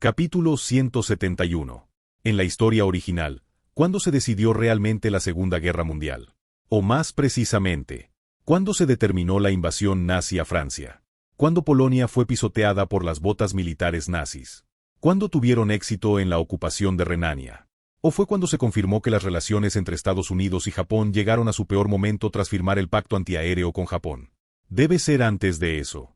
Capítulo 171. En la historia original, ¿cuándo se decidió realmente la Segunda Guerra Mundial? O más precisamente, ¿cuándo se determinó la invasión nazi a Francia? ¿Cuándo Polonia fue pisoteada por las botas militares nazis? ¿Cuándo tuvieron éxito en la ocupación de Renania? ¿O fue cuando se confirmó que las relaciones entre Estados Unidos y Japón llegaron a su peor momento tras firmar el pacto antiaéreo con Japón? Debe ser antes de eso.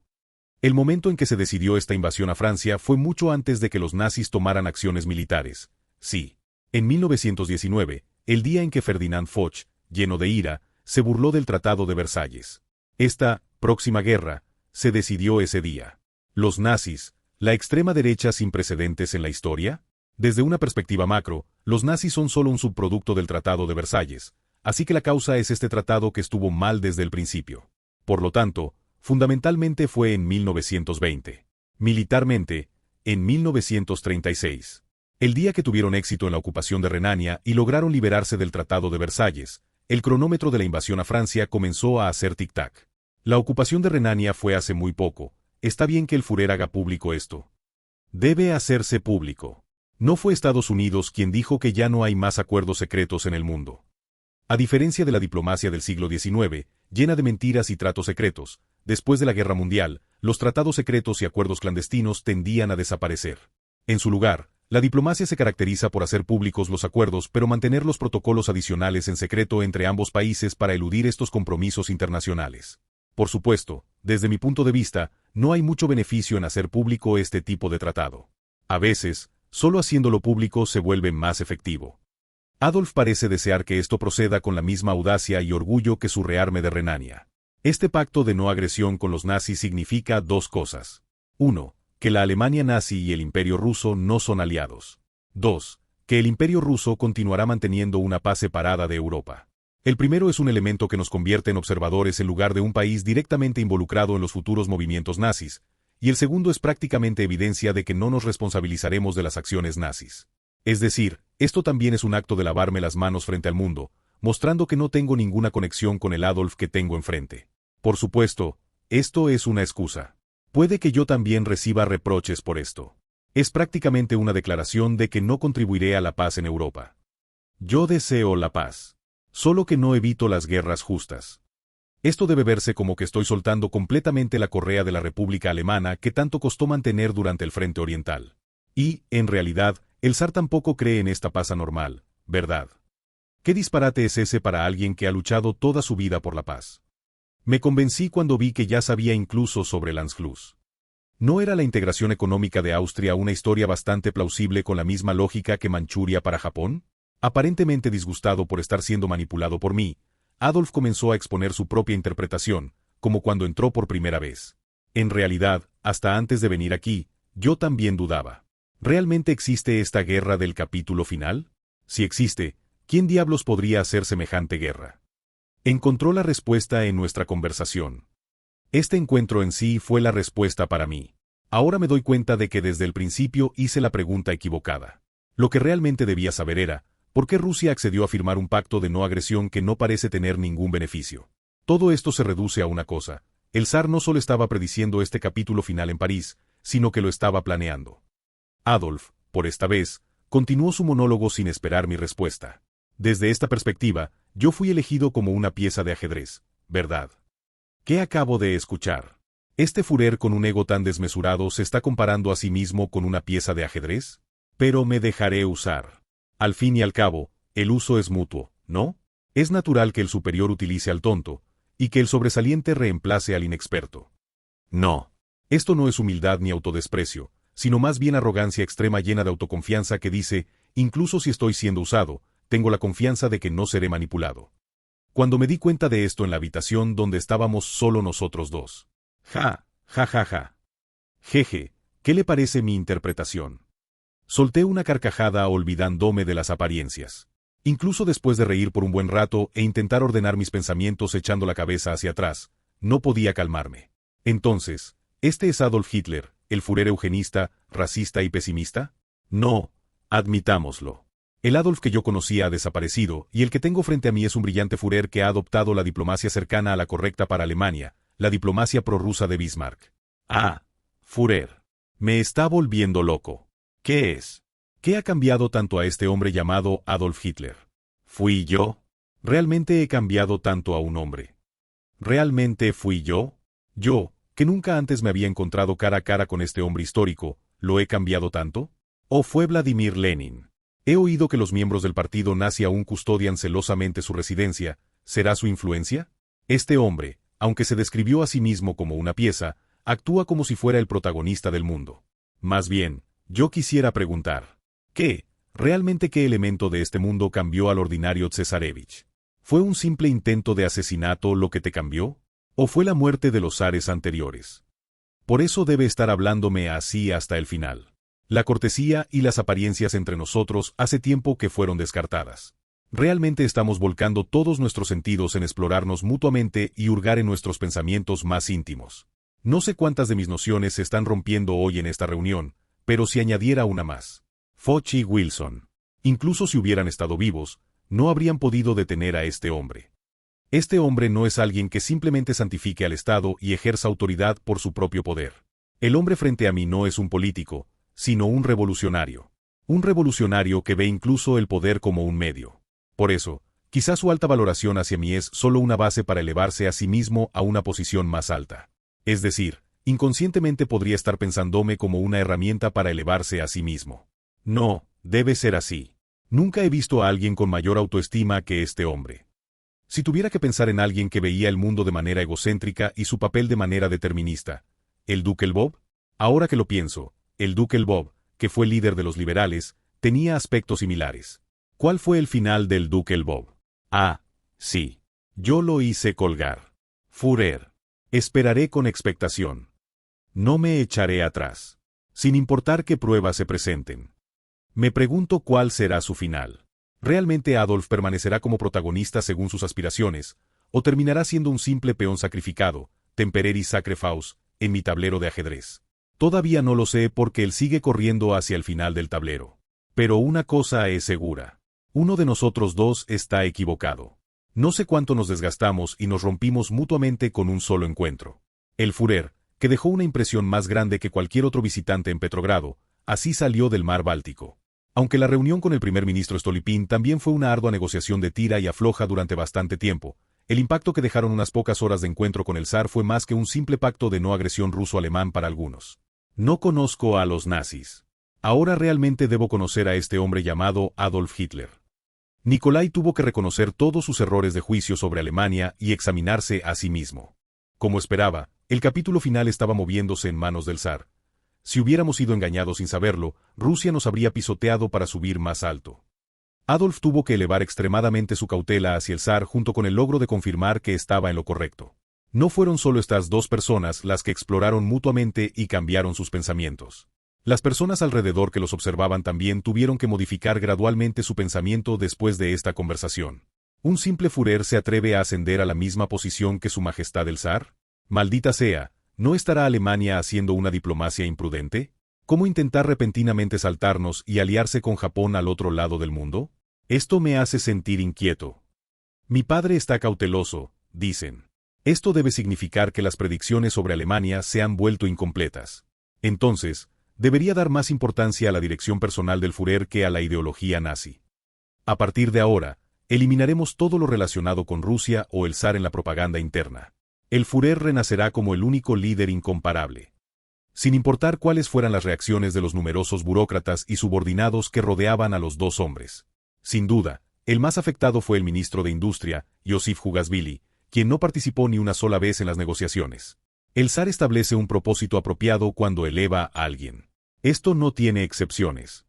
El momento en que se decidió esta invasión a Francia fue mucho antes de que los nazis tomaran acciones militares. Sí. En 1919, el día en que Ferdinand Foch, lleno de ira, se burló del Tratado de Versalles. Esta próxima guerra se decidió ese día. Los nazis, la extrema derecha sin precedentes en la historia. Desde una perspectiva macro, los nazis son solo un subproducto del Tratado de Versalles, así que la causa es este tratado que estuvo mal desde el principio. Por lo tanto, fundamentalmente fue en 1920. Militarmente, en 1936. El día que tuvieron éxito en la ocupación de Renania y lograron liberarse del Tratado de Versalles, el cronómetro de la invasión a Francia comenzó a hacer tic-tac. La ocupación de Renania fue hace muy poco. Está bien que el Führer haga público esto. Debe hacerse público. No fue Estados Unidos quien dijo que ya no hay más acuerdos secretos en el mundo. A diferencia de la diplomacia del siglo XIX, llena de mentiras y tratos secretos, después de la Guerra Mundial, los tratados secretos y acuerdos clandestinos tendían a desaparecer. En su lugar, la diplomacia se caracteriza por hacer públicos los acuerdos pero mantener los protocolos adicionales en secreto entre ambos países para eludir estos compromisos internacionales. Por supuesto, desde mi punto de vista, no hay mucho beneficio en hacer público este tipo de tratado. A veces, solo haciéndolo público se vuelve más efectivo. Adolf parece desear que esto proceda con la misma audacia y orgullo que su rearme de Renania. Este pacto de no agresión con los nazis significa dos cosas. 1. Que la Alemania nazi y el Imperio ruso no son aliados. 2. Que el Imperio ruso continuará manteniendo una paz separada de Europa. El primero es un elemento que nos convierte en observadores en lugar de un país directamente involucrado en los futuros movimientos nazis, y el segundo es prácticamente evidencia de que no nos responsabilizaremos de las acciones nazis. Es decir, esto también es un acto de lavarme las manos frente al mundo, mostrando que no tengo ninguna conexión con el Adolf que tengo enfrente. Por supuesto, esto es una excusa. Puede que yo también reciba reproches por esto. Es prácticamente una declaración de que no contribuiré a la paz en Europa. Yo deseo la paz. Solo que no evito las guerras justas. Esto debe verse como que estoy soltando completamente la correa de la República Alemana que tanto costó mantener durante el Frente Oriental. Y, en realidad, el zar tampoco cree en esta paz anormal, ¿verdad? ¿Qué disparate es ese para alguien que ha luchado toda su vida por la paz? Me convencí cuando vi que ya sabía incluso sobre el Anschluss. ¿No era la integración económica de Austria una historia bastante plausible con la misma lógica que Manchuria para Japón? Aparentemente disgustado por estar siendo manipulado por mí, Adolf comenzó a exponer su propia interpretación, como cuando entró por primera vez. En realidad, hasta antes de venir aquí, yo también dudaba. ¿Realmente existe esta guerra del capítulo final? Si existe, ¿quién diablos podría hacer semejante guerra? Encontró la respuesta en nuestra conversación. Este encuentro en sí fue la respuesta para mí. Ahora me doy cuenta de que desde el principio hice la pregunta equivocada. Lo que realmente debía saber era, ¿por qué Rusia accedió a firmar un pacto de no agresión que no parece tener ningún beneficio? Todo esto se reduce a una cosa. El zar no solo estaba prediciendo este capítulo final en París, sino que lo estaba planeando. Adolf, por esta vez, continuó su monólogo sin esperar mi respuesta. Desde esta perspectiva, yo fui elegido como una pieza de ajedrez, ¿verdad? ¿Qué acabo de escuchar? ¿Este Führer con un ego tan desmesurado se está comparando a sí mismo con una pieza de ajedrez? Pero me dejaré usar. Al fin y al cabo, el uso es mutuo, ¿no? Es natural que el superior utilice al tonto, y que el sobresaliente reemplace al inexperto. No. Esto no es humildad ni autodesprecio, sino más bien arrogancia extrema llena de autoconfianza que dice, incluso si estoy siendo usado, tengo la confianza de que no seré manipulado. Cuando me di cuenta de esto en la habitación donde estábamos solo nosotros dos. Ja, ja, ja, ja. Jeje, ¿qué le parece mi interpretación? Solté una carcajada olvidándome de las apariencias. Incluso después de reír por un buen rato e intentar ordenar mis pensamientos echando la cabeza hacia atrás, no podía calmarme. Entonces, ¿este es Adolf Hitler, el Führer eugenista, racista y pesimista? No, admitámoslo. El Adolf que yo conocía ha desaparecido, y el que tengo frente a mí es un brillante Führer que ha adoptado la diplomacia cercana a la correcta para Alemania, la diplomacia prorrusa de Bismarck. Ah, Führer. Me está volviendo loco. ¿Qué es? ¿Qué ha cambiado tanto a este hombre llamado Adolf Hitler? ¿Fui yo? ¿Realmente he cambiado tanto a un hombre? ¿Realmente fui yo? Yo, que nunca antes me había encontrado cara a cara con este hombre histórico, ¿lo he cambiado tanto? ¿O fue Vladimir Lenin? He oído que los miembros del partido nazi aún custodian celosamente su residencia. ¿Será su influencia? Este hombre, aunque se describió a sí mismo como una pieza, actúa como si fuera el protagonista del mundo. Más bien, yo quisiera preguntar, ¿realmente qué elemento de este mundo cambió al ordinario Cesarevich? ¿Fue un simple intento de asesinato lo que te cambió? ¿O fue la muerte de los zares anteriores? Por eso debe estar hablándome así hasta el final. La cortesía y las apariencias entre nosotros hace tiempo que fueron descartadas. Realmente estamos volcando todos nuestros sentidos en explorarnos mutuamente y hurgar en nuestros pensamientos más íntimos. No sé cuántas de mis nociones se están rompiendo hoy en esta reunión, pero si añadiera una más. Foch y Wilson. Incluso si hubieran estado vivos, no habrían podido detener a este hombre. Este hombre no es alguien que simplemente santifique al Estado y ejerza autoridad por su propio poder. El hombre frente a mí no es un político, sino un revolucionario. Un revolucionario que ve incluso el poder como un medio. Por eso, quizás su alta valoración hacia mí es solo una base para elevarse a sí mismo a una posición más alta. Es decir, inconscientemente podría estar pensándome como una herramienta para elevarse a sí mismo. No, debe ser así. Nunca he visto a alguien con mayor autoestima que este hombre. Si tuviera que pensar en alguien que veía el mundo de manera egocéntrica y su papel de manera determinista, ¿el duque Lvov? Ahora que lo pienso, el duque Lvov, que fue líder de los liberales, tenía aspectos similares. ¿Cuál fue el final del duque Lvov? Ah, sí. Yo lo hice colgar. Führer. Esperaré con expectación. No me echaré atrás. Sin importar qué pruebas se presenten. Me pregunto cuál será su final. ¿Realmente Adolf permanecerá como protagonista según sus aspiraciones, o terminará siendo un simple peón sacrificado, temporary sacrifice, en mi tablero de ajedrez? Todavía no lo sé porque él sigue corriendo hacia el final del tablero. Pero una cosa es segura. Uno de nosotros dos está equivocado. No sé cuánto nos desgastamos y nos rompimos mutuamente con un solo encuentro. El Führer, que dejó una impresión más grande que cualquier otro visitante en Petrogrado, así salió del mar Báltico. Aunque la reunión con el primer ministro Stolypin también fue una ardua negociación de tira y afloja durante bastante tiempo, el impacto que dejaron unas pocas horas de encuentro con el zar fue más que un simple pacto de no agresión ruso-alemán para algunos. No conozco a los nazis. Ahora realmente debo conocer a este hombre llamado Adolf Hitler. Nikolai tuvo que reconocer todos sus errores de juicio sobre Alemania y examinarse a sí mismo. Como esperaba, el capítulo final estaba moviéndose en manos del zar. Si hubiéramos sido engañados sin saberlo, Rusia nos habría pisoteado para subir más alto. Adolf tuvo que elevar extremadamente su cautela hacia el zar junto con el logro de confirmar que estaba en lo correcto. No fueron solo estas dos personas las que exploraron mutuamente y cambiaron sus pensamientos. Las personas alrededor que los observaban también tuvieron que modificar gradualmente su pensamiento después de esta conversación. ¿Un simple Führer se atreve a ascender a la misma posición que su majestad el zar? Maldita sea, ¿no estará Alemania haciendo una diplomacia imprudente? ¿Cómo intentar repentinamente saltarnos y aliarse con Japón al otro lado del mundo? Esto me hace sentir inquieto. Mi padre está cauteloso, dicen. Esto debe significar que las predicciones sobre Alemania se han vuelto incompletas. Entonces, debería dar más importancia a la dirección personal del Führer que a la ideología nazi. A partir de ahora, eliminaremos todo lo relacionado con Rusia o el zar en la propaganda interna. El Führer renacerá como el único líder incomparable. Sin importar cuáles fueran las reacciones de los numerosos burócratas y subordinados que rodeaban a los dos hombres. Sin duda, el más afectado fue el ministro de Industria, Yosif Jugasvili, quien no participó ni una sola vez en las negociaciones. El zar establece un propósito apropiado cuando eleva a alguien. Esto no tiene excepciones.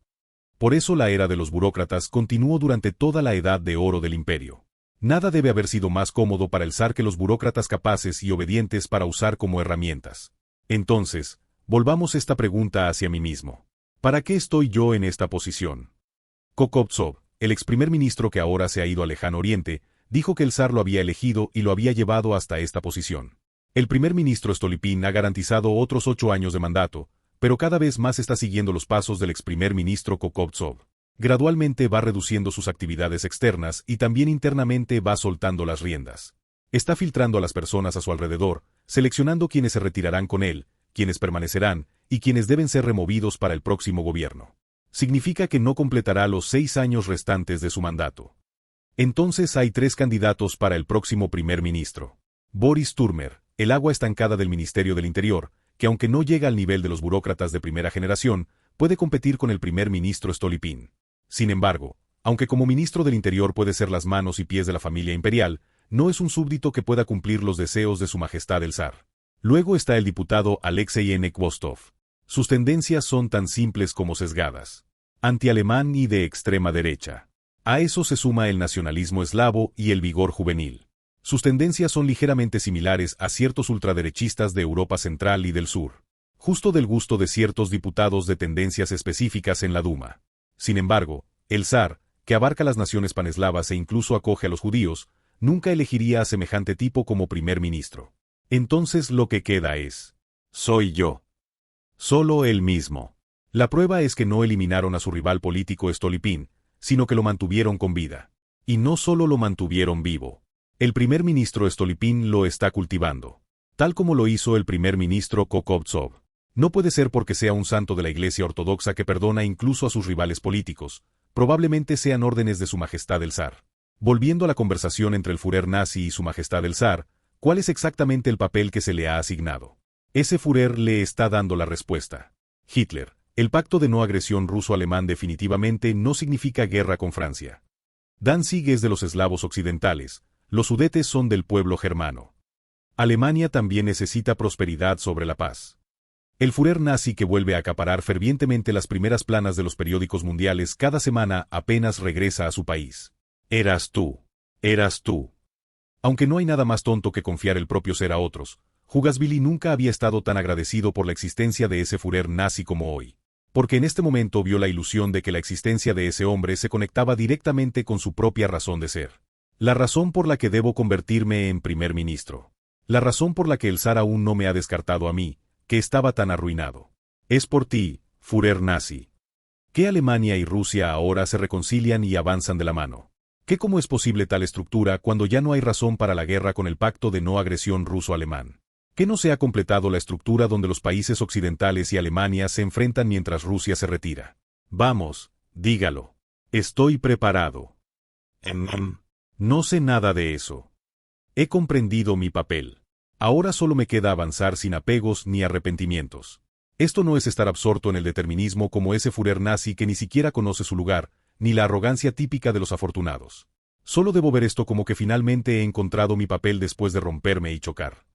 Por eso la era de los burócratas continuó durante toda la edad de oro del imperio. Nada debe haber sido más cómodo para el zar que los burócratas capaces y obedientes para usar como herramientas. Entonces, volvamos esta pregunta hacia mí mismo. ¿Para qué estoy yo en esta posición? Kokovtsov, el ex primer ministro que ahora se ha ido al lejano oriente, dijo que el zar lo había elegido y lo había llevado hasta esta posición. El primer ministro Stolypin ha garantizado otros 8 años de mandato, pero cada vez más está siguiendo los pasos del ex primer ministro Kokovtsov. Gradualmente va reduciendo sus actividades externas y también internamente va soltando las riendas. Está filtrando a las personas a su alrededor, seleccionando quienes se retirarán con él, quienes permanecerán y quienes deben ser removidos para el próximo gobierno. significa que no completará los 6 años restantes de su mandato. Entonces hay 3 candidatos para el próximo primer ministro. Boris Turmer, el agua estancada del Ministerio del Interior, que aunque no llega al nivel de los burócratas de primera generación, puede competir con el primer ministro Stolypin. Sin embargo, aunque como ministro del Interior puede ser las manos y pies de la familia imperial, no es un súbdito que pueda cumplir los deseos de su majestad el zar. Luego está el diputado Alexei N. Kvostov. Sus tendencias son tan simples como sesgadas. Antialemán y de extrema derecha. A eso se suma el nacionalismo eslavo y el vigor juvenil. Sus tendencias son ligeramente similares a ciertos ultraderechistas de Europa Central y del Sur. Justo del gusto de ciertos diputados de tendencias específicas en la Duma. Sin embargo, el zar, que abarca las naciones paneslavas e incluso acoge a los judíos, nunca elegiría a semejante tipo como primer ministro. Entonces lo que queda es: soy yo. Solo él mismo. La prueba es que no eliminaron a su rival político Stolypin, sino que lo mantuvieron con vida. Y no solo lo mantuvieron vivo. El primer ministro Stolypin lo está cultivando. Tal como lo hizo el primer ministro Kokovtsov. No puede ser porque sea un santo de la Iglesia Ortodoxa que perdona incluso a sus rivales políticos. Probablemente sean órdenes de su majestad el zar. Volviendo a la conversación entre el Führer nazi y su majestad el zar, ¿cuál es exactamente el papel que se le ha asignado? Ese Führer le está dando la respuesta. Hitler, el pacto de no agresión ruso-alemán definitivamente no significa guerra con Francia. Danzig es de los eslavos occidentales, los Sudetes son del pueblo germano. Alemania también necesita prosperidad sobre la paz. El Führer nazi que vuelve a acaparar fervientemente las primeras planas de los periódicos mundiales cada semana apenas regresa a su país. Eras tú. Eras tú. Aunque no hay nada más tonto que confiar el propio ser a otros, Hugasvili nunca había estado tan agradecido por la existencia de ese Führer nazi como hoy. Porque en este momento vio la ilusión de que la existencia de ese hombre se conectaba directamente con su propia razón de ser. La razón por la que debo convertirme en primer ministro. La razón por la que el zar aún no me ha descartado a mí, que estaba tan arruinado. Es por ti, Führer nazi. ¿Qué Alemania y Rusia ahora se reconcilian y avanzan de la mano? ¿Qué cómo es posible tal estructura cuando ya no hay razón para la guerra con el pacto de no agresión ruso-alemán? ¿Qué no se ha completado la estructura donde los países occidentales y Alemania se enfrentan mientras Rusia se retira? Vamos, dígalo. Estoy preparado. No sé nada de eso. He comprendido mi papel. Ahora solo me queda avanzar sin apegos ni arrepentimientos. Esto no es estar absorto en el determinismo como ese Führer nazi que ni siquiera conoce su lugar, ni la arrogancia típica de los afortunados. Solo debo ver esto como que finalmente he encontrado mi papel después de romperme y chocar.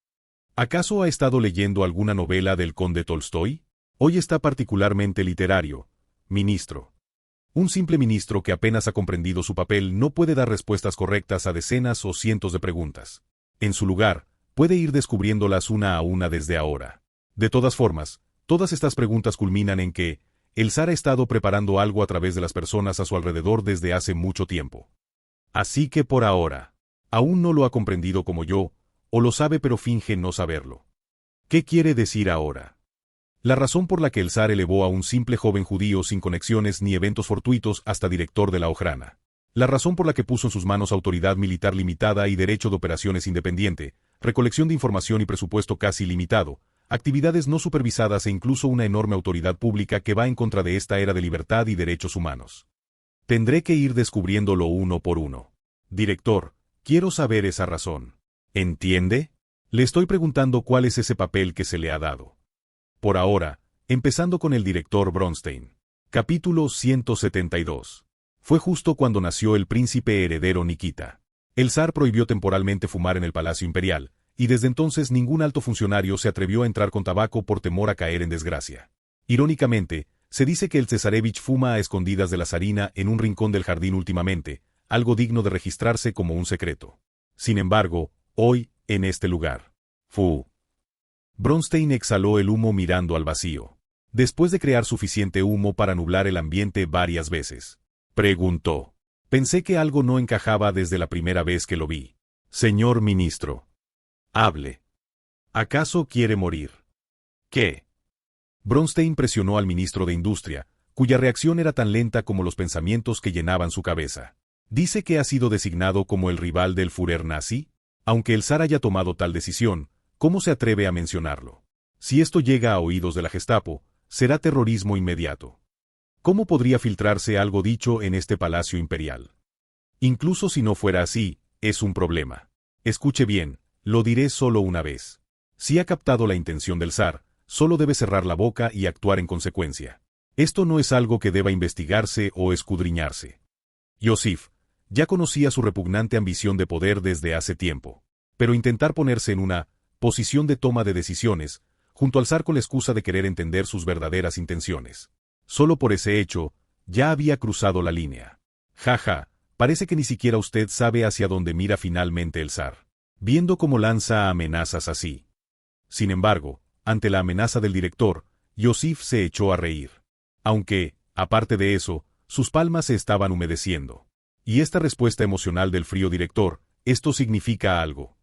¿Acaso ha estado leyendo alguna novela del conde Tolstoy? Hoy está particularmente literario, ministro. Un simple ministro que apenas ha comprendido su papel no puede dar respuestas correctas a decenas o cientos de preguntas. En su lugar, puede ir descubriéndolas una a una desde ahora. De todas formas, todas estas preguntas culminan en que el zar ha estado preparando algo a través de las personas a su alrededor desde hace mucho tiempo. Así que por ahora, aún no lo ha comprendido como yo, o lo sabe pero finge no saberlo. ¿Qué quiere decir ahora? La razón por la que el zar elevó a un simple joven judío sin conexiones ni eventos fortuitos hasta director de la Ojrana. La razón por la que puso en sus manos autoridad militar limitada y derecho de operaciones independiente, recolección de información y presupuesto casi limitado, actividades no supervisadas e incluso una enorme autoridad pública que va en contra de esta era de libertad y derechos humanos. Tendré que ir descubriéndolo uno por uno. Director, quiero saber esa razón. ¿Entiende? Le estoy preguntando cuál es ese papel que se le ha dado. Por ahora, empezando con el director Bronstein. Capítulo 172. Fue justo cuando nació el príncipe heredero Nikita. El zar prohibió temporalmente fumar en el Palacio Imperial, y desde entonces ningún alto funcionario se atrevió a entrar con tabaco por temor a caer en desgracia. Irónicamente, se dice que el cesarevich fuma a escondidas de la zarina en un rincón del jardín últimamente, algo digno de registrarse como un secreto. Sin embargo, hoy, en este lugar. Bronstein exhaló el humo mirando al vacío. Después de crear suficiente humo para nublar el ambiente varias veces. Preguntó. Pensé que algo no encajaba desde la primera vez que lo vi. Señor ministro. Hable. ¿Acaso quiere morir? ¿Qué? Bronstein presionó al ministro de Industria, cuya reacción era tan lenta como los pensamientos que llenaban su cabeza. ¿Dice que ha sido designado como el rival del Führer nazi? Aunque el zar haya tomado tal decisión, ¿cómo se atreve a mencionarlo? Si esto llega a oídos de la Gestapo, será terrorismo inmediato. ¿Cómo podría filtrarse algo dicho en este palacio imperial? Incluso si no fuera así, es un problema. Escuche bien, lo diré solo una vez. Si ha captado la intención del zar, solo debe cerrar la boca y actuar en consecuencia. Esto no es algo que deba investigarse o escudriñarse. Yosif ya conocía su repugnante ambición de poder desde hace tiempo, pero intentar ponerse en una posición de toma de decisiones, junto al zar con la excusa de querer entender sus verdaderas intenciones. Solo por ese hecho, ya había cruzado la línea. Jaja, parece que ni siquiera usted sabe hacia dónde mira finalmente el zar, viendo cómo lanza amenazas así. Sin embargo, ante la amenaza del director, Yosif se echó a reír. Aunque, aparte de eso, sus palmas se estaban humedeciendo. Y esta respuesta emocional del frío director, esto significa algo.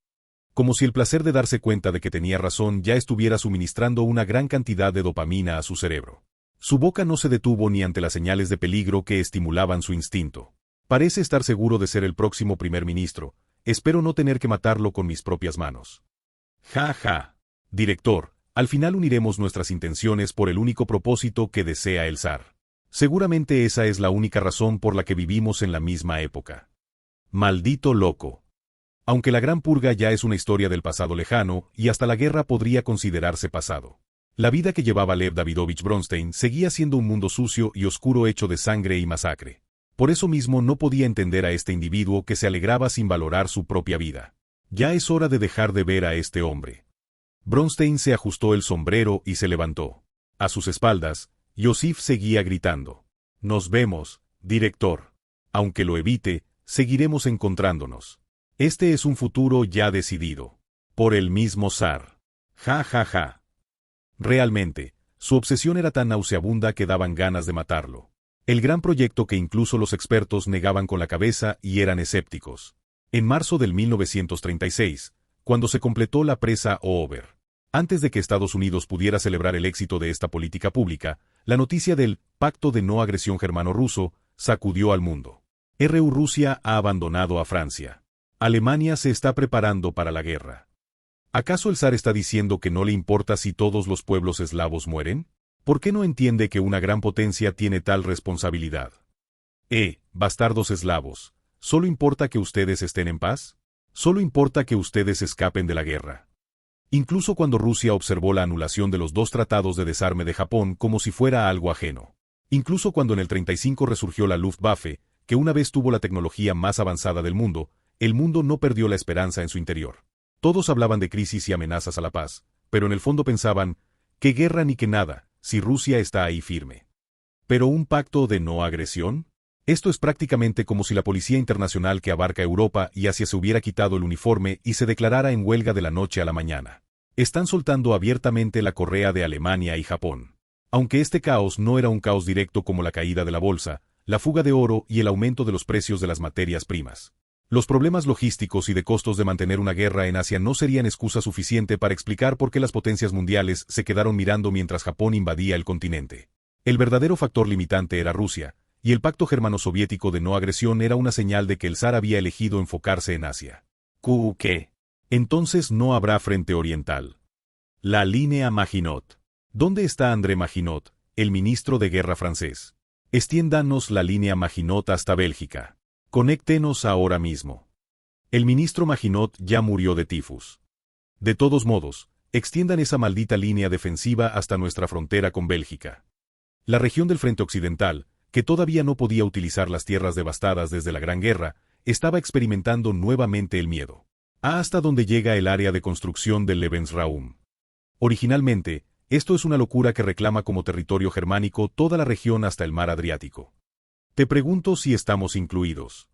Como si el placer de darse cuenta de que tenía razón ya estuviera suministrando una gran cantidad de dopamina a su cerebro. Su boca no se detuvo ni ante las señales de peligro que estimulaban su instinto. Parece estar seguro de ser el próximo primer ministro. Espero no tener que matarlo con mis propias manos. Ja, ja. Director, al final uniremos nuestras intenciones por el único propósito que desea el zar. Seguramente esa es la única razón por la que vivimos en la misma época. Maldito loco. Aunque la Gran Purga ya es una historia del pasado lejano, y hasta la guerra podría considerarse pasado. La vida que llevaba Lev Davidovich Bronstein seguía siendo un mundo sucio y oscuro hecho de sangre y masacre. Por eso mismo no podía entender a este individuo que se alegraba sin valorar su propia vida. Ya es hora de dejar de ver a este hombre. Bronstein se ajustó el sombrero y se levantó. A sus espaldas, Yosif seguía gritando. Nos vemos, director. Aunque lo evite, seguiremos encontrándonos. Este es un futuro ya decidido. Por el mismo zar. Ja, ja, ja. Realmente, su obsesión era tan nauseabunda que daban ganas de matarlo. El gran proyecto que incluso los expertos negaban con la cabeza y eran escépticos. En marzo del 1936, cuando se completó la presa Ober. Antes de que Estados Unidos pudiera celebrar el éxito de esta política pública, la noticia del Pacto de No Agresión Germano-Ruso sacudió al mundo. Rusia ha abandonado a Francia. Alemania se está preparando para la guerra. ¿Acaso el zar está diciendo que no le importa si todos los pueblos eslavos mueren? ¿Por qué no entiende que una gran potencia tiene tal responsabilidad? Bastardos eslavos, ¿solo importa que ustedes estén en paz? ¿Solo importa que ustedes escapen de la guerra? Incluso cuando Rusia observó la anulación de los 2 tratados de desarme de Japón como si fuera algo ajeno. Incluso cuando en el 35 resurgió la Luftwaffe, que una vez tuvo la tecnología más avanzada del mundo, el mundo no perdió la esperanza en su interior. Todos hablaban de crisis y amenazas a la paz, pero en el fondo pensaban, que guerra ni que nada, si Rusia está ahí firme. ¿Pero un pacto de no agresión? Esto es prácticamente como si la Policía Internacional que abarca Europa y Asia se hubiera quitado el uniforme y se declarara en huelga de la noche a la mañana. Están soltando abiertamente la correa de Alemania y Japón. Aunque este caos no era un caos directo como la caída de la bolsa, la fuga de oro y el aumento de los precios de las materias primas. Los problemas logísticos y de costos de mantener una guerra en Asia no serían excusa suficiente para explicar por qué las potencias mundiales se quedaron mirando mientras Japón invadía el continente. El verdadero factor limitante era Rusia, y el pacto germano-soviético de no agresión era una señal de que el zar había elegido enfocarse en Asia. ¿Qué? Entonces no habrá frente oriental. La línea Maginot. ¿Dónde está André Maginot, el ministro de guerra francés? Extiéndanos la línea Maginot hasta Bélgica. Conéctenos ahora mismo. El ministro Maginot ya murió de tifus. De todos modos, extiendan esa maldita línea defensiva hasta nuestra frontera con Bélgica. La región del Frente Occidental, que todavía no podía utilizar las tierras devastadas desde la Gran Guerra, estaba experimentando nuevamente el miedo. Hasta donde llega el área de construcción del Lebensraum. Originalmente, esto es una locura que reclama como territorio germánico toda la región hasta el mar Adriático. Te pregunto si estamos incluidos.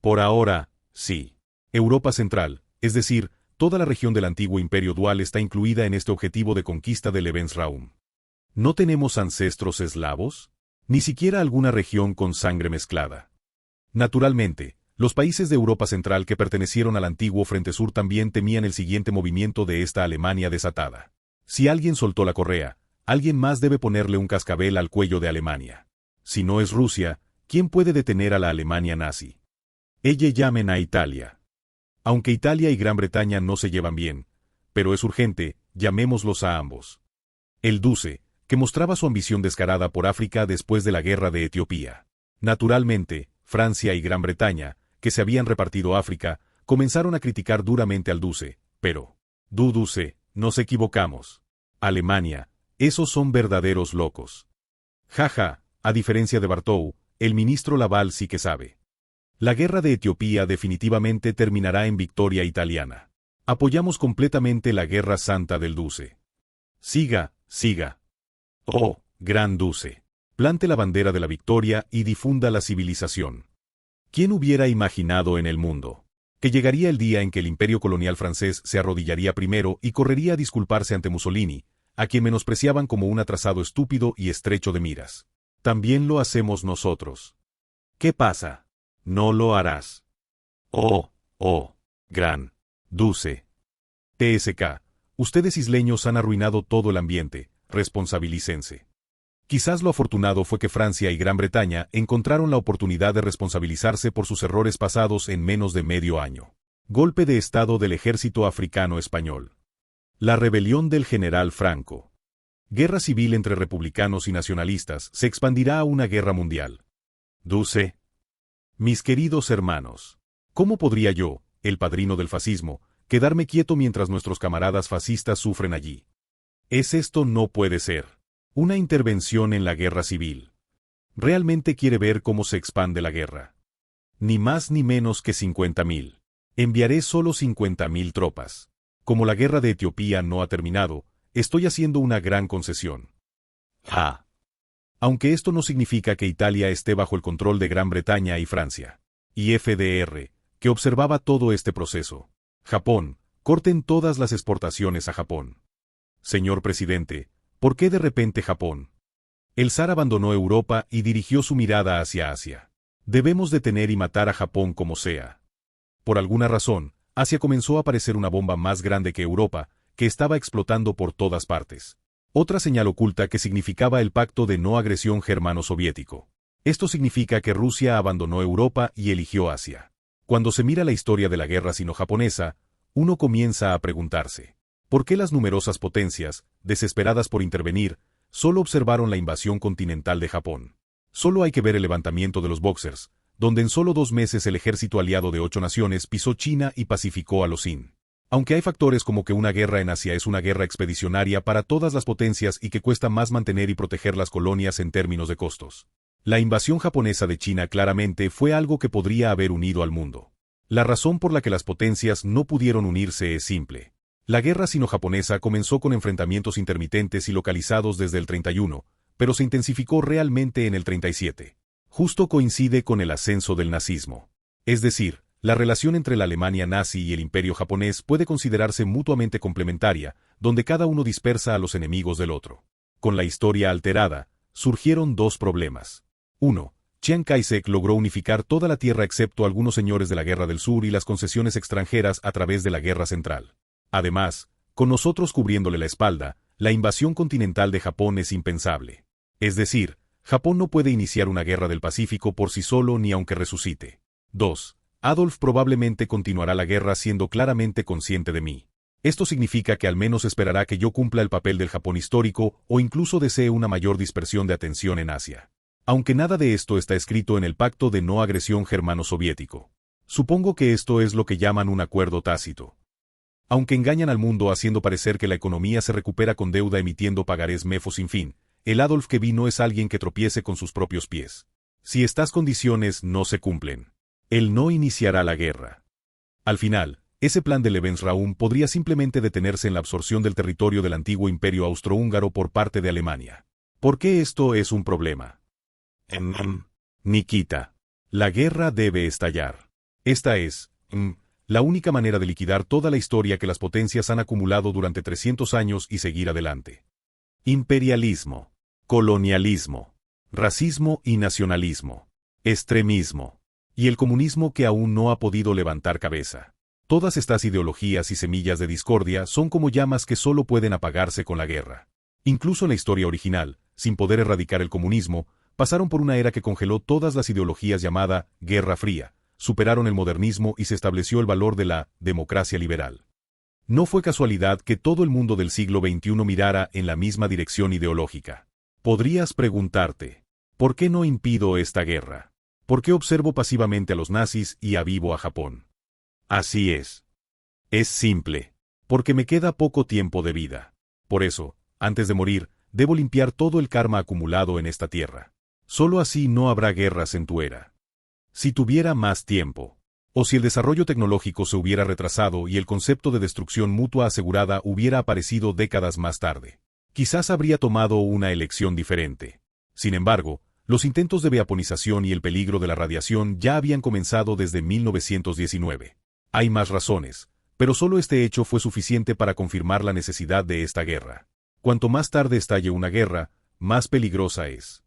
Por ahora, sí. Europa Central, es decir, toda la región del antiguo Imperio Dual está incluida en este objetivo de conquista del Lebensraum. ¿No tenemos ancestros eslavos? Ni siquiera alguna región con sangre mezclada. Naturalmente, los países de Europa Central que pertenecieron al antiguo Frente Sur también temían el siguiente movimiento de esta Alemania desatada. Si alguien soltó la correa, alguien más debe ponerle un cascabel al cuello de Alemania. Si no es Rusia, ¿quién puede detener a la Alemania nazi? Llamen a Italia. Aunque Italia y Gran Bretaña no se llevan bien, pero es urgente, llamémoslos a ambos. El Duce, que mostraba su ambición descarada por África después de la guerra de Etiopía. Naturalmente, Francia y Gran Bretaña, que se habían repartido África, comenzaron a criticar duramente al duce, pero, duce, nos equivocamos. Alemania, esos son verdaderos locos. Jaja, a diferencia de Barthou, el ministro Laval sí que sabe. La guerra de Etiopía definitivamente terminará en victoria italiana. Apoyamos completamente la guerra santa del duce. Siga, siga. Oh, gran duce. Plante la bandera de la victoria y difunda la civilización. ¿Quién hubiera imaginado en el mundo que llegaría el día en que el imperio colonial francés se arrodillaría primero y correría a disculparse ante Mussolini, a quien menospreciaban como un atrasado estúpido y estrecho de miras? También lo hacemos nosotros. ¿Qué pasa? No lo harás. Oh, gran duce. TSK, ustedes isleños han arruinado todo el ambiente, responsabilícense. Quizás lo afortunado fue que Francia y Gran Bretaña encontraron la oportunidad de responsabilizarse por sus errores pasados en menos de medio año. Golpe de estado del ejército africano español. La rebelión del general Franco. Guerra civil entre republicanos y nacionalistas se expandirá a una guerra mundial. Duce. Mis queridos hermanos, ¿cómo podría yo, el padrino del fascismo, quedarme quieto mientras nuestros camaradas fascistas sufren allí? Esto no puede ser. Una intervención en la guerra civil. ¿Realmente quiere ver cómo se expande la guerra? Ni más ni menos que 50.000. Enviaré solo 50.000 tropas. Como la guerra de Etiopía no ha terminado, estoy haciendo una gran concesión. Aunque esto no significa que Italia esté bajo el control de Gran Bretaña y Francia. Y FDR, que observaba todo este proceso. Japón, corten todas las exportaciones a Japón. Señor presidente, ¿por qué de repente Japón? El zar abandonó Europa y dirigió su mirada hacia Asia. Debemos detener y matar a Japón como sea. Por alguna razón, Asia comenzó a parecer una bomba más grande que Europa, que estaba explotando por todas partes. Otra señal oculta que significaba el pacto de no agresión germano-soviético. Esto significa que Rusia abandonó Europa y eligió Asia. Cuando se mira la historia de la guerra sino-japonesa, uno comienza a preguntarse, ¿por qué las numerosas potencias, desesperadas por intervenir, solo observaron la invasión continental de Japón? Solo hay que ver el levantamiento de los Boxers, donde en solo 2 meses el ejército aliado de 8 naciones pisó China y pacificó a los Qin. Aunque hay factores como que una guerra en Asia es una guerra expedicionaria para todas las potencias y que cuesta más mantener y proteger las colonias en términos de costos. La invasión japonesa de China claramente fue algo que podría haber unido al mundo. La razón por la que las potencias no pudieron unirse es simple. La guerra sino-japonesa comenzó con enfrentamientos intermitentes y localizados desde el 31, pero se intensificó realmente en el 37. Justo coincide con el ascenso del nazismo. Es decir, la relación entre la Alemania nazi y el imperio japonés puede considerarse mutuamente complementaria, donde cada uno dispersa a los enemigos del otro. Con la historia alterada, surgieron 2 problemas. 1. Chiang Kai-shek logró unificar toda la tierra excepto algunos señores de la Guerra del Sur y las concesiones extranjeras a través de la Guerra Central. Además, con nosotros cubriéndole la espalda, la invasión continental de Japón es impensable. Es decir, Japón no puede iniciar una guerra del Pacífico por sí solo ni aunque resucite. 2. Adolf probablemente continuará la guerra siendo claramente consciente de mí. Esto significa que al menos esperará que yo cumpla el papel del Japón histórico o incluso desee una mayor dispersión de atención en Asia. Aunque nada de esto está escrito en el Pacto de No Agresión Germano-Soviético. Supongo que esto es lo que llaman un acuerdo tácito. Aunque engañan al mundo haciendo parecer que la economía se recupera con deuda emitiendo pagarés MEFO sin fin, el Adolf que vi no es alguien que tropiece con sus propios pies. Si estas condiciones no se cumplen, él no iniciará la guerra. Al final, ese plan de Lebensraum podría simplemente detenerse en la absorción del territorio del antiguo imperio austrohúngaro por parte de Alemania. ¿Por qué esto es un problema? Nikita. La guerra debe estallar. Esta es, la única manera de liquidar toda la historia que las potencias han acumulado durante 300 años y seguir adelante. Imperialismo, colonialismo, racismo y nacionalismo, extremismo, y el comunismo que aún no ha podido levantar cabeza. Todas estas ideologías y semillas de discordia son como llamas que solo pueden apagarse con la guerra. Incluso en la historia original, sin poder erradicar el comunismo, pasaron por una era que congeló todas las ideologías llamada Guerra Fría, superaron el modernismo y se estableció el valor de la democracia liberal. No fue casualidad que todo el mundo del siglo XXI mirara en la misma dirección ideológica. Podrías preguntarte, ¿por qué no impido esta guerra? ¿Por qué observo pasivamente a los nazis y avivo a Japón? Así es. Es simple. Porque me queda poco tiempo de vida. Por eso, antes de morir, debo limpiar todo el karma acumulado en esta tierra. Solo así no habrá guerras en tu era. Si tuviera más tiempo, o si el desarrollo tecnológico se hubiera retrasado y el concepto de destrucción mutua asegurada hubiera aparecido décadas más tarde, quizás habría tomado una elección diferente. Sin embargo, los intentos de vaporización y el peligro de la radiación ya habían comenzado desde 1919. Hay más razones, pero solo este hecho fue suficiente para confirmar la necesidad de esta guerra. Cuanto más tarde estalle una guerra, más peligrosa es.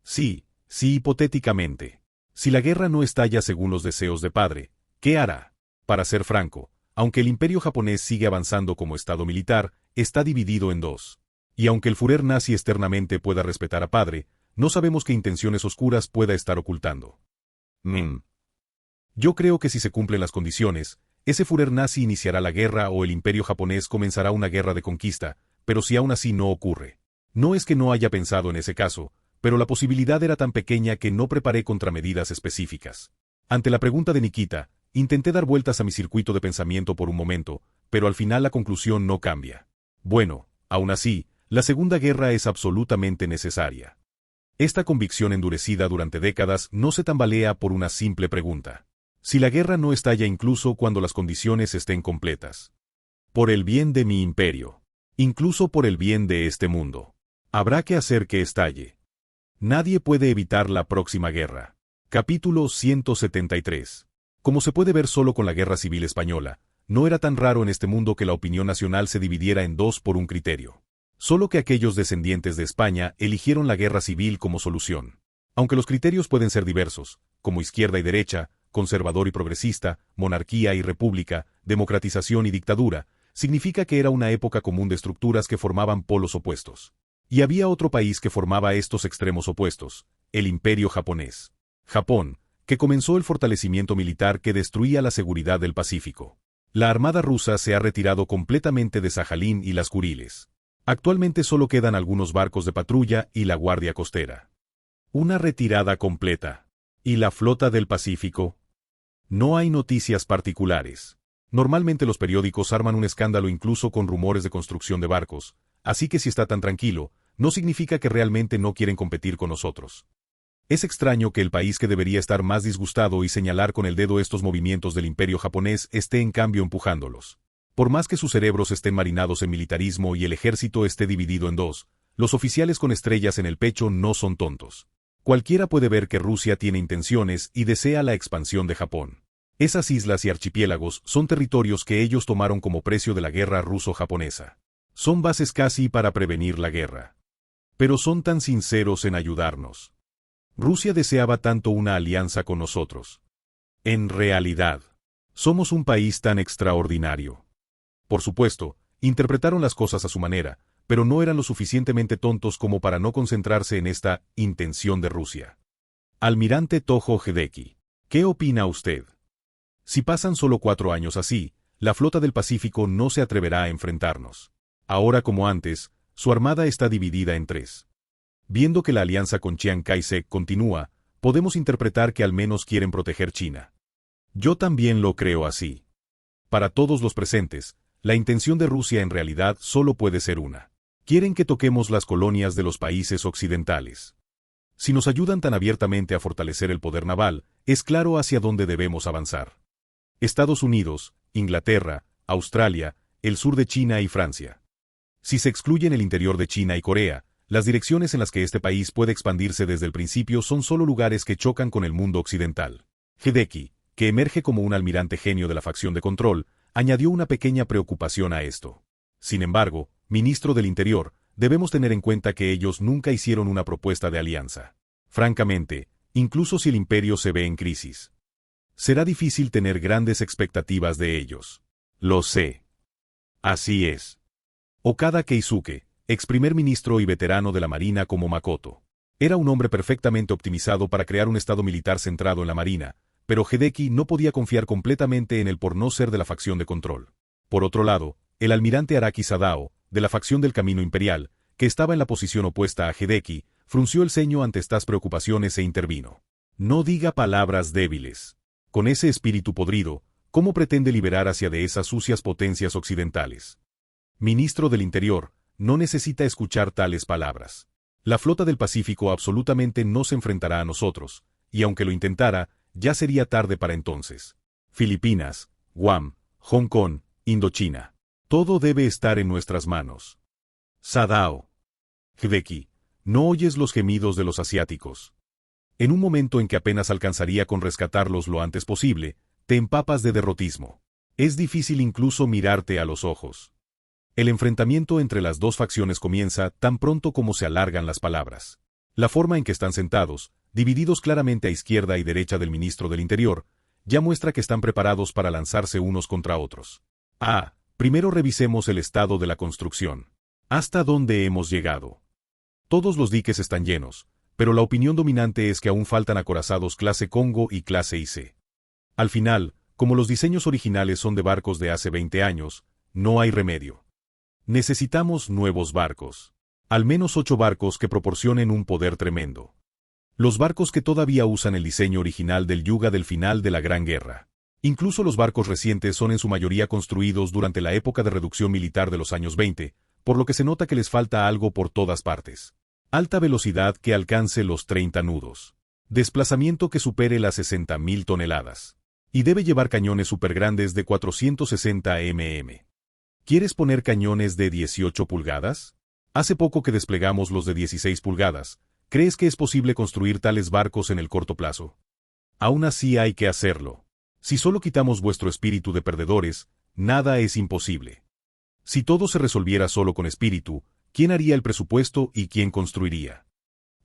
Sí, hipotéticamente. Si la guerra no estalla según los deseos de padre, ¿qué hará? Para ser franco, aunque el imperio japonés sigue avanzando como estado militar, está dividido en dos. Y aunque el Führer nazi externamente pueda respetar a padre, no sabemos qué intenciones oscuras pueda estar ocultando. Yo creo que si se cumplen las condiciones, ese Führer nazi iniciará la guerra o el imperio japonés comenzará una guerra de conquista, pero si aún así no ocurre. No es que no haya pensado en ese caso, pero la posibilidad era tan pequeña que no preparé contramedidas específicas. Ante la pregunta de Nikita, intenté dar vueltas a mi circuito de pensamiento por un momento, pero al final la conclusión no cambia. Bueno, aún así, la Segunda Guerra es absolutamente necesaria. Esta convicción endurecida durante décadas no se tambalea por una simple pregunta. Si la guerra no estalla incluso cuando las condiciones estén completas. Por el bien de mi imperio. Incluso por el bien de este mundo. Habrá que hacer que estalle. Nadie puede evitar la próxima guerra. Capítulo 173. Como se puede ver solo con la Guerra Civil Española, no era tan raro en este mundo que la opinión nacional se dividiera en dos por un criterio. Solo que aquellos descendientes de España eligieron la guerra civil como solución. Aunque los criterios pueden ser diversos, como izquierda y derecha, conservador y progresista, monarquía y república, democratización y dictadura, significa que era una época común de estructuras que formaban polos opuestos. Y había otro país que formaba estos extremos opuestos, el Imperio japonés. Japón, que comenzó el fortalecimiento militar que destruía la seguridad del Pacífico. La armada rusa se ha retirado completamente de Sajalín y las Kuriles. Actualmente solo quedan algunos barcos de patrulla y la guardia costera. Una retirada completa. ¿Y la flota del Pacífico? No hay noticias particulares. Normalmente los periódicos arman un escándalo incluso con rumores de construcción de barcos, así que si está tan tranquilo, no significa que realmente no quieren competir con nosotros. Es extraño que el país que debería estar más disgustado y señalar con el dedo estos movimientos del imperio japonés esté en cambio empujándolos. Por más que sus cerebros estén marinados en militarismo y el ejército esté dividido en dos, los oficiales con estrellas en el pecho no son tontos. Cualquiera puede ver que Rusia tiene intenciones y desea la expansión de Japón. Esas islas y archipiélagos son territorios que ellos tomaron como precio de la guerra ruso-japonesa. Son bases casi para prevenir la guerra. Pero son tan sinceros en ayudarnos. Rusia deseaba tanto una alianza con nosotros. En realidad, somos un país tan extraordinario. Por supuesto, interpretaron las cosas a su manera, pero no eran lo suficientemente tontos como para no concentrarse en esta intención de Rusia. Almirante Toho Hideki, ¿qué opina usted? Si pasan solo 4 años así, la flota del Pacífico no se atreverá a enfrentarnos. Ahora como antes, su armada está dividida en 3. Viendo que la alianza con Chiang Kai-shek continúa, podemos interpretar que al menos quieren proteger China. Yo también lo creo así. Para todos los presentes, la intención de Rusia en realidad solo puede ser una. Quieren que toquemos las colonias de los países occidentales. Si nos ayudan tan abiertamente a fortalecer el poder naval, es claro hacia dónde debemos avanzar. Estados Unidos, Inglaterra, Australia, el sur de China y Francia. Si se excluyen el interior de China y Corea, las direcciones en las que este país puede expandirse desde el principio son solo lugares que chocan con el mundo occidental. Hideki, que emerge como un almirante genio de la facción de control, añadió una pequeña preocupación a esto. Sin embargo, ministro del Interior, debemos tener en cuenta que ellos nunca hicieron una propuesta de alianza. Francamente, incluso si el imperio se ve en crisis, será difícil tener grandes expectativas de ellos. Lo sé. Así es. Okada Keisuke, ex primer ministro y veterano de la Marina como Makoto, era un hombre perfectamente optimizado para crear un estado militar centrado en la Marina, pero Hideki no podía confiar completamente en él por no ser de la facción de control. Por otro lado, el almirante Araki Sadao, de la facción del Camino Imperial, que estaba en la posición opuesta a Hideki, frunció el ceño ante estas preocupaciones e intervino. No diga palabras débiles. Con ese espíritu podrido, ¿cómo pretende liberar hacia de esas sucias potencias occidentales? Ministro del Interior, no necesita escuchar tales palabras. La flota del Pacífico absolutamente no se enfrentará a nosotros, y aunque lo intentara, ya sería tarde para entonces. Filipinas, Guam, Hong Kong, Indochina. Todo debe estar en nuestras manos. Sadao. Hideki, ¿no oyes los gemidos de los asiáticos? En un momento en que apenas alcanzaría con rescatarlos lo antes posible, te empapas de derrotismo. Es difícil incluso mirarte a los ojos. El enfrentamiento entre las dos facciones comienza tan pronto como se alargan las palabras. La forma en que están sentados, divididos claramente a izquierda y derecha del ministro del Interior, ya muestra que están preparados para lanzarse unos contra otros. Primero revisemos el estado de la construcción. ¿Hasta dónde hemos llegado? Todos los diques están llenos, pero la opinión dominante es que aún faltan acorazados clase Congo y clase IC. Al final, como los diseños originales son de barcos de hace 20 años, no hay remedio. Necesitamos nuevos barcos. Al menos 8 barcos que proporcionen un poder tremendo. Los barcos que todavía usan el diseño original del Yuga del final de la Gran Guerra. Incluso los barcos recientes son en su mayoría construidos durante la época de reducción militar de los años 20, por lo que se nota que les falta algo por todas partes. Alta velocidad que alcance los 30 nudos. Desplazamiento que supere las 60.000 toneladas. Y debe llevar cañones supergrandes de 460 mm. ¿Quieres poner cañones de 18 pulgadas? Hace poco que desplegamos los de 16 pulgadas. ¿Crees que es posible construir tales barcos en el corto plazo? Aún así hay que hacerlo. Si solo quitamos vuestro espíritu de perdedores, nada es imposible. Si todo se resolviera solo con espíritu, ¿quién haría el presupuesto y quién construiría?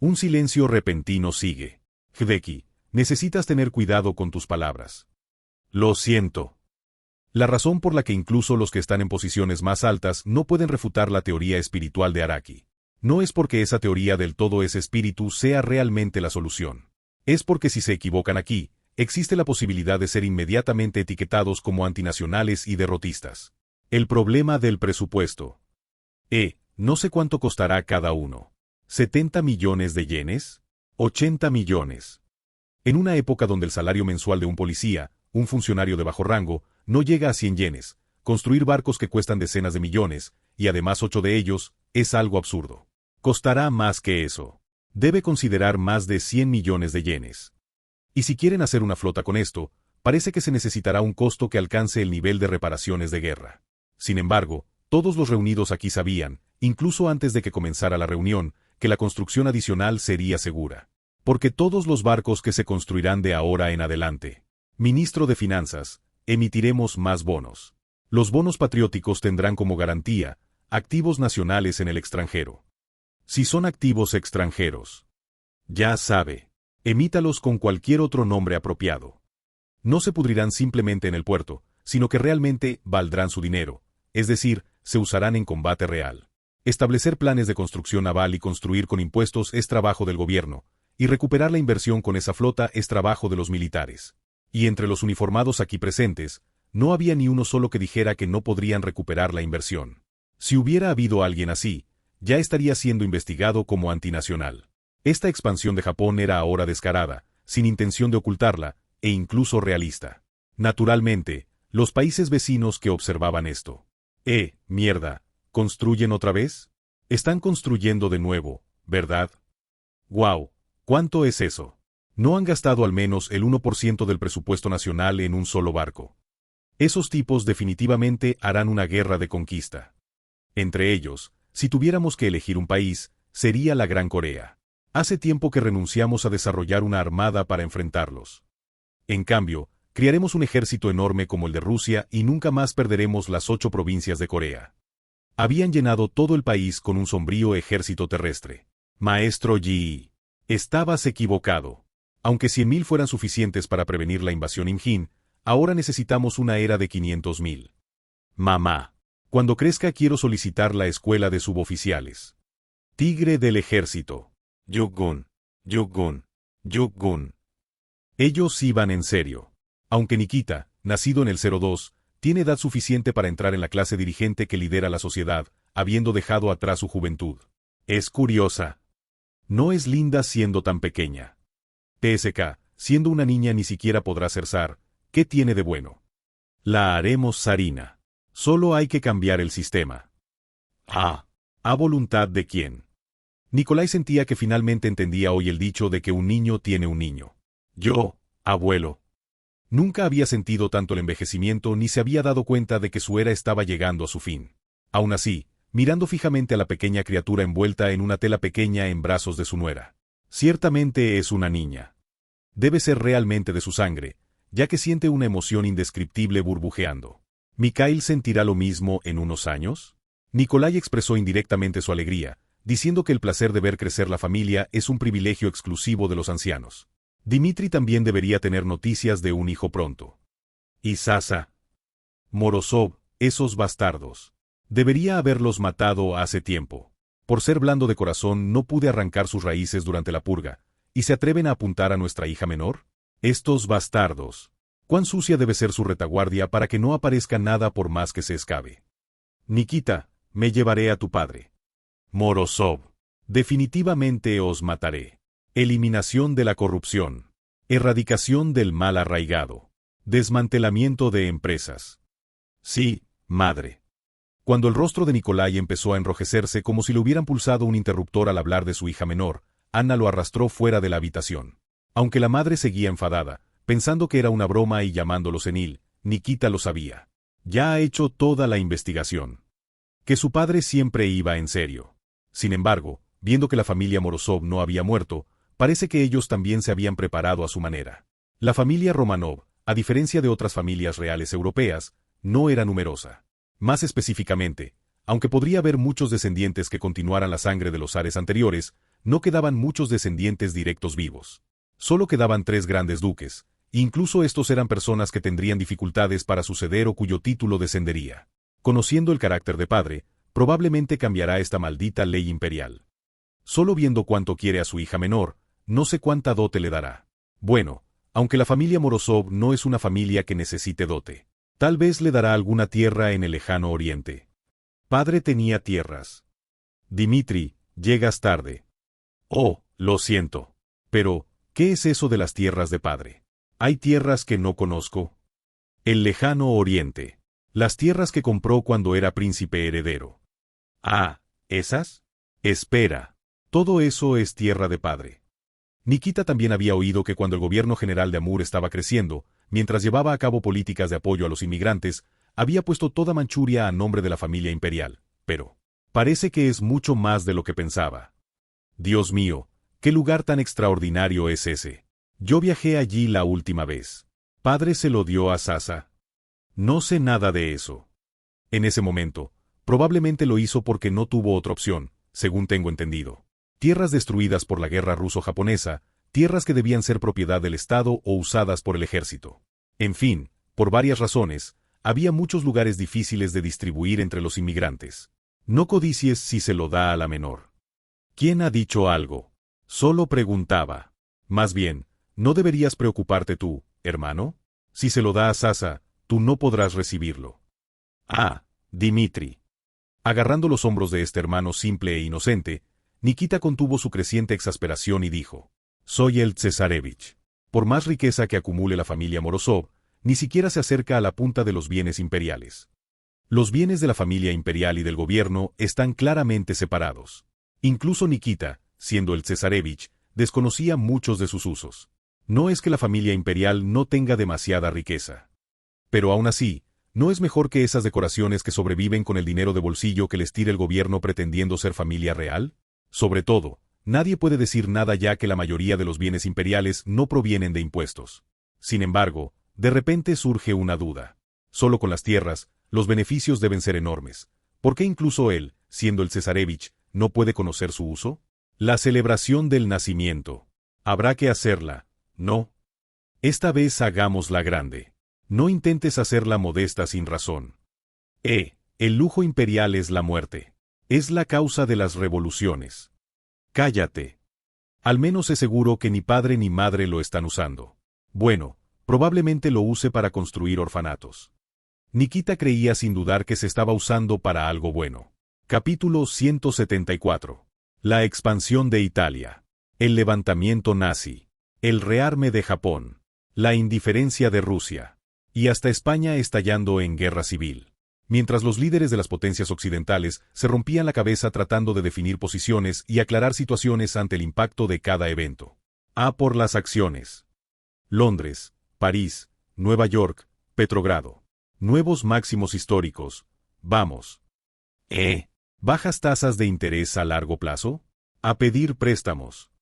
Un silencio repentino sigue. Hideki, necesitas tener cuidado con tus palabras. Lo siento. La razón por la que incluso los que están en posiciones más altas no pueden refutar la teoría espiritual de Araki. No es porque esa teoría del todo ese espíritu sea realmente la solución. Es porque si se equivocan aquí, existe la posibilidad de ser inmediatamente etiquetados como antinacionales y derrotistas. El problema del presupuesto. No sé cuánto costará cada uno. ¿70 millones de yenes? 80 millones. En una época donde el salario mensual de un policía, un funcionario de bajo rango, no llega a 100 yenes, construir barcos que cuestan decenas de millones, y además 8 de ellos, es algo absurdo. Costará más que eso. Debe considerar más de 100 millones de yenes. Y si quieren hacer una flota con esto, parece que se necesitará un costo que alcance el nivel de reparaciones de guerra. Sin embargo, todos los reunidos aquí sabían, incluso antes de que comenzara la reunión, que la construcción adicional sería segura. Porque todos los barcos que se construirán de ahora en adelante. Ministro de Finanzas, emitiremos más bonos. Los bonos patrióticos tendrán como garantía activos nacionales en el extranjero. Si son activos extranjeros, ya sabe, emítalos con cualquier otro nombre apropiado. No se pudrirán simplemente en el puerto, sino que realmente valdrán su dinero, es decir, se usarán en combate real. Establecer planes de construcción naval y construir con impuestos es trabajo del gobierno, y recuperar la inversión con esa flota es trabajo de los militares. Y entre los uniformados aquí presentes, no había ni uno solo que dijera que no podrían recuperar la inversión. Si hubiera habido alguien así, ya estaría siendo investigado como antinacional. Esta expansión de Japón era ahora descarada, sin intención de ocultarla, e incluso realista. Naturalmente, los países vecinos que observaban esto. Mierda, ¿construyen otra vez? Están construyendo de nuevo, ¿verdad? ¡Guau! ¿Cuánto es eso? No han gastado al menos el 1% del presupuesto nacional en un solo barco. Esos tipos definitivamente harán una guerra de conquista. Entre ellos, si tuviéramos que elegir un país, sería la Gran Corea. Hace tiempo que renunciamos a desarrollar una armada para enfrentarlos. En cambio, criaremos un ejército enorme como el de Rusia y nunca más perderemos las 8 provincias de Corea. Habían llenado todo el país con un sombrío ejército terrestre. Maestro Yi, estabas equivocado. Aunque 100.000 fueran suficientes para prevenir la invasión Imjin, ahora necesitamos una era de 500.000. Mamá, cuando crezca quiero solicitar la escuela de suboficiales. Tigre del ejército. Yuk-gun, Yuk-gun, Yuk-gun. Ellos iban en serio. Aunque Nikita, nacido en el 02, Tiene edad suficiente para entrar en la clase dirigente que lidera la sociedad, habiendo dejado atrás su juventud. Es curiosa. No es linda siendo tan pequeña. TSK, siendo una niña ni siquiera podrá ser zar. ¿Qué tiene de bueno? La haremos zarina. Solo hay que cambiar el sistema. ¿A voluntad de quién? Nikolai sentía que finalmente entendía hoy el dicho de que un niño tiene un niño. Yo, abuelo. Nunca había sentido tanto el envejecimiento ni se había dado cuenta de que su era estaba llegando a su fin. Aún así, mirando fijamente a la pequeña criatura envuelta en una tela pequeña en brazos de su nuera. Ciertamente es una niña. Debe ser realmente de su sangre, ya que siente una emoción indescriptible burbujeando. ¿Mikhail sentirá lo mismo en unos años? Nikolai expresó indirectamente su alegría, diciendo que el placer de ver crecer la familia es un privilegio exclusivo de los ancianos. Dmitri también debería tener noticias de un hijo pronto. ¿Y Sasa? Morozov, esos bastardos. Debería haberlos matado hace tiempo. Por ser blando de corazón no pude arrancar sus raíces durante la purga, ¿y se atreven a apuntar a nuestra hija menor? Estos bastardos. ¿Cuán sucia debe ser su retaguardia para que no aparezca nada por más que se escabe? Nikita, me llevaré a tu padre. Morozov. Definitivamente os mataré. Eliminación de la corrupción. Erradicación del mal arraigado. Desmantelamiento de empresas. Sí, madre. Cuando el rostro de Nikolai empezó a enrojecerse como si le hubieran pulsado un interruptor al hablar de su hija menor, Anna lo arrastró fuera de la habitación. Aunque la madre seguía enfadada, pensando que era una broma y llamándolo senil, Nikita lo sabía. Ya ha hecho toda la investigación. Que su padre siempre iba en serio. Sin embargo, viendo que la familia Morozov no había muerto, parece que ellos también se habían preparado a su manera. La familia Romanov, a diferencia de otras familias reales europeas, no era numerosa. Más específicamente, aunque podría haber muchos descendientes que continuaran la sangre de los zares anteriores, no quedaban muchos descendientes directos vivos. Solo quedaban 3 grandes duques, e incluso estos eran personas que tendrían dificultades para suceder o cuyo título descendería. Conociendo el carácter de padre, probablemente cambiará esta maldita ley imperial. Solo viendo cuánto quiere a su hija menor, no sé cuánta dote le dará. Bueno, aunque la familia Morozov no es una familia que necesite dote. Tal vez le dará alguna tierra en el lejano oriente. Padre tenía tierras. Dmitri, llegas tarde. Oh, lo siento. Pero, ¿qué es eso de las tierras de padre? Hay tierras que no conozco. El lejano oriente. Las tierras que compró cuando era príncipe heredero. Ah, ¿esas? Espera. Todo eso es tierra de padre. Nikita también había oído que cuando el gobierno general de Amur estaba creciendo, mientras llevaba a cabo políticas de apoyo a los inmigrantes, había puesto toda Manchuria a nombre de la familia imperial, pero parece que es mucho más de lo que pensaba. Dios mío, ¿qué lugar tan extraordinario es ese? Yo viajé allí la última vez. Padre se lo dio a Sasa. No sé nada de eso. En ese momento, probablemente lo hizo porque no tuvo otra opción, según tengo entendido. Tierras destruidas por la guerra ruso-japonesa, tierras que debían ser propiedad del Estado o usadas por el ejército. En fin, por varias razones, había muchos lugares difíciles de distribuir entre los inmigrantes. No codicies si se lo da a la menor. ¿Quién ha dicho algo? Solo preguntaba. Más bien, ¿no deberías preocuparte tú, hermano? Si se lo da a Sasa, tú no podrás recibirlo. Ah, Dmitri. Agarrando los hombros de este hermano simple e inocente, Nikita contuvo su creciente exasperación y dijo: soy el Cesarevich. Por más riqueza que acumule la familia Morozov, ni siquiera se acerca a la punta de los bienes imperiales. Los bienes de la familia imperial y del gobierno están claramente separados. Incluso Nikita, siendo el Cesarevich, desconocía muchos de sus usos. No es que la familia imperial no tenga demasiada riqueza. Pero aún así, ¿no es mejor que esas decoraciones que sobreviven con el dinero de bolsillo que les tira el gobierno pretendiendo ser familia real? Sobre todo, nadie puede decir nada ya que la mayoría de los bienes imperiales no provienen de impuestos. Sin embargo, de repente surge una duda. Solo con las tierras, los beneficios deben ser enormes. ¿Por qué incluso él, siendo el Cesarevich, no puede conocer su uso? La celebración del nacimiento. Habrá que hacerla, ¿no? Esta vez hagámosla grande. No intentes hacerla modesta sin razón. El lujo imperial es la muerte. Es la causa de las revoluciones. Cállate. Al menos es seguro que ni padre ni madre lo están usando. Bueno, probablemente lo use para construir orfanatos. Nikita creía sin dudar que se estaba usando para algo bueno. Capítulo 174. La expansión de Italia. El levantamiento nazi. El rearme de Japón. La indiferencia de Rusia. Y hasta España estallando en guerra civil. Mientras los líderes de las potencias occidentales se rompían la cabeza tratando de definir posiciones y aclarar situaciones ante el impacto de cada evento. A por las acciones. Londres, París, Nueva York, Petrogrado. Nuevos máximos históricos. Vamos. ¿Bajas tasas de interés a largo plazo? A pedir préstamos.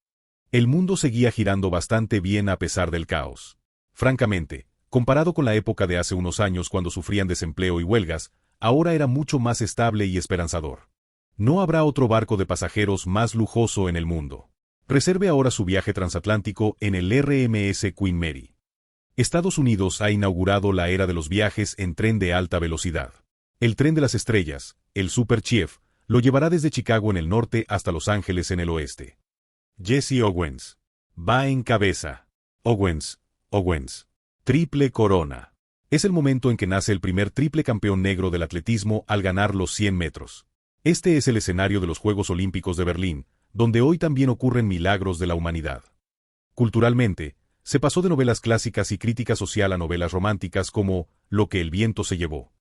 El mundo seguía girando bastante bien a pesar del caos. Francamente, comparado con la época de hace unos años cuando sufrían desempleo y huelgas, ahora era mucho más estable y esperanzador. No habrá otro barco de pasajeros más lujoso en el mundo. Reserve ahora su viaje transatlántico en el RMS Queen Mary. Estados Unidos ha inaugurado la era de los viajes en tren de alta velocidad. El tren de las estrellas, el Super Chief, lo llevará desde Chicago en el norte hasta Los Ángeles en el oeste. Jesse Owens. Va en cabeza. Owens. Triple corona. Es el momento en que nace el primer triple campeón negro del atletismo al ganar los 100 metros. Este es el escenario de los Juegos Olímpicos de Berlín, donde hoy también ocurren milagros de la humanidad. Culturalmente, se pasó de novelas clásicas y crítica social a novelas románticas como Lo que el viento se llevó.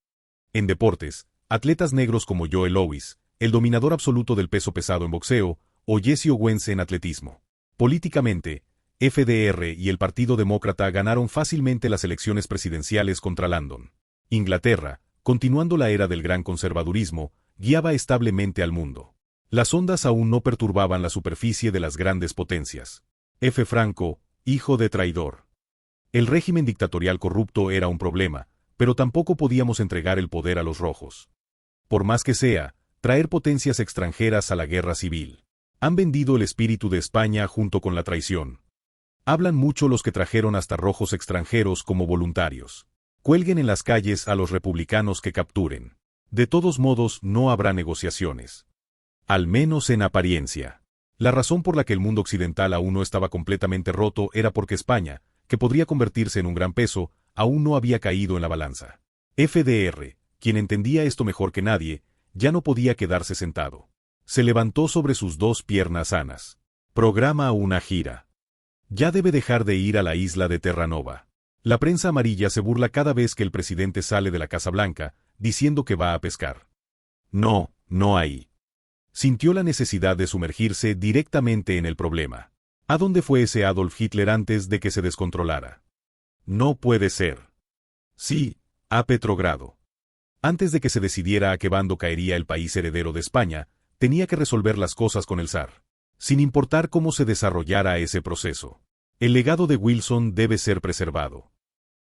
En deportes, atletas negros como Joe Louis, el dominador absoluto del peso pesado en boxeo, o Jesse Owens en atletismo. Políticamente, FDR y el Partido Demócrata ganaron fácilmente las elecciones presidenciales contra Landon. Inglaterra, continuando la era del gran conservadurismo, guiaba establemente al mundo. Las ondas aún no perturbaban la superficie de las grandes potencias. F. Franco, hijo de traidor. El régimen dictatorial corrupto era un problema, pero tampoco podíamos entregar el poder a los rojos. Por más que sea, traer potencias extranjeras a la guerra civil. Han vendido el espíritu de España junto con la traición. Hablan mucho los que trajeron hasta rojos extranjeros como voluntarios. Cuelguen en las calles a los republicanos que capturen. De todos modos, no habrá negociaciones. Al menos en apariencia. La razón por la que el mundo occidental aún no estaba completamente roto era porque España, que podría convertirse en un gran peso, aún no había caído en la balanza. FDR, quien entendía esto mejor que nadie, ya no podía quedarse sentado. Se levantó sobre sus dos piernas sanas. Programa una gira. Ya debe dejar de ir a la isla de Terranova. La prensa amarilla se burla cada vez que el presidente sale de la Casa Blanca, diciendo que va a pescar. No ahí. Sintió la necesidad de sumergirse directamente en el problema. ¿A dónde fue ese Adolf Hitler antes de que se descontrolara? No puede ser. Sí, a Petrogrado. Antes de que se decidiera a qué bando caería el país heredero de España, tenía que resolver las cosas con el zar. Sin importar cómo se desarrollara ese proceso. El legado de Wilson debe ser preservado.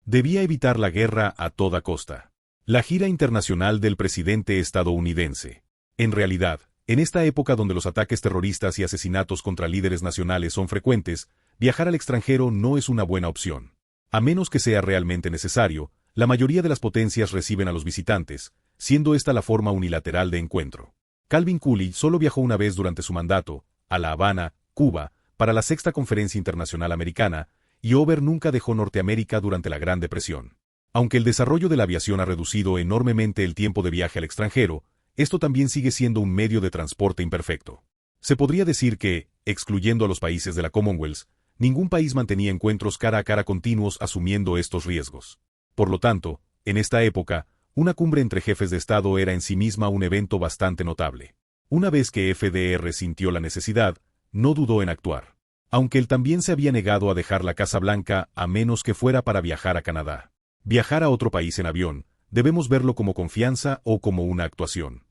Debía evitar la guerra a toda costa. La gira internacional del presidente estadounidense. En realidad, en esta época donde los ataques terroristas y asesinatos contra líderes nacionales son frecuentes, viajar al extranjero no es una buena opción. A menos que sea realmente necesario, la mayoría de las potencias reciben a los visitantes, siendo esta la forma unilateral de encuentro. Calvin Coolidge solo viajó una vez durante su mandato, a La Habana, Cuba, para la Sexta Conferencia Internacional Americana, y Hoover nunca dejó Norteamérica durante la Gran Depresión. Aunque el desarrollo de la aviación ha reducido enormemente el tiempo de viaje al extranjero, esto también sigue siendo un medio de transporte imperfecto. Se podría decir que, excluyendo a los países de la Commonwealth, ningún país mantenía encuentros cara a cara continuos asumiendo estos riesgos. Por lo tanto, en esta época, una cumbre entre jefes de Estado era en sí misma un evento bastante notable. Una vez que FDR sintió la necesidad, no dudó en actuar. Aunque él también se había negado a dejar la Casa Blanca a menos que fuera para viajar a Canadá. Viajar a otro país en avión, debemos verlo como confianza o como una actuación.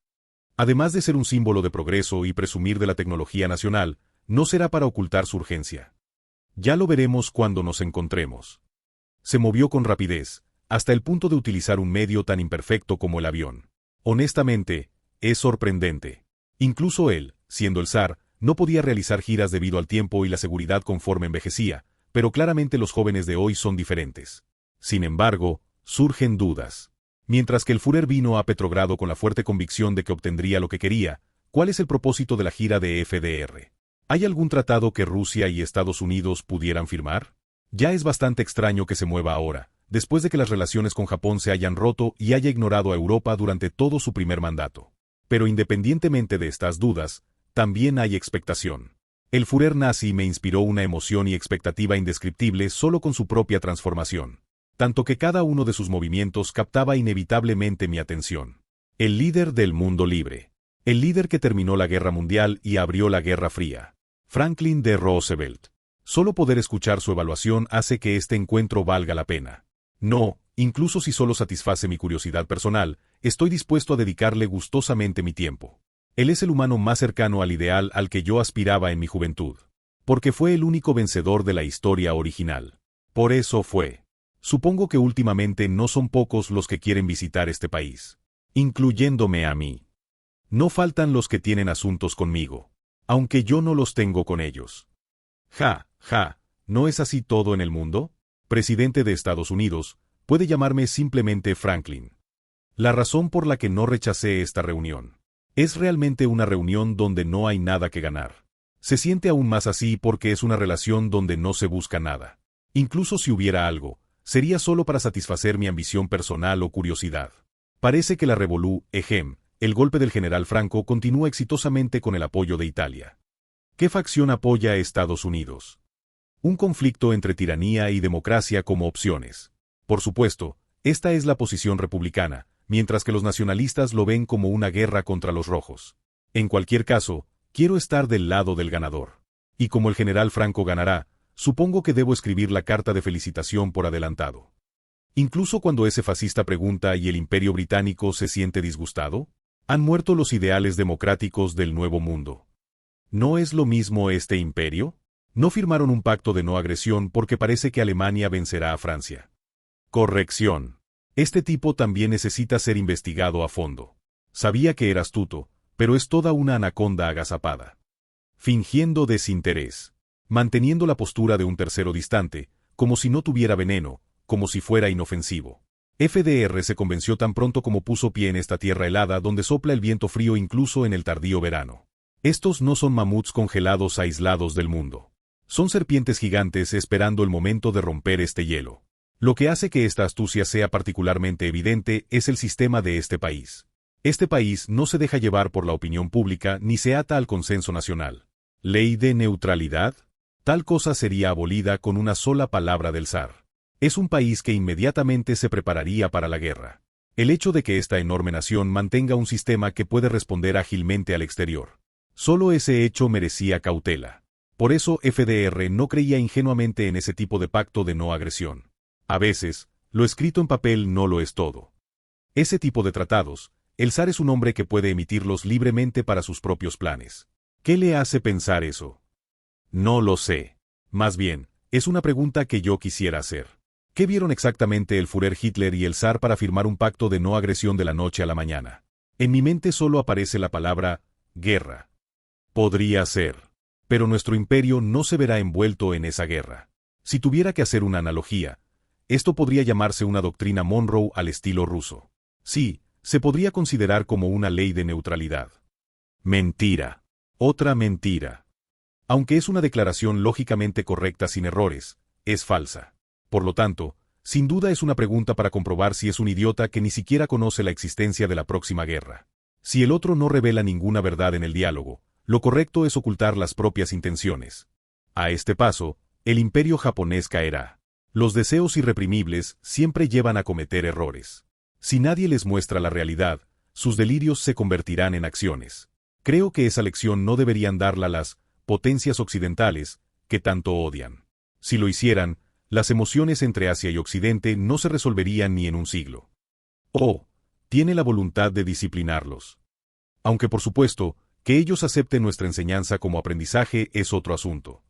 Además de ser un símbolo de progreso y presumir de la tecnología nacional, no será para ocultar su urgencia. Ya lo veremos cuando nos encontremos. Se movió con rapidez, hasta el punto de utilizar un medio tan imperfecto como el avión. Honestamente, es sorprendente. Incluso él, siendo el zar, no podía realizar giras debido al tiempo y la seguridad conforme envejecía, pero claramente los jóvenes de hoy son diferentes. Sin embargo, surgen dudas. Mientras que el Führer vino a Petrogrado con la fuerte convicción de que obtendría lo que quería, ¿cuál es el propósito de la gira de FDR? ¿Hay algún tratado que Rusia y Estados Unidos pudieran firmar? Ya es bastante extraño que se mueva ahora, después de que las relaciones con Japón se hayan roto y haya ignorado a Europa durante todo su primer mandato. Pero independientemente de estas dudas, también hay expectación. El Führer nazi me inspiró una emoción y expectativa indescriptible solo con su propia transformación, tanto que cada uno de sus movimientos captaba inevitablemente mi atención. El líder del mundo libre. El líder que terminó la Guerra Mundial y abrió la Guerra Fría. Franklin D. Roosevelt. Solo poder escuchar su evaluación hace que este encuentro valga la pena. No, incluso si solo satisface mi curiosidad personal, estoy dispuesto a dedicarle gustosamente mi tiempo. Él es el humano más cercano al ideal al que yo aspiraba en mi juventud. Porque fue el único vencedor de la historia original. Por eso fue. Supongo que últimamente no son pocos los que quieren visitar este país. Incluyéndome a mí. No faltan los que tienen asuntos conmigo. Aunque yo no los tengo con ellos. ¿No es así todo en el mundo? Presidente de Estados Unidos, puede llamarme simplemente Franklin. La razón por la que no rechacé esta reunión. Es realmente una reunión donde no hay nada que ganar. Se siente aún más así porque es una relación donde no se busca nada. Incluso si hubiera algo, sería solo para satisfacer mi ambición personal o curiosidad. Parece que la el golpe del general Franco continúa exitosamente con el apoyo de Italia. ¿Qué facción apoya a Estados Unidos? Un conflicto entre tiranía y democracia como opciones. Por supuesto, esta es la posición republicana, mientras que los nacionalistas lo ven como una guerra contra los rojos. En cualquier caso, quiero estar del lado del ganador. Y como el general Franco ganará, supongo que debo escribir la carta de felicitación por adelantado. Incluso cuando ese fascista pregunta ¿y el Imperio Británico se siente disgustado? ¿Han muerto los ideales democráticos del Nuevo Mundo? ¿No es lo mismo este imperio? No firmaron un pacto de no agresión porque parece que Alemania vencerá a Francia. Corrección. Este tipo también necesita ser investigado a fondo. Sabía que era astuto, pero es toda una anaconda agazapada. Fingiendo desinterés. Manteniendo la postura de un tercero distante, como si no tuviera veneno, como si fuera inofensivo. FDR se convenció tan pronto como puso pie en esta tierra helada donde sopla el viento frío incluso en el tardío verano. Estos no son mamuts congelados aislados del mundo. Son serpientes gigantes esperando el momento de romper este hielo. Lo que hace que esta astucia sea particularmente evidente es el sistema de este país. Este país no se deja llevar por la opinión pública ni se ata al consenso nacional. ¿Ley de neutralidad? Tal cosa sería abolida con una sola palabra del zar. Es un país que inmediatamente se prepararía para la guerra. El hecho de que esta enorme nación mantenga un sistema que puede responder ágilmente al exterior. Solo ese hecho merecía cautela. Por eso FDR no creía ingenuamente en ese tipo de pacto de no agresión. A veces, lo escrito en papel no lo es todo. Ese tipo de tratados, el zar es un hombre que puede emitirlos libremente para sus propios planes. ¿Qué le hace pensar eso? No lo sé. Más bien, es una pregunta que yo quisiera hacer. ¿Qué vieron exactamente el Führer Hitler y el zar para firmar un pacto de no agresión de la noche a la mañana? En mi mente solo aparece la palabra guerra. Podría ser. Pero nuestro imperio no se verá envuelto en esa guerra. Si tuviera que hacer una analogía, esto podría llamarse una doctrina Monroe al estilo ruso. Sí, se podría considerar como una ley de neutralidad. Mentira. Otra mentira. Aunque es una declaración lógicamente correcta sin errores, es falsa. Por lo tanto, sin duda es una pregunta para comprobar si es un idiota que ni siquiera conoce la existencia de la próxima guerra. Si el otro no revela ninguna verdad en el diálogo, lo correcto es ocultar las propias intenciones. A este paso, el imperio japonés caerá. Los deseos irreprimibles siempre llevan a cometer errores. Si nadie les muestra la realidad, sus delirios se convertirán en acciones. Creo que esa lección no deberían darla las potencias occidentales, que tanto odian. Si lo hicieran, las emociones entre Asia y Occidente no se resolverían ni en un siglo. Tiene la voluntad de disciplinarlos. Aunque por supuesto, que ellos acepten nuestra enseñanza como aprendizaje es otro asunto.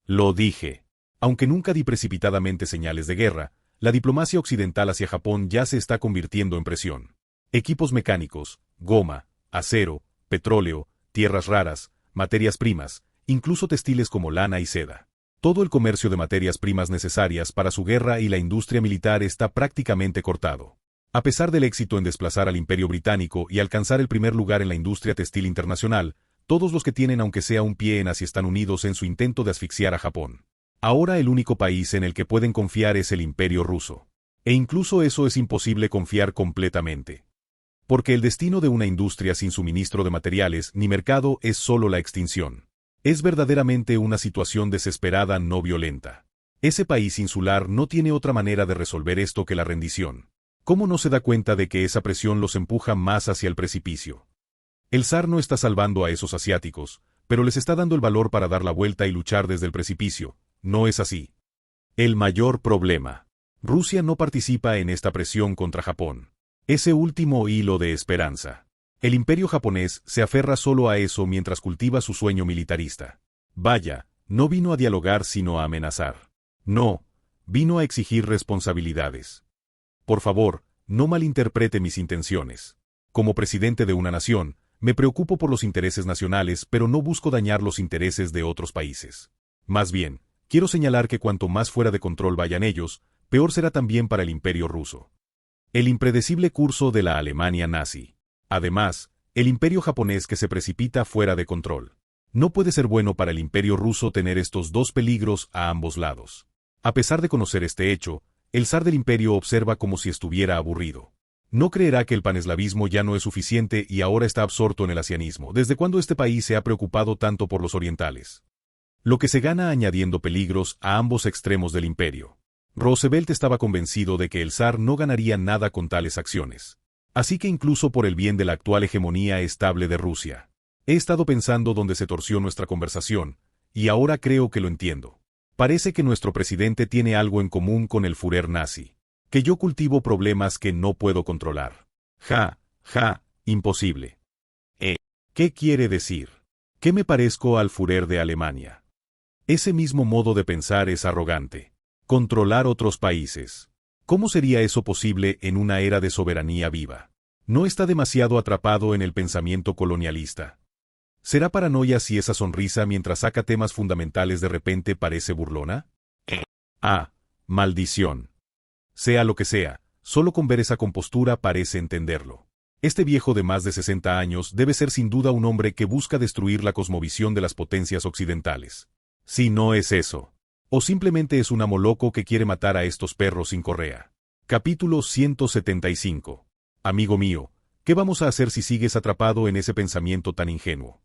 Lo dije. Aunque nunca di precipitadamente señales de guerra, la diplomacia occidental hacia Japón ya se está convirtiendo en presión. Equipos mecánicos, goma, acero, petróleo, tierras raras, materias primas, incluso textiles como lana y seda. Todo el comercio de materias primas necesarias para su guerra y la industria militar está prácticamente cortado. A pesar del éxito en desplazar al Imperio Británico y alcanzar el primer lugar en la industria textil internacional, todos los que tienen aunque sea un pie en Asia están unidos en su intento de asfixiar a Japón. Ahora el único país en el que pueden confiar es el Imperio ruso. E incluso eso es imposible confiar completamente. Porque el destino de una industria sin suministro de materiales ni mercado es solo la extinción. Es verdaderamente una situación desesperada no violenta. Ese país insular no tiene otra manera de resolver esto que la rendición. ¿Cómo no se da cuenta de que esa presión los empuja más hacia el precipicio? El zar no está salvando a esos asiáticos, pero les está dando el valor para dar la vuelta y luchar desde el precipicio. ¿No es así? El mayor problema. Rusia no participa en esta presión contra Japón. Ese último hilo de esperanza. El imperio japonés se aferra solo a eso mientras cultiva su sueño militarista. Vaya, no vino a dialogar sino a amenazar. No, vino a exigir responsabilidades. Por favor, no malinterprete mis intenciones. Como presidente de una nación, me preocupo por los intereses nacionales, pero no busco dañar los intereses de otros países. Más bien, quiero señalar que cuanto más fuera de control vayan ellos, peor será también para el imperio ruso. El impredecible curso de la Alemania nazi. Además, el imperio japonés que se precipita fuera de control. No puede ser bueno para el imperio ruso tener estos dos peligros a ambos lados. A pesar de conocer este hecho, el zar del imperio observa como si estuviera aburrido. No creerá que el paneslavismo ya no es suficiente y ahora está absorto en el asianismo. ¿Desde cuándo este país se ha preocupado tanto por los orientales? Lo que se gana añadiendo peligros a ambos extremos del imperio. Roosevelt estaba convencido de que el zar no ganaría nada con tales acciones. Así que incluso por el bien de la actual hegemonía estable de Rusia. He estado pensando dónde se torció nuestra conversación, y ahora creo que lo entiendo. Parece que nuestro presidente tiene algo en común con el Führer nazi. Que yo cultivo problemas que no puedo controlar. Imposible. ¿Qué quiere decir? ¿Qué me parezco al Führer de Alemania? Ese mismo modo de pensar es arrogante. Controlar otros países. ¿Cómo sería eso posible en una era de soberanía viva? ¿No está demasiado atrapado en el pensamiento colonialista? ¿Será paranoia si esa sonrisa mientras saca temas fundamentales de repente parece burlona? Maldición. Sea lo que sea, solo con ver esa compostura parece entenderlo. Este viejo de más de 60 años debe ser sin duda un hombre que busca destruir la cosmovisión de las potencias occidentales. Si no es eso. O simplemente es un amo loco que quiere matar a estos perros sin correa. Capítulo 175. Amigo mío, ¿qué vamos a hacer si sigues atrapado en ese pensamiento tan ingenuo?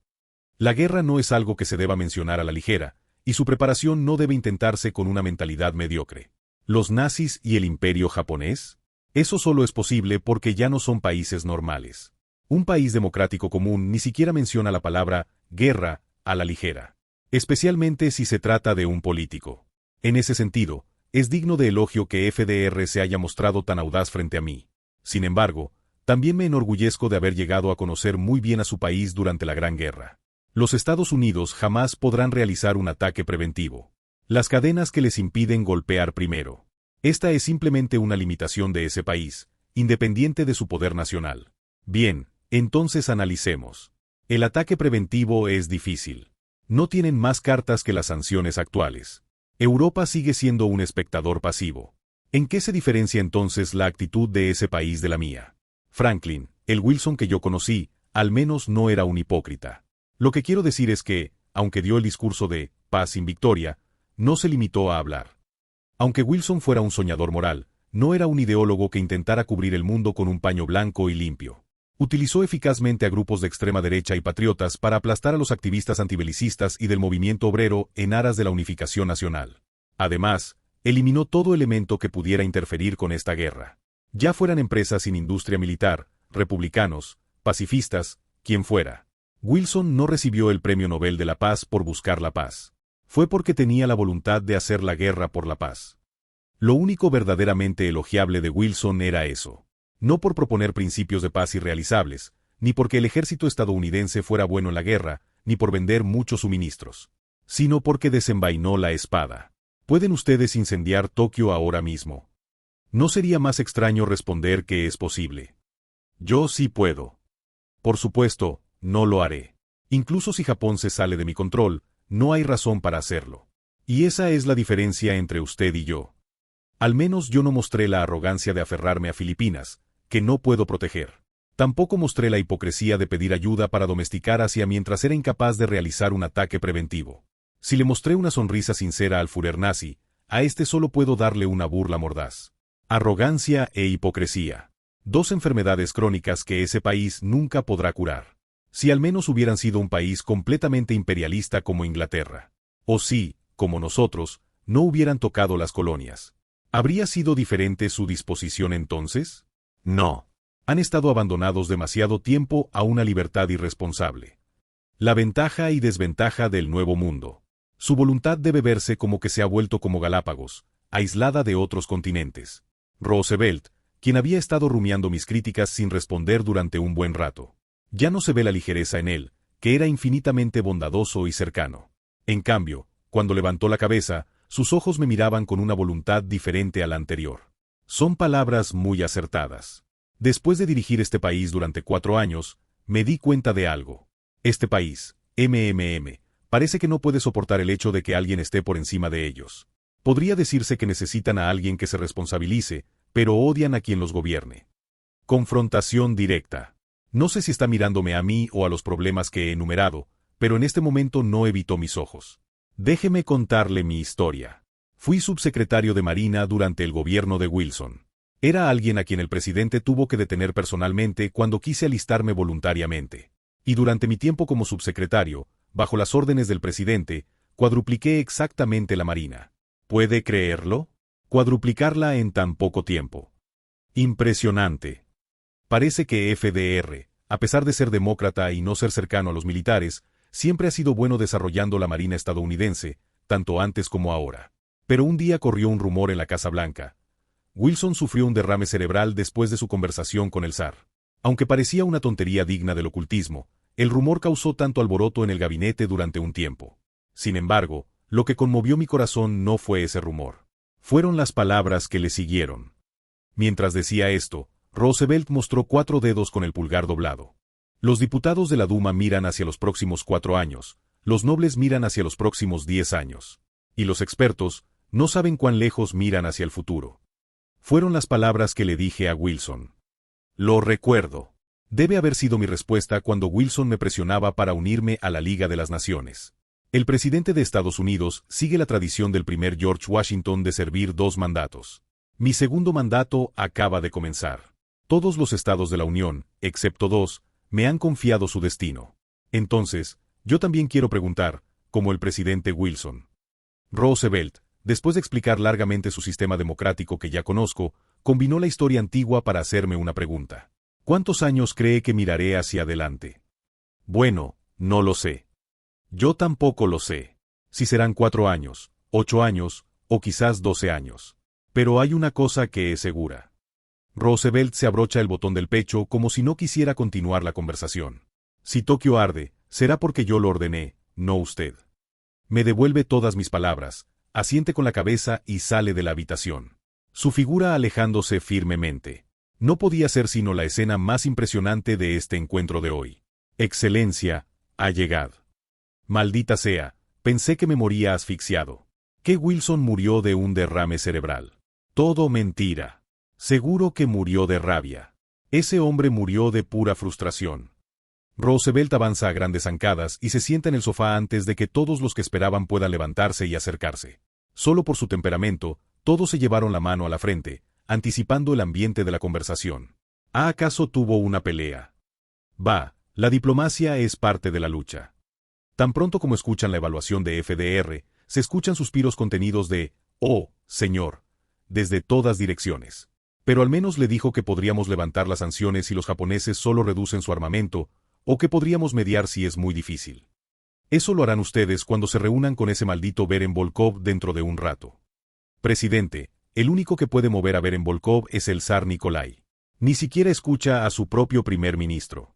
La guerra no es algo que se deba mencionar a la ligera, y su preparación no debe intentarse con una mentalidad mediocre. ¿Los nazis y el imperio japonés? Eso solo es posible porque ya no son países normales. Un país democrático común ni siquiera menciona la palabra guerra a la ligera. Especialmente si se trata de un político. En ese sentido, es digno de elogio que FDR se haya mostrado tan audaz frente a mí. Sin embargo, también me enorgullezco de haber llegado a conocer muy bien a su país durante la Gran Guerra. Los Estados Unidos jamás podrán realizar un ataque preventivo. Las cadenas que les impiden golpear primero. Esta es simplemente una limitación de ese país, independiente de su poder nacional. Bien, entonces analicemos. El ataque preventivo es difícil. No tienen más cartas que las sanciones actuales. Europa sigue siendo un espectador pasivo. ¿En qué se diferencia entonces la actitud de ese país de la mía? Franklin, el Wilson que yo conocí, al menos no era un hipócrita. Lo que quiero decir es que, aunque dio el discurso de paz sin victoria, no se limitó a hablar. Aunque Wilson fuera un soñador moral, no era un ideólogo que intentara cubrir el mundo con un paño blanco y limpio. Utilizó eficazmente a grupos de extrema derecha y patriotas para aplastar a los activistas antibelicistas y del movimiento obrero en aras de la unificación nacional. Además, eliminó todo elemento que pudiera interferir con esta guerra. Ya fueran empresas sin industria militar, republicanos, pacifistas, quien fuera. Wilson no recibió el Premio Nobel de la Paz por buscar la paz. Fue porque tenía la voluntad de hacer la guerra por la paz. Lo único verdaderamente elogiable de Wilson era eso. No por proponer principios de paz irrealizables, ni porque el ejército estadounidense fuera bueno en la guerra, ni por vender muchos suministros, sino porque desenvainó la espada. ¿Pueden ustedes incendiar Tokio ahora mismo? ¿No sería más extraño responder que es posible? Yo sí puedo. Por supuesto, no lo haré. Incluso si Japón se sale de mi control, no hay razón para hacerlo. Y esa es la diferencia entre usted y yo. Al menos yo no mostré la arrogancia de aferrarme a Filipinas, que no puedo proteger. Tampoco mostré la hipocresía de pedir ayuda para domesticar Asia mientras era incapaz de realizar un ataque preventivo. Si le mostré una sonrisa sincera al Führer nazi, a este solo puedo darle una burla mordaz. Arrogancia e hipocresía. Dos enfermedades crónicas que ese país nunca podrá curar. Si al menos hubieran sido un país completamente imperialista como Inglaterra. O si, como nosotros, no hubieran tocado las colonias. ¿Habría sido diferente su disposición entonces? No. Han estado abandonados demasiado tiempo a una libertad irresponsable. La ventaja y desventaja del Nuevo Mundo. Su voluntad debe verse como que se ha vuelto como Galápagos, aislada de otros continentes. Roosevelt, quien había estado rumiando mis críticas sin responder durante un buen rato. Ya no se ve la ligereza en él, que era infinitamente bondadoso y cercano. En cambio, cuando levantó la cabeza, sus ojos me miraban con una voluntad diferente a la anterior. Son palabras muy acertadas. Después de dirigir este país durante 4 años, me di cuenta de algo. Este país, parece que no puede soportar el hecho de que alguien esté por encima de ellos. Podría decirse que necesitan a alguien que se responsabilice, pero odian a quien los gobierne. Confrontación directa. No sé si está mirándome a mí o a los problemas que he enumerado, pero en este momento no evitó mis ojos. Déjeme contarle mi historia. Fui subsecretario de Marina durante el gobierno de Wilson. Era alguien a quien el presidente tuvo que detener personalmente cuando quise alistarme voluntariamente. Y durante mi tiempo como subsecretario, bajo las órdenes del presidente, cuadrupliqué exactamente la Marina. ¿Puede creerlo? Cuadruplicarla en tan poco tiempo. Impresionante. Parece que FDR, a pesar de ser demócrata y no ser cercano a los militares, siempre ha sido bueno desarrollando la Marina estadounidense, tanto antes como ahora. Pero un día corrió un rumor en la Casa Blanca. Wilson sufrió un derrame cerebral después de su conversación con el zar. Aunque parecía una tontería digna del ocultismo, el rumor causó tanto alboroto en el gabinete durante un tiempo. Sin embargo, lo que conmovió mi corazón no fue ese rumor. Fueron las palabras que le siguieron. Mientras decía esto, Roosevelt mostró 4 dedos con el pulgar doblado. Los diputados de la Duma miran hacia los próximos 4 años, los nobles miran hacia los próximos 10 años. Y los expertos no saben cuán lejos miran hacia el futuro. Fueron las palabras que le dije a Wilson. Lo recuerdo. Debe haber sido mi respuesta cuando Wilson me presionaba para unirme a la Liga de las Naciones. El presidente de Estados Unidos sigue la tradición del primer George Washington de servir 2 mandatos. Mi segundo mandato acaba de comenzar. Todos los estados de la Unión, excepto 2, me han confiado su destino. Entonces, yo también quiero preguntar, como el presidente Wilson. Roosevelt, después de explicar largamente su sistema democrático que ya conozco, combinó la historia antigua para hacerme una pregunta. ¿Cuántos años cree que miraré hacia adelante? Bueno, no lo sé. Yo tampoco lo sé. Si serán 4 años, 8 años, o quizás 12 años. Pero hay una cosa que es segura. Roosevelt se abrocha el botón del pecho como si no quisiera continuar la conversación. Si Tokio arde, será porque yo lo ordené, no usted. Me devuelve todas mis palabras, asiente con la cabeza y sale de la habitación. Su figura alejándose firmemente. No podía ser sino la escena más impresionante de este encuentro de hoy. Excelencia, ha llegado. Maldita sea, pensé que me moría asfixiado. Que Wilson murió de un derrame cerebral. Todo mentira. Seguro que murió de rabia. Ese hombre murió de pura frustración. Roosevelt avanza a grandes zancadas y se sienta en el sofá antes de que todos los que esperaban puedan levantarse y acercarse. Solo por su temperamento, todos se llevaron la mano a la frente, anticipando el ambiente de la conversación. ¿Acaso tuvo una pelea? Va, la diplomacia es parte de la lucha. Tan pronto como escuchan la evaluación de FDR, se escuchan suspiros contenidos de «Oh, señor», desde todas direcciones. Pero al menos le dijo que podríamos levantar las sanciones si los japoneses solo reducen su armamento, o que podríamos mediar si es muy difícil. Eso lo harán ustedes cuando se reúnan con ese maldito Beren Volkov dentro de un rato. Presidente, el único que puede mover a Beren Volkov es el zar Nikolai. Ni siquiera escucha a su propio primer ministro.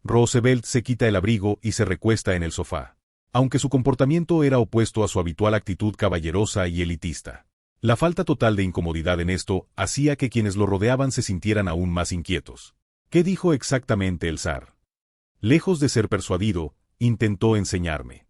Roosevelt se quita el abrigo y se recuesta en el sofá. Aunque su comportamiento era opuesto a su habitual actitud caballerosa y elitista. La falta total de incomodidad en esto hacía que quienes lo rodeaban se sintieran aún más inquietos. ¿Qué dijo exactamente el zar? Lejos de ser persuadido, intentó enseñarme.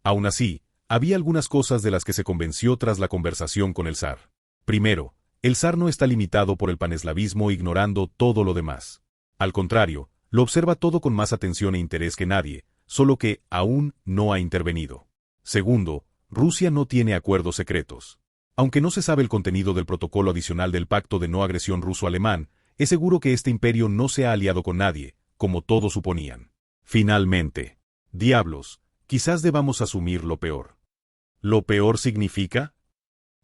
Aún así, había algunas cosas de las que se convenció tras la conversación con el zar. Primero, el zar no está limitado por el paneslavismo ignorando todo lo demás. Al contrario, lo observa todo con más atención e interés que nadie, solo que aún no ha intervenido. Segundo, Rusia no tiene acuerdos secretos. Aunque no se sabe el contenido del protocolo adicional del Pacto de No Agresión ruso-alemán, es seguro que este imperio no se ha aliado con nadie, como todos suponían. Finalmente, diablos, quizás debamos asumir lo peor. ¿Lo peor significa?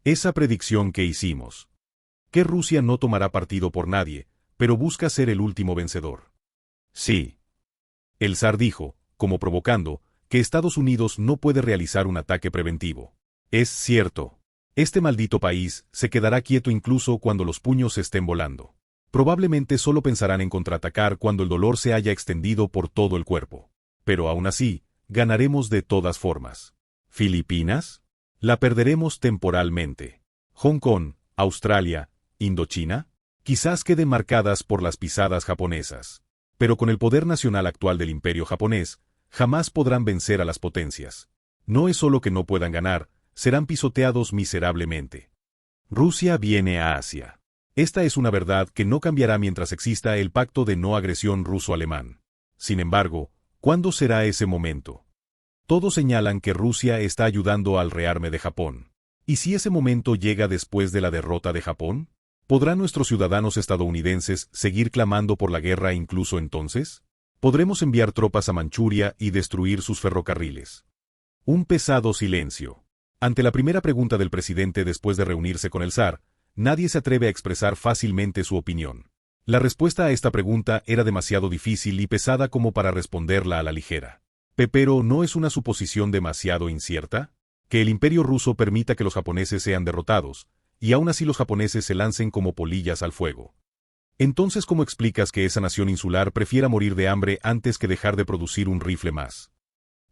Esa predicción que hicimos. Que Rusia no tomará partido por nadie, pero busca ser el último vencedor. Sí. El zar dijo, como provocando, que Estados Unidos no puede realizar un ataque preventivo. Es cierto. Este maldito país se quedará quieto incluso cuando los puños estén volando. Probablemente solo pensarán en contraatacar cuando el dolor se haya extendido por todo el cuerpo. Pero aún así, ganaremos de todas formas. ¿Filipinas? La perderemos temporalmente. Hong Kong, Australia, Indochina, quizás queden marcadas por las pisadas japonesas. Pero con el poder nacional actual del imperio japonés, jamás podrán vencer a las potencias. No es solo que no puedan ganar, serán pisoteados miserablemente. Rusia viene a Asia. Esta es una verdad que no cambiará mientras exista el pacto de no agresión ruso-alemán. Sin embargo, ¿cuándo será ese momento? Todos señalan que Rusia está ayudando al rearme de Japón. ¿Y si ese momento llega después de la derrota de Japón? ¿Podrán nuestros ciudadanos estadounidenses seguir clamando por la guerra incluso entonces? ¿Podremos enviar tropas a Manchuria y destruir sus ferrocarriles? Un pesado silencio. Ante la primera pregunta del presidente después de reunirse con el zar, nadie se atreve a expresar fácilmente su opinión. La respuesta a esta pregunta era demasiado difícil y pesada como para responderla a la ligera. Pero ¿no es una suposición demasiado incierta? Que el imperio ruso permita que los japoneses sean derrotados, y aún así los japoneses se lancen como polillas al fuego. Entonces, ¿cómo explicas que esa nación insular prefiera morir de hambre antes que dejar de producir un rifle más?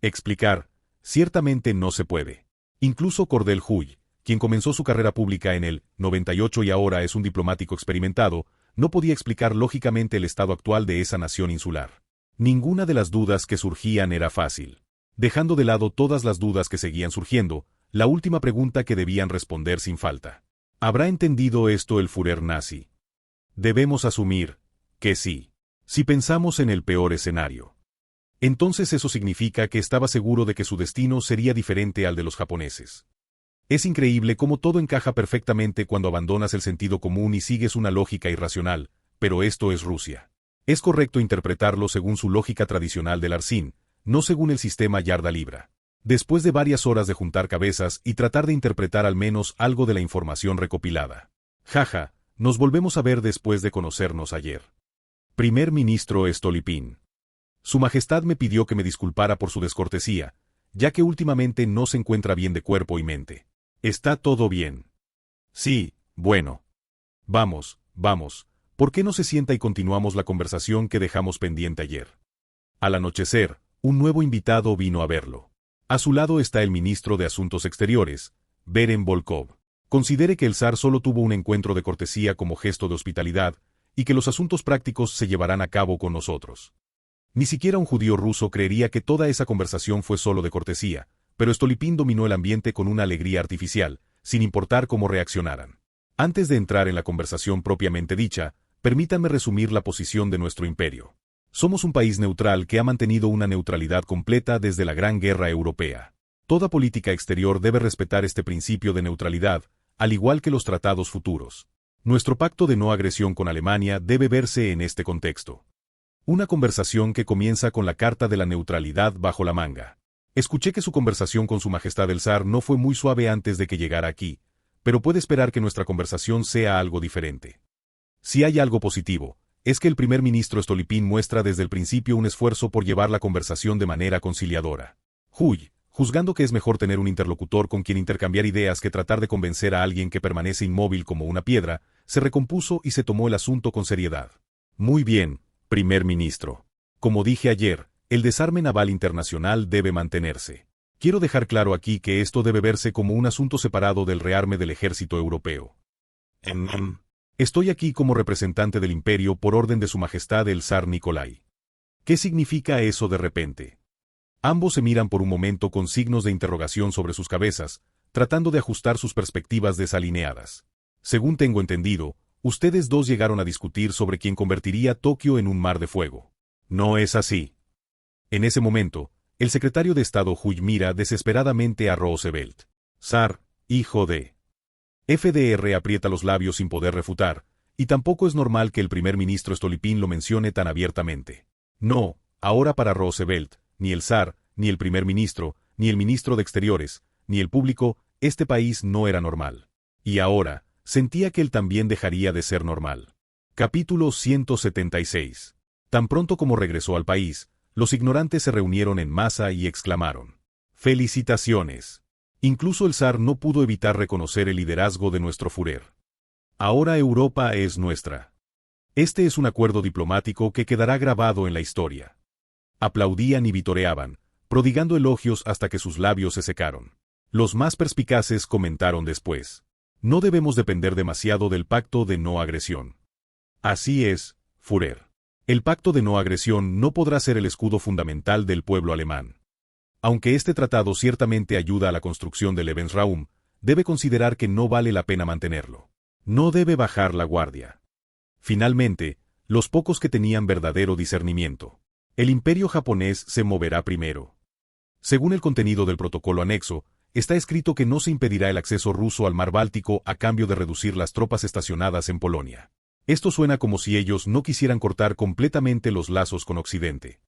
Explicar, ciertamente no se puede. Incluso Cordell Hull, quien comenzó su carrera pública en el 98 y ahora es un diplomático experimentado, no podía explicar lógicamente el estado actual de esa nación insular. Ninguna de las dudas que surgían era fácil. Dejando de lado todas las dudas que seguían surgiendo, la última pregunta que debían responder sin falta. ¿Habrá entendido esto el Führer nazi? Debemos asumir que sí. Si pensamos en el peor escenario. Entonces eso significa que estaba seguro de que su destino sería diferente al de los japoneses. Es increíble cómo todo encaja perfectamente cuando abandonas el sentido común y sigues una lógica irracional, pero esto es Rusia. Es correcto interpretarlo según su lógica tradicional del Arsin, no según el sistema Yarda-Libra. Después de varias horas de juntar cabezas y tratar de interpretar al menos algo de la información recopilada. Jaja, nos volvemos a ver después de conocernos ayer. Primer ministro Stolypin. Su Majestad me pidió que me disculpara por su descortesía, ya que últimamente no se encuentra bien de cuerpo y mente. ¿Está todo bien? Sí, bueno. Vamos, ¿por qué no se sienta y continuamos la conversación que dejamos pendiente ayer? Al anochecer, un nuevo invitado vino a verlo. A su lado está el ministro de Asuntos Exteriores, Beren Volkov. Considere que el zar solo tuvo un encuentro de cortesía como gesto de hospitalidad, y que los asuntos prácticos se llevarán a cabo con nosotros. Ni siquiera un judío ruso creería que toda esa conversación fue solo de cortesía, pero Stolypin dominó el ambiente con una alegría artificial, sin importar cómo reaccionaran. Antes de entrar en la conversación propiamente dicha, permítanme resumir la posición de nuestro imperio. Somos un país neutral que ha mantenido una neutralidad completa desde la Gran Guerra Europea. Toda política exterior debe respetar este principio de neutralidad, al igual que los tratados futuros. Nuestro pacto de no agresión con Alemania debe verse en este contexto. Una conversación que comienza con la carta de la neutralidad bajo la manga. Escuché que su conversación con Su Majestad el Zar no fue muy suave antes de que llegara aquí, pero puede esperar que nuestra conversación sea algo diferente. Si hay algo positivo, es que el primer ministro Stolypin muestra desde el principio un esfuerzo por llevar la conversación de manera conciliadora. Hull, juzgando que es mejor tener un interlocutor con quien intercambiar ideas que tratar de convencer a alguien que permanece inmóvil como una piedra, se recompuso y se tomó el asunto con seriedad. Muy bien, primer ministro. Como dije ayer, el desarme naval internacional debe mantenerse. Quiero dejar claro aquí que esto debe verse como un asunto separado del rearme del ejército europeo. Estoy aquí como representante del imperio por orden de Su Majestad el Zar Nikolai. ¿Qué significa eso de repente? Ambos se miran por un momento con signos de interrogación sobre sus cabezas, tratando de ajustar sus perspectivas desalineadas. Según tengo entendido, ustedes dos llegaron a discutir sobre quién convertiría Tokio en un mar de fuego. No es así. En ese momento, el secretario de Estado Hull mira desesperadamente a Roosevelt. Zar, hijo de... FDR aprieta los labios sin poder refutar, y tampoco es normal que el primer ministro Stolypin lo mencione tan abiertamente. No, ahora para Roosevelt, ni el zar, ni el primer ministro, ni el ministro de Exteriores, ni el público, este país no era normal. Y ahora, sentía que él también dejaría de ser normal. Capítulo 176. Tan pronto como regresó al país, los ignorantes se reunieron en masa y exclamaron: ¡Felicitaciones! Incluso el zar no pudo evitar reconocer el liderazgo de nuestro Führer. Ahora Europa es nuestra. Este es un acuerdo diplomático que quedará grabado en la historia. Aplaudían y vitoreaban, prodigando elogios hasta que sus labios se secaron. Los más perspicaces comentaron después: no debemos depender demasiado del pacto de no agresión. Así es, Führer. El pacto de no agresión no podrá ser el escudo fundamental del pueblo alemán. Aunque este tratado ciertamente ayuda a la construcción del Lebensraum, debe considerar que no vale la pena mantenerlo. No debe bajar la guardia. Finalmente, los pocos que tenían verdadero discernimiento. El imperio japonés se moverá primero. Según el contenido del protocolo anexo, está escrito que no se impedirá el acceso ruso al mar Báltico a cambio de reducir las tropas estacionadas en Polonia. Esto suena como si ellos no quisieran cortar completamente los lazos con Occidente.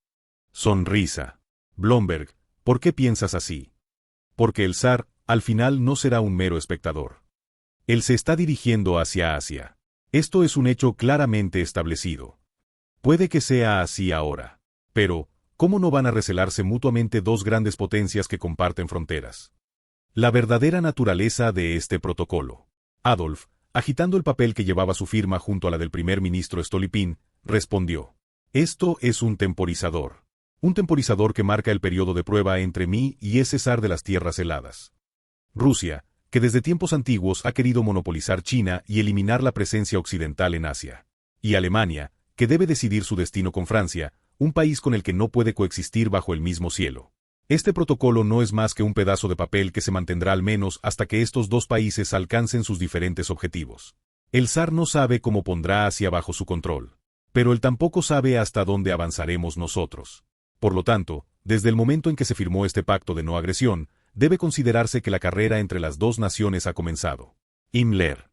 Sonrisa. Blomberg, ¿por qué piensas así? Porque el zar, al final, no será un mero espectador. Él se está dirigiendo hacia Asia. Esto es un hecho claramente establecido. Puede que sea así ahora. Pero, ¿cómo no van a recelarse mutuamente dos grandes potencias que comparten fronteras? La verdadera naturaleza de este protocolo. Adolf, agitando el papel que llevaba su firma junto a la del primer ministro Stolypin, respondió: esto es un temporizador. Un temporizador que marca el periodo de prueba entre mí y ese zar de las tierras heladas. Rusia, que desde tiempos antiguos ha querido monopolizar China y eliminar la presencia occidental en Asia. Y Alemania, que debe decidir su destino con Francia, un país con el que no puede coexistir bajo el mismo cielo. Este protocolo no es más que un pedazo de papel que se mantendrá al menos hasta que estos dos países alcancen sus diferentes objetivos. El zar no sabe cómo pondrá Asia bajo su control, pero él tampoco sabe hasta dónde avanzaremos nosotros. Por lo tanto, desde el momento en que se firmó este pacto de no agresión, debe considerarse que la carrera entre las dos naciones ha comenzado. Himmler.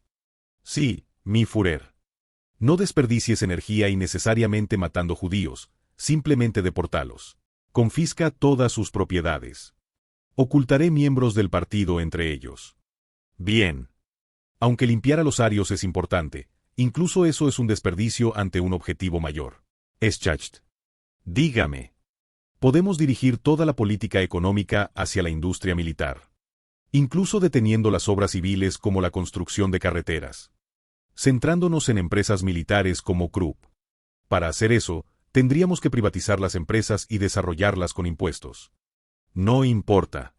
Sí, mi Führer. No desperdicies energía innecesariamente matando judíos, simplemente deportalos. Confisca todas sus propiedades. Ocultaré miembros del partido entre ellos. Bien. Aunque limpiar a los arios es importante, incluso eso es un desperdicio ante un objetivo mayor. Schacht. Dígame. Podemos dirigir toda la política económica hacia la industria militar. Incluso deteniendo las obras civiles como la construcción de carreteras. Centrándonos en empresas militares como Krupp. Para hacer eso, tendríamos que privatizar las empresas y desarrollarlas con impuestos. No importa.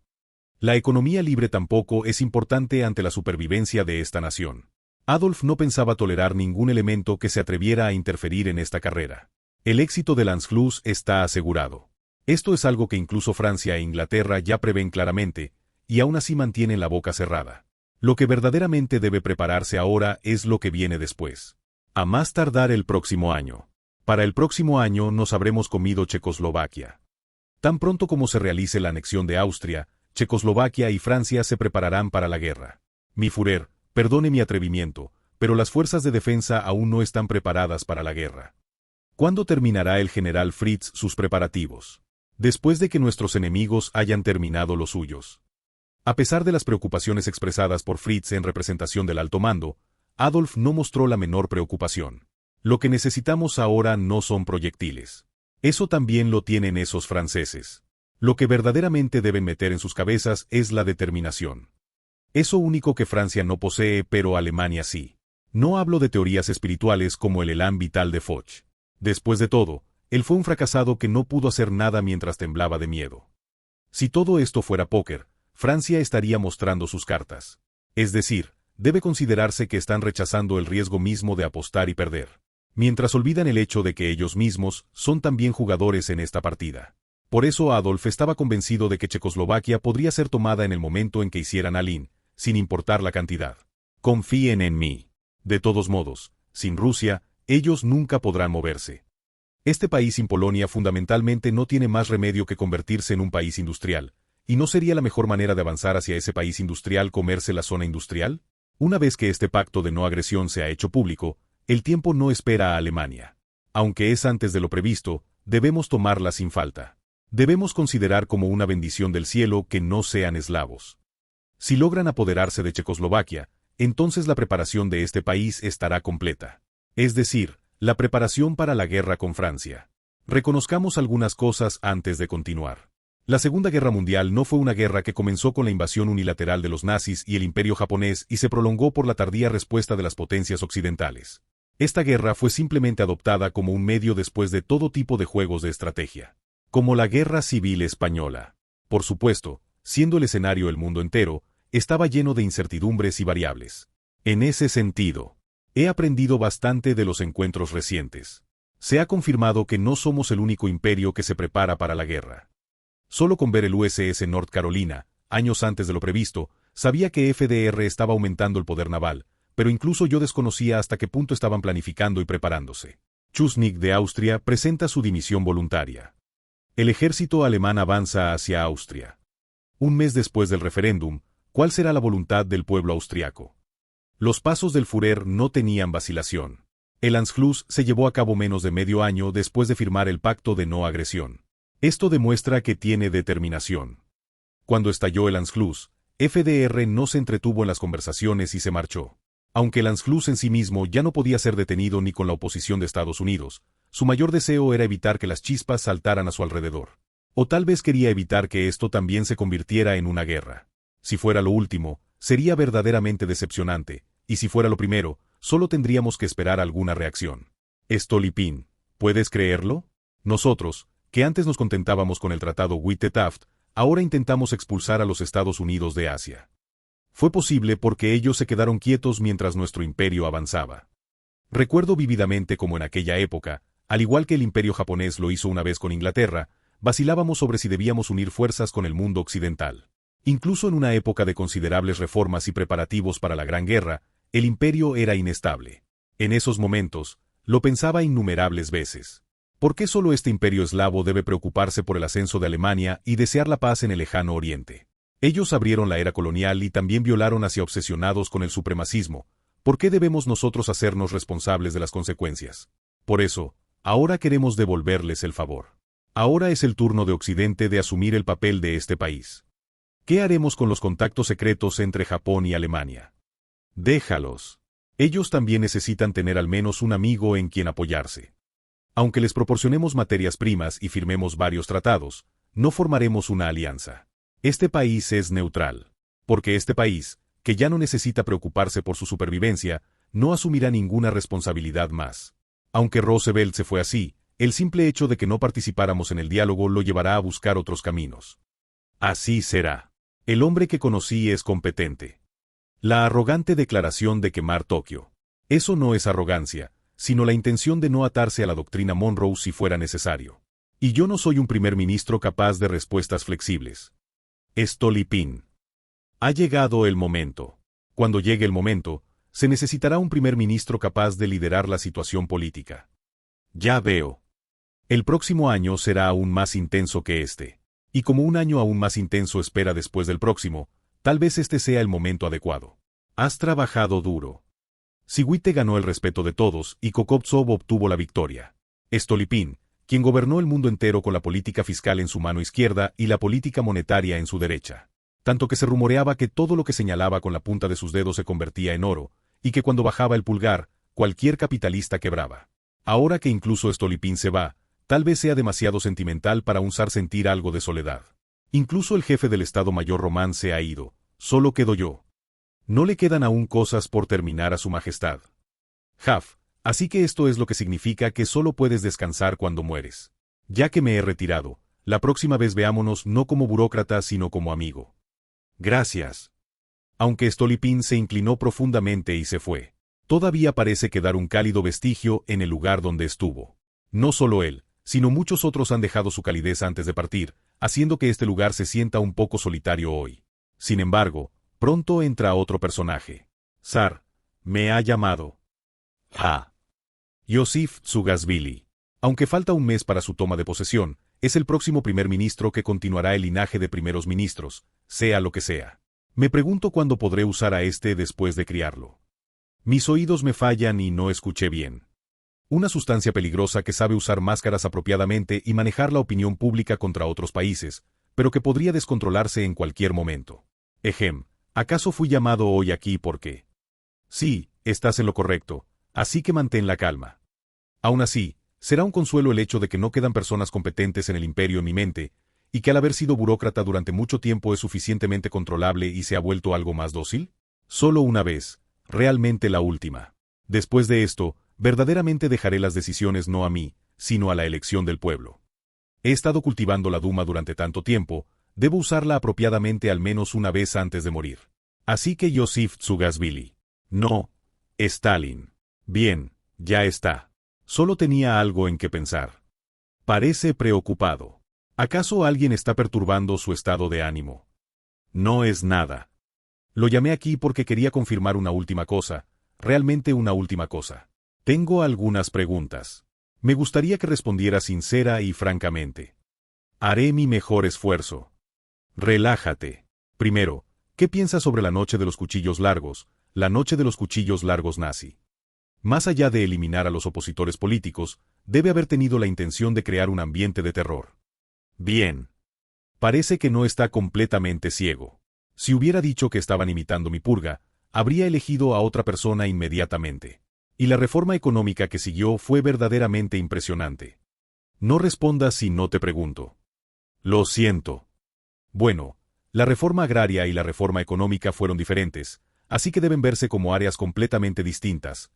La economía libre tampoco es importante ante la supervivencia de esta nación. Adolf no pensaba tolerar ningún elemento que se atreviera a interferir en esta carrera. El éxito del Anschluss está asegurado. Esto es algo que incluso Francia e Inglaterra ya prevén claramente, y aún así mantienen la boca cerrada. Lo que verdaderamente debe prepararse ahora es lo que viene después. A más tardar el próximo año. Para el próximo año nos habremos comido Checoslovaquia. Tan pronto como se realice la anexión de Austria, Checoslovaquia y Francia se prepararán para la guerra. Mi Führer, perdone mi atrevimiento, pero las fuerzas de defensa aún no están preparadas para la guerra. ¿Cuándo terminará el general Fritz sus preparativos? Después de que nuestros enemigos hayan terminado los suyos. A pesar de las preocupaciones expresadas por Fritz en representación del alto mando, Adolf no mostró la menor preocupación. Lo que necesitamos ahora no son proyectiles. Eso también lo tienen esos franceses. Lo que verdaderamente deben meter en sus cabezas es la determinación. Eso único que Francia no posee, pero Alemania sí. No hablo de teorías espirituales como el Elan vital de Foch. Después de todo, él fue un fracasado que no pudo hacer nada mientras temblaba de miedo. Si todo esto fuera póker, Francia estaría mostrando sus cartas. Es decir, debe considerarse que están rechazando el riesgo mismo de apostar y perder. Mientras olvidan el hecho de que ellos mismos son también jugadores en esta partida. Por eso Adolf estaba convencido de que Checoslovaquia podría ser tomada en el momento en que hicieran all-in, sin importar la cantidad. Confíen en mí. De todos modos, sin Rusia, ellos nunca podrán moverse. Este país sin Polonia fundamentalmente no tiene más remedio que convertirse en un país industrial, ¿y no sería la mejor manera de avanzar hacia ese país industrial comerse la zona industrial? Una vez que este pacto de no agresión se ha hecho público, el tiempo no espera a Alemania. Aunque es antes de lo previsto, debemos tomarla sin falta. Debemos considerar como una bendición del cielo que no sean eslavos. Si logran apoderarse de Checoslovaquia, entonces la preparación de este país estará completa. Es decir, la preparación para la guerra con Francia. Reconozcamos algunas cosas antes de continuar. La Segunda Guerra Mundial no fue una guerra que comenzó con la invasión unilateral de los nazis y el Imperio japonés y se prolongó por la tardía respuesta de las potencias occidentales. Esta guerra fue simplemente adoptada como un medio después de todo tipo de juegos de estrategia. Como la Guerra Civil Española. Por supuesto, siendo el escenario el mundo entero, estaba lleno de incertidumbres y variables. En ese sentido, he aprendido bastante de los encuentros recientes. Se ha confirmado que no somos el único imperio que se prepara para la guerra. Solo con ver el USS North Carolina, años antes de lo previsto, sabía que FDR estaba aumentando el poder naval, pero incluso yo desconocía hasta qué punto estaban planificando y preparándose. Schuschnigg de Austria presenta su dimisión voluntaria. El ejército alemán avanza hacia Austria. Un mes después del referéndum, ¿cuál será la voluntad del pueblo austriaco? Los pasos del Führer no tenían vacilación. El Anschluss se llevó a cabo menos de medio año después de firmar el pacto de no agresión. Esto demuestra que tiene determinación. Cuando estalló el Anschluss, FDR no se entretuvo en las conversaciones y se marchó. Aunque el Anschluss en sí mismo ya no podía ser detenido ni con la oposición de Estados Unidos, su mayor deseo era evitar que las chispas saltaran a su alrededor. O tal vez quería evitar que esto también se convirtiera en una guerra. Si fuera lo último, sería verdaderamente decepcionante, y si fuera lo primero, solo tendríamos que esperar alguna reacción. Stolypin, ¿puedes creerlo? Nosotros, que antes nos contentábamos con el tratado Witte-Taft, ahora intentamos expulsar a los Estados Unidos de Asia. Fue posible porque ellos se quedaron quietos mientras nuestro imperio avanzaba. Recuerdo vívidamente cómo en aquella época, al igual que el imperio japonés lo hizo una vez con Inglaterra, vacilábamos sobre si debíamos unir fuerzas con el mundo occidental. Incluso en una época de considerables reformas y preparativos para la Gran Guerra, el imperio era inestable. En esos momentos, lo pensaba innumerables veces. ¿Por qué solo este imperio eslavo debe preocuparse por el ascenso de Alemania y desear la paz en el lejano oriente? Ellos abrieron la era colonial y también violaron hacia obsesionados con el supremacismo. ¿Por qué debemos nosotros hacernos responsables de las consecuencias? Por eso, ahora queremos devolverles el favor. Ahora es el turno de Occidente de asumir el papel de este país. ¿Qué haremos con los contactos secretos entre Japón y Alemania? Déjalos. Ellos también necesitan tener al menos un amigo en quien apoyarse. Aunque les proporcionemos materias primas y firmemos varios tratados, no formaremos una alianza. Este país es neutral. Porque este país, que ya no necesita preocuparse por su supervivencia, no asumirá ninguna responsabilidad más. Aunque Roosevelt se fue así, el simple hecho de que no participáramos en el diálogo lo llevará a buscar otros caminos. Así será. El hombre que conocí es competente. La arrogante declaración de quemar Tokio. Eso no es arrogancia, sino la intención de no atarse a la doctrina Monroe si fuera necesario. Y yo no soy un primer ministro capaz de respuestas flexibles. Stolypin. Ha llegado el momento. Cuando llegue el momento, se necesitará un primer ministro capaz de liderar la situación política. Ya veo. El próximo año será aún más intenso que este. Y como un año aún más intenso espera después del próximo, tal vez este sea el momento adecuado. Has trabajado duro. Witte ganó el respeto de todos y Kokovtsov obtuvo la victoria. Stolypin, quien gobernó el mundo entero con la política fiscal en su mano izquierda y la política monetaria en su derecha. Tanto que se rumoreaba que todo lo que señalaba con la punta de sus dedos se convertía en oro, y que cuando bajaba el pulgar, cualquier capitalista quebraba. Ahora que incluso Stolypin se va, tal vez sea demasiado sentimental para un zar sentir algo de soledad. Incluso el jefe del Estado Mayor Román se ha ido, solo quedo yo. No le quedan aún cosas por terminar a su majestad. Jaf, así que esto es lo que significa que solo puedes descansar cuando mueres. Ya que me he retirado, la próxima vez veámonos no como burócrata sino como amigo. Gracias. Aunque Stolypin se inclinó profundamente y se fue, todavía parece quedar un cálido vestigio en el lugar donde estuvo. No solo él, sino muchos otros han dejado su calidez antes de partir, haciendo que este lugar se sienta un poco solitario hoy. Sin embargo, pronto entra otro personaje. Zar, me ha llamado. Yosif Tsugasvili. Aunque falta un mes para su toma de posesión, es el próximo primer ministro que continuará el linaje de primeros ministros, sea lo que sea. Me pregunto cuándo podré usar a este después de criarlo. Mis oídos me fallan y no escuché bien. Una sustancia peligrosa que sabe usar máscaras apropiadamente y manejar la opinión pública contra otros países, pero que podría descontrolarse en cualquier momento. ¿Acaso fui llamado hoy aquí porque? Sí, estás en lo correcto, así que mantén la calma. Aún así, será un consuelo el hecho de que no quedan personas competentes en el imperio en mi mente, y que al haber sido burócrata durante mucho tiempo es suficientemente controlable y se ha vuelto algo más dócil. Solo una vez, realmente la última. Después de esto, verdaderamente dejaré las decisiones no a mí, sino a la elección del pueblo. He estado cultivando la Duma durante tanto tiempo, debo usarla apropiadamente al menos una vez antes de morir. Así que Yosif Tsugasvili. No, Stalin. Bien, ya está. Solo tenía algo en que pensar. Parece preocupado. ¿Acaso alguien está perturbando su estado de ánimo? No es nada. Lo llamé aquí porque quería confirmar una última cosa, realmente una última cosa. Tengo algunas preguntas. Me gustaría que respondiera sincera y francamente. Haré mi mejor esfuerzo. Relájate. Primero, ¿qué piensas sobre la noche de los cuchillos largos, la noche de los cuchillos largos nazi? Más allá de eliminar a los opositores políticos, debe haber tenido la intención de crear un ambiente de terror. Bien. Parece que no está completamente ciego. Si hubiera dicho que estaban imitando mi purga, habría elegido a otra persona inmediatamente. Y la reforma económica que siguió fue verdaderamente impresionante. No respondas si no te pregunto. Lo siento. Bueno, la reforma agraria y la reforma económica fueron diferentes, así que deben verse como áreas completamente distintas.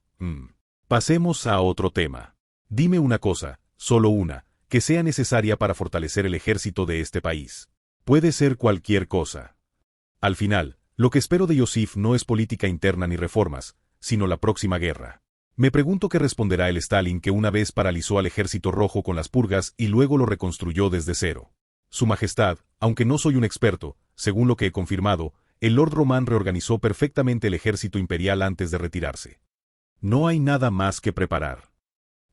Pasemos a otro tema. Dime una cosa, solo una, que sea necesaria para fortalecer el ejército de este país. Puede ser cualquier cosa. Al final, lo que espero de Yosif no es política interna ni reformas, sino la próxima guerra. Me pregunto qué responderá el Stalin que una vez paralizó al ejército rojo con las purgas y luego lo reconstruyó desde cero. Su Majestad, aunque no soy un experto, según lo que he confirmado, el Lord Román reorganizó perfectamente el ejército imperial antes de retirarse. No hay nada más que preparar.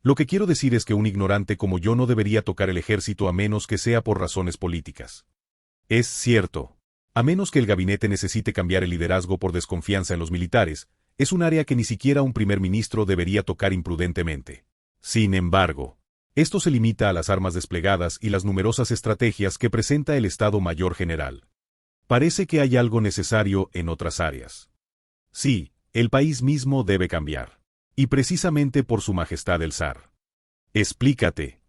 Lo que quiero decir es que un ignorante como yo no debería tocar el ejército a menos que sea por razones políticas. Es cierto. A menos que el gabinete necesite cambiar el liderazgo por desconfianza en los militares, es un área que ni siquiera un primer ministro debería tocar imprudentemente. Sin embargo, esto se limita a las armas desplegadas y las numerosas estrategias que presenta el Estado Mayor General. Parece que hay algo necesario en otras áreas. Sí, el país mismo debe cambiar. Y precisamente por Su Majestad el Zar. Explícate.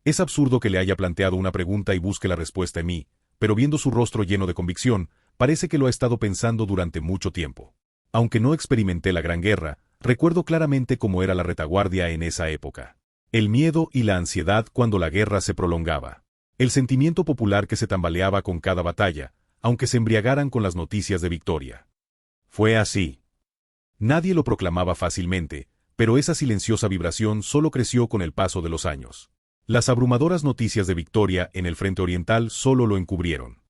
Es absurdo que le haya planteado una pregunta y busque la respuesta en mí, pero viendo su rostro lleno de convicción, parece que lo ha estado pensando durante mucho tiempo. Aunque no experimenté la Gran Guerra, recuerdo claramente cómo era la retaguardia en esa época. El miedo y la ansiedad cuando la guerra se prolongaba. El sentimiento popular que se tambaleaba con cada batalla, aunque se embriagaran con las noticias de victoria. Fue así. Nadie lo proclamaba fácilmente, pero esa silenciosa vibración solo creció con el paso de los años. Las abrumadoras noticias de victoria en el frente oriental solo lo encubrieron.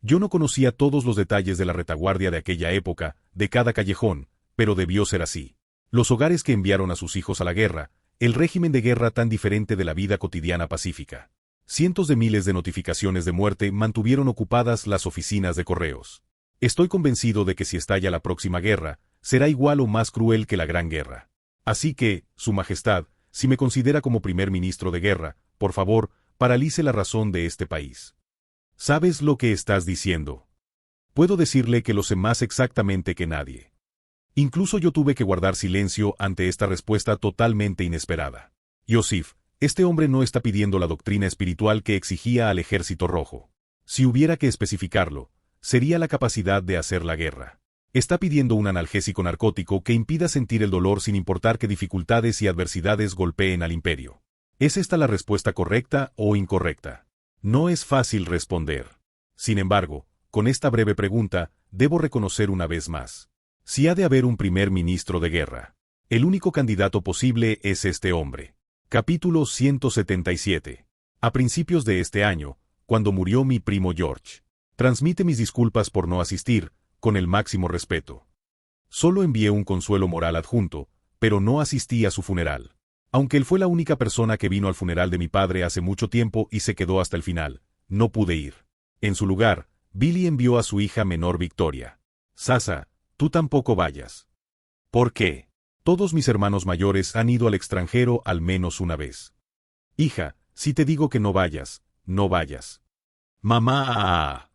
Yo no conocía todos los detalles de la retaguardia de aquella época, de cada callejón, pero debió ser así. Los hogares que enviaron a sus hijos a la guerra, el régimen de guerra tan diferente de la vida cotidiana pacífica. Cientos de miles de notificaciones de muerte mantuvieron ocupadas las oficinas de correos. Estoy convencido de que si estalla la próxima guerra, será igual o más cruel que la Gran Guerra. Así que, Su Majestad, si me considera como primer ministro de guerra, por favor, paralice la razón de este país. ¿Sabes lo que estás diciendo? Puedo decirle que lo sé más exactamente que nadie. Incluso yo tuve que guardar silencio ante esta respuesta totalmente inesperada. Yosif, este hombre no está pidiendo la doctrina espiritual que exigía al Ejército Rojo. Si hubiera que especificarlo, sería la capacidad de hacer la guerra. Está pidiendo un analgésico narcótico que impida sentir el dolor sin importar qué dificultades y adversidades golpeen al imperio. ¿Es esta la respuesta correcta o incorrecta? No es fácil responder. Sin embargo, con esta breve pregunta, debo reconocer una vez más. Si ha de haber un primer ministro de guerra, el único candidato posible es este hombre. Capítulo 177. A principios de este año, cuando murió mi primo George. Transmite mis disculpas por no asistir, con el máximo respeto. Solo envié un consuelo moral adjunto, pero no asistí a su funeral. Aunque él fue la única persona que vino al funeral de mi padre hace mucho tiempo y se quedó hasta el final, no pude ir. En su lugar, Billy envió a su hija menor Victoria. Sasa, tú tampoco vayas. ¿Por qué? Todos mis hermanos mayores han ido al extranjero al menos una vez. Hija, si te digo que no vayas, no vayas. Mamá.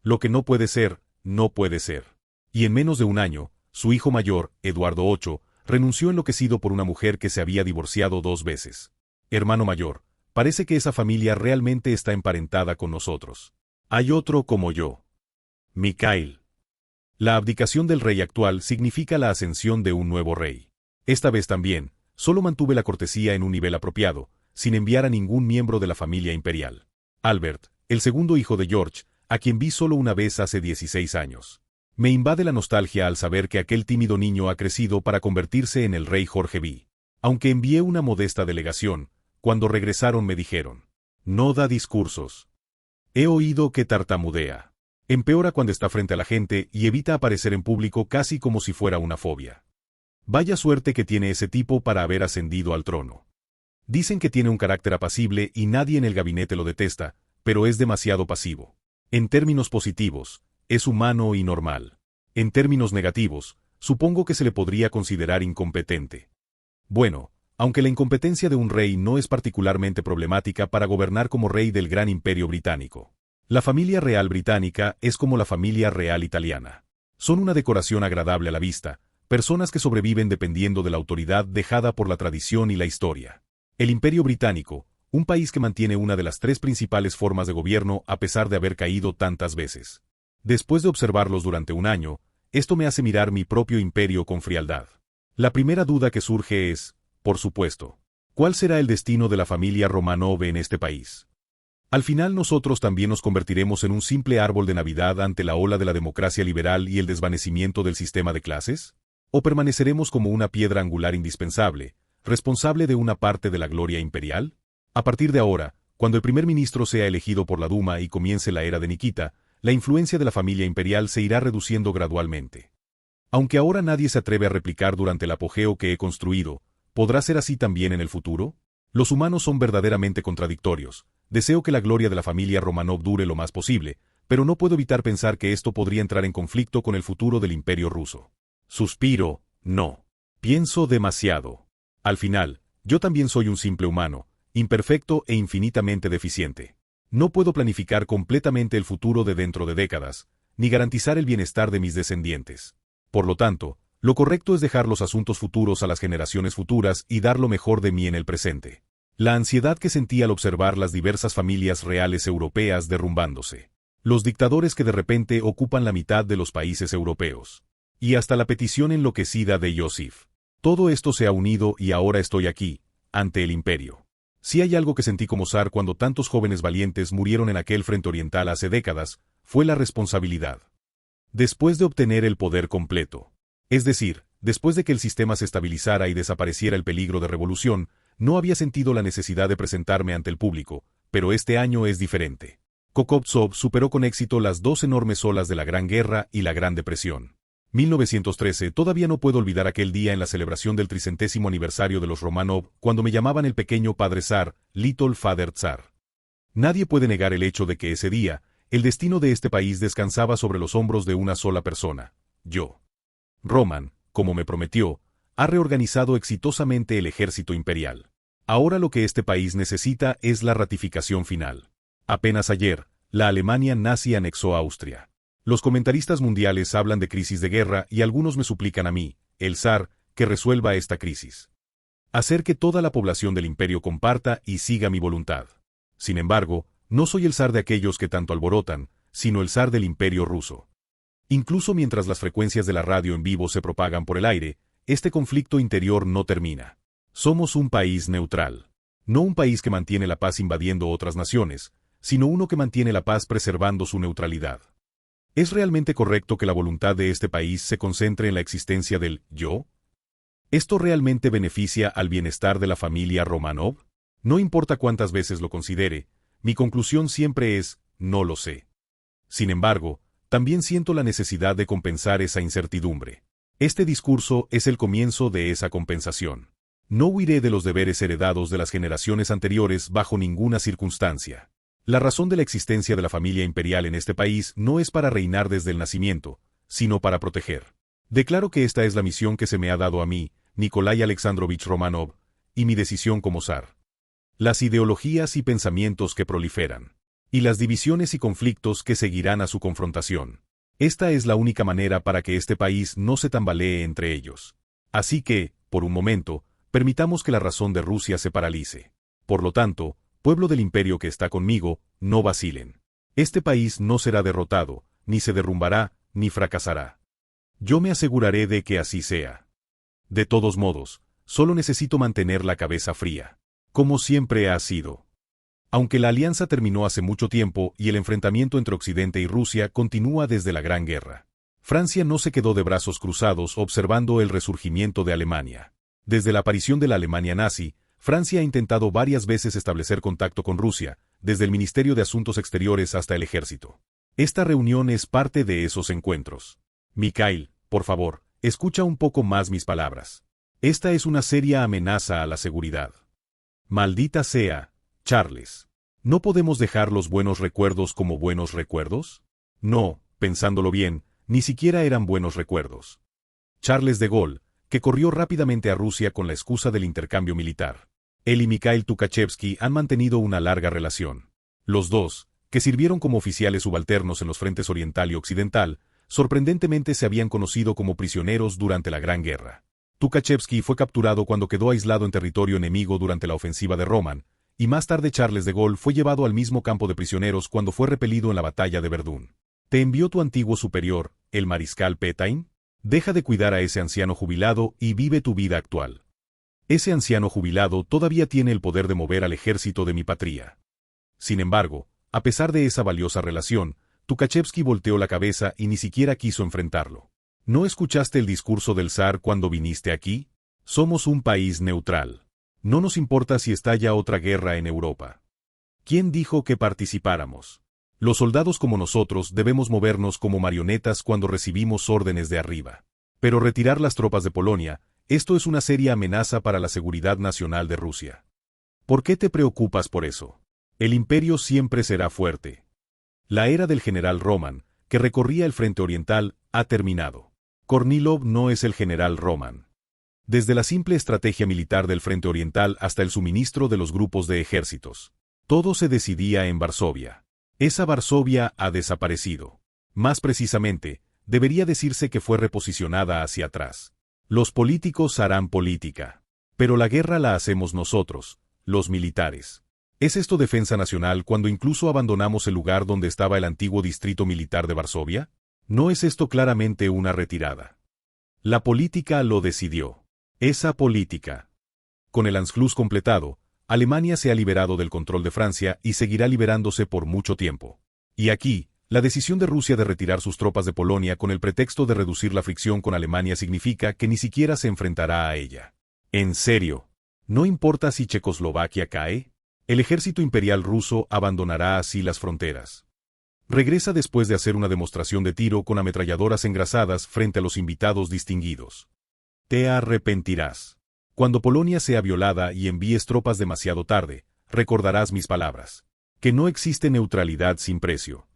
Lo que no puede ser, no puede ser. Y en menos de un año, su hijo mayor, Eduardo VIII, renunció enloquecido por una mujer que se había divorciado 2 veces. Hermano mayor, parece que esa familia realmente está emparentada con nosotros. Hay otro como yo. Mikhail. La abdicación del rey actual significa la ascensión de un nuevo rey. Esta vez también, solo mantuve la cortesía en un nivel apropiado, sin enviar a ningún miembro de la familia imperial. Albert, el segundo hijo de George, a quien vi solo una vez hace 16 años. Me invade la nostalgia al saber que aquel tímido niño ha crecido para convertirse en el rey Jorge V. Aunque envié una modesta delegación, cuando regresaron me dijeron: no da discursos. He oído que tartamudea. Empeora cuando está frente a la gente y evita aparecer en público casi como si fuera una fobia. Vaya suerte que tiene ese tipo para haber ascendido al trono. Dicen que tiene un carácter apacible y nadie en el gabinete lo detesta, pero es demasiado pasivo. En términos positivos, es humano y normal. En términos negativos, supongo que se le podría considerar incompetente. Bueno, aunque la incompetencia de un rey no es particularmente problemática para gobernar como rey del gran imperio británico. La familia real británica es como la familia real italiana. Son una decoración agradable a la vista, personas que sobreviven dependiendo de la autoridad dejada por la tradición y la historia. El imperio británico, un país que mantiene una de las 3 principales formas de gobierno a pesar de haber caído tantas veces. Después de observarlos durante un año, esto me hace mirar mi propio imperio con frialdad. La primera duda que surge es, por supuesto, ¿cuál será el destino de la familia Romanov en este país? Al final nosotros también nos convertiremos en un simple árbol de Navidad ante la ola de la democracia liberal y el desvanecimiento del sistema de clases? ¿O permaneceremos como una piedra angular indispensable, responsable de una parte de la gloria imperial? A partir de ahora, cuando el primer ministro sea elegido por la Duma y comience la era de Nikita, la influencia de la familia imperial se irá reduciendo gradualmente. Aunque ahora nadie se atreve a replicar durante el apogeo que he construido, ¿podrá ser así también en el futuro? Los humanos son verdaderamente contradictorios. Deseo que la gloria de la familia Romanov dure lo más posible, pero no puedo evitar pensar que esto podría entrar en conflicto con el futuro del imperio ruso. Suspiro, no. Pienso demasiado. Al final, yo también soy un simple humano, imperfecto e infinitamente deficiente. No puedo planificar completamente el futuro de dentro de décadas, ni garantizar el bienestar de mis descendientes. Por lo tanto, lo correcto es dejar los asuntos futuros a las generaciones futuras y dar lo mejor de mí en el presente. La ansiedad que sentí al observar las diversas familias reales europeas derrumbándose. Los dictadores que de repente ocupan la mitad de los países europeos. Y hasta la petición enloquecida de Joseph. Todo esto se ha unido y ahora estoy aquí, ante el imperio. Si hay algo que sentí como zar cuando tantos jóvenes valientes murieron en aquel frente oriental hace décadas, fue la responsabilidad. Después de obtener el poder completo. Es decir, después de que el sistema se estabilizara y desapareciera el peligro de revolución, no había sentido la necesidad de presentarme ante el público, pero este año es diferente. Kokovtsov superó con éxito las 2 enormes olas de la Gran Guerra y la Gran Depresión. 1913 todavía no puedo olvidar aquel día en la celebración del 300º aniversario de los Romanov, cuando me llamaban el pequeño padre zar, Little Father Tsar. Nadie puede negar el hecho de que ese día, el destino de este país descansaba sobre los hombros de una sola persona, yo. Roman, como me prometió, ha reorganizado exitosamente el ejército imperial. Ahora lo que este país necesita es la ratificación final. Apenas ayer, la Alemania nazi anexó a Austria. Los comentaristas mundiales hablan de crisis de guerra y algunos me suplican a mí, el zar, que resuelva esta crisis. Hacer que toda la población del imperio comparta y siga mi voluntad. Sin embargo, no soy el zar de aquellos que tanto alborotan, sino el zar del imperio ruso. Incluso mientras las frecuencias de la radio en vivo se propagan por el aire, este conflicto interior no termina. Somos un país neutral. No un país que mantiene la paz invadiendo otras naciones, sino uno que mantiene la paz preservando su neutralidad. ¿Es realmente correcto que la voluntad de este país se concentre en la existencia del yo? ¿Esto realmente beneficia al bienestar de la familia Romanov? No importa cuántas veces lo considere, mi conclusión siempre es, no lo sé. Sin embargo, también siento la necesidad de compensar esa incertidumbre. Este discurso es el comienzo de esa compensación. No huiré de los deberes heredados de las generaciones anteriores bajo ninguna circunstancia. La razón de la existencia de la familia imperial en este país no es para reinar desde el nacimiento, sino para proteger. Declaro que esta es la misión que se me ha dado a mí, Nikolai Alexandrovich Romanov, y mi decisión como zar. Las ideologías y pensamientos que proliferan, y las divisiones y conflictos que seguirán a su confrontación. Esta es la única manera para que este país no se tambalee entre ellos. Así que, por un momento, permitamos que la razón de Rusia se paralice. Por lo tanto, pueblo del imperio que está conmigo, no vacilen. Este país no será derrotado, ni se derrumbará, ni fracasará. Yo me aseguraré de que así sea. De todos modos, solo necesito mantener la cabeza fría, como siempre ha sido. Aunque la alianza terminó hace mucho tiempo y el enfrentamiento entre Occidente y Rusia continúa desde la Gran Guerra, Francia no se quedó de brazos cruzados observando el resurgimiento de Alemania. Desde la aparición de la Alemania nazi, Francia ha intentado varias veces establecer contacto con Rusia, desde el Ministerio de Asuntos Exteriores hasta el Ejército. Esta reunión es parte de esos encuentros. Mikhail, por favor, escucha un poco más mis palabras. Esta es una seria amenaza a la seguridad. Maldita sea, Charles. ¿No podemos dejar los buenos recuerdos como buenos recuerdos? No, pensándolo bien, ni siquiera eran buenos recuerdos. Charles de Gaulle, que corrió rápidamente a Rusia con la excusa del intercambio militar. Él y Mikhail Tukhachevsky han mantenido una larga relación. Los dos, que sirvieron como oficiales subalternos en los frentes oriental y occidental, sorprendentemente se habían conocido como prisioneros durante la Gran Guerra. Tukhachevsky fue capturado cuando quedó aislado en territorio enemigo durante la ofensiva de Roman, y más tarde Charles de Gaulle fue llevado al mismo campo de prisioneros cuando fue repelido en la batalla de Verdún. ¿Te envió tu antiguo superior, el mariscal Pétain? Deja de cuidar a ese anciano jubilado y vive tu vida actual. Ese anciano jubilado todavía tiene el poder de mover al ejército de mi patria. Sin embargo, a pesar de esa valiosa relación, Tukhachevsky volteó la cabeza y ni siquiera quiso enfrentarlo. ¿No escuchaste el discurso del zar cuando viniste aquí? Somos un país neutral. No nos importa si estalla otra guerra en Europa. ¿Quién dijo que participáramos? Los soldados como nosotros debemos movernos como marionetas cuando recibimos órdenes de arriba. Pero retirar las tropas de Polonia, esto es una seria amenaza para la seguridad nacional de Rusia. ¿Por qué te preocupas por eso? El imperio siempre será fuerte. La era del general Roman, que recorría el frente oriental, ha terminado. Kornilov no es el general Roman. Desde la simple estrategia militar del frente oriental hasta el suministro de los grupos de ejércitos, todo se decidía en Varsovia. Esa Varsovia ha desaparecido. Más precisamente, debería decirse que fue reposicionada hacia atrás. Los políticos harán política. Pero la guerra la hacemos nosotros, los militares. ¿Es esto defensa nacional cuando incluso abandonamos el lugar donde estaba el antiguo distrito militar de Varsovia? ¿No es esto claramente una retirada? La política lo decidió. Esa política. Con el Anschluss completado, Alemania se ha liberado del control de Francia y seguirá liberándose por mucho tiempo. Y aquí, la decisión de Rusia de retirar sus tropas de Polonia con el pretexto de reducir la fricción con Alemania significa que ni siquiera se enfrentará a ella. ¿En serio? ¿No importa si Checoslovaquia cae? El ejército imperial ruso abandonará así las fronteras. Regresa después de hacer una demostración de tiro con ametralladoras engrasadas frente a los invitados distinguidos. Te arrepentirás. Cuando Polonia sea violada y envíes tropas demasiado tarde, recordarás mis palabras. Que no existe neutralidad sin precio.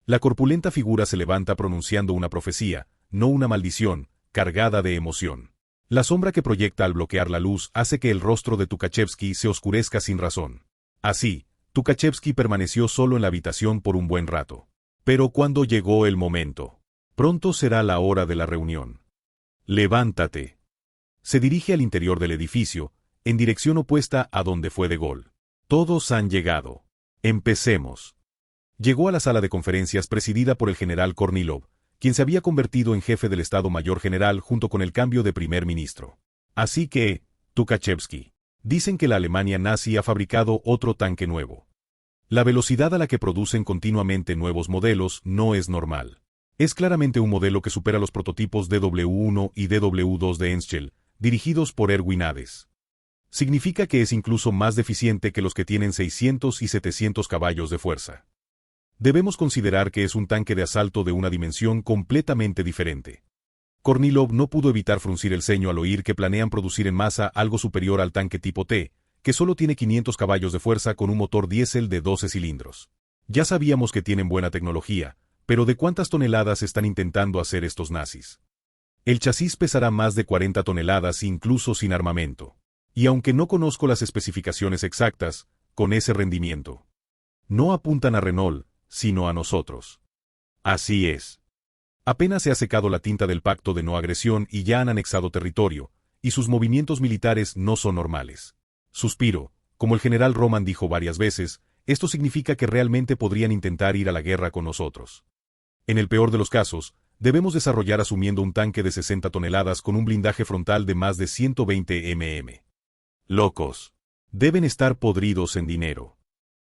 La corpulenta figura se levanta pronunciando una profecía, no una maldición, cargada de emoción. La sombra que proyecta al bloquear la luz hace que el rostro de Tukhachevsky se oscurezca sin razón. Así, Tukhachevsky permaneció solo en la habitación por un buen rato. Pero cuando llegó el momento, pronto será la hora de la reunión. Levántate. Se dirige al interior del edificio, en dirección opuesta a donde fue de Gaulle. Todos han llegado. Empecemos. Llegó a la sala de conferencias presidida por el general Kornilov, quien se había convertido en jefe del Estado Mayor General junto con el cambio de primer ministro. Así que, Tukhachevsky, dicen que la Alemania nazi ha fabricado otro tanque nuevo. La velocidad a la que producen continuamente nuevos modelos no es normal. Es claramente un modelo que supera los prototipos DW1 y DW2 de Henschel, dirigidos por Erwin Ades. Significa que es incluso más deficiente que los que tienen 600 y 700 caballos de fuerza. Debemos considerar que es un tanque de asalto de una dimensión completamente diferente. Kornilov no pudo evitar fruncir el ceño al oír que planean producir en masa algo superior al tanque tipo T, que solo tiene 500 caballos de fuerza con un motor diésel de 12 cilindros. Ya sabíamos que tienen buena tecnología, pero ¿de cuántas toneladas están intentando hacer estos nazis? El chasis pesará más de 40 toneladas incluso sin armamento. Y aunque no conozco las especificaciones exactas, con ese rendimiento. No apuntan a Renault, sino a nosotros. Así es. Apenas se ha secado la tinta del pacto de no agresión y ya han anexado territorio, y sus movimientos militares no son normales. Suspiro, como el general Roman dijo varias veces, esto significa que realmente podrían intentar ir a la guerra con nosotros. En el peor de los casos, debemos desarrollar asumiendo un tanque de 60 toneladas con un blindaje frontal de más de 120 mm. Locos. Deben estar podridos en dinero.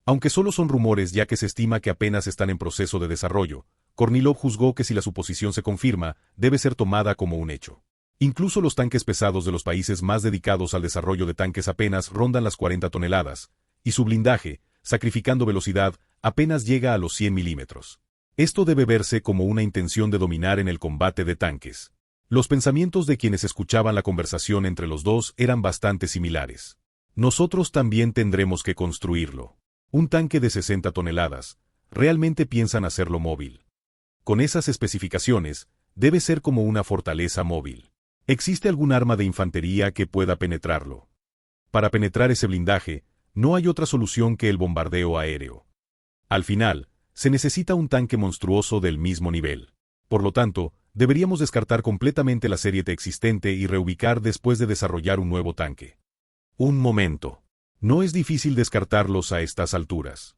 Aunque solo son rumores ya que se estima que apenas están en proceso de desarrollo, Kornilov juzgó que si la suposición se confirma, debe ser tomada como un hecho. Incluso los tanques pesados de los países más dedicados al desarrollo de tanques apenas rondan las 40 toneladas, y su blindaje, sacrificando velocidad, apenas llega a los 100 milímetros. Esto debe verse como una intención de dominar en el combate de tanques. Los pensamientos de quienes escuchaban la conversación entre los dos eran bastante similares. Nosotros también tendremos que construirlo. Un tanque de 60 toneladas. ¿Realmente piensan hacerlo móvil? Con esas especificaciones, debe ser como una fortaleza móvil. ¿Existe algún arma de infantería que pueda penetrarlo? Para penetrar ese blindaje, no hay otra solución que el bombardeo aéreo. Al final, se necesita un tanque monstruoso del mismo nivel. Por lo tanto, deberíamos descartar completamente la serie T existente y reubicar después de desarrollar un nuevo tanque. Un momento. No es difícil descartarlos a estas alturas.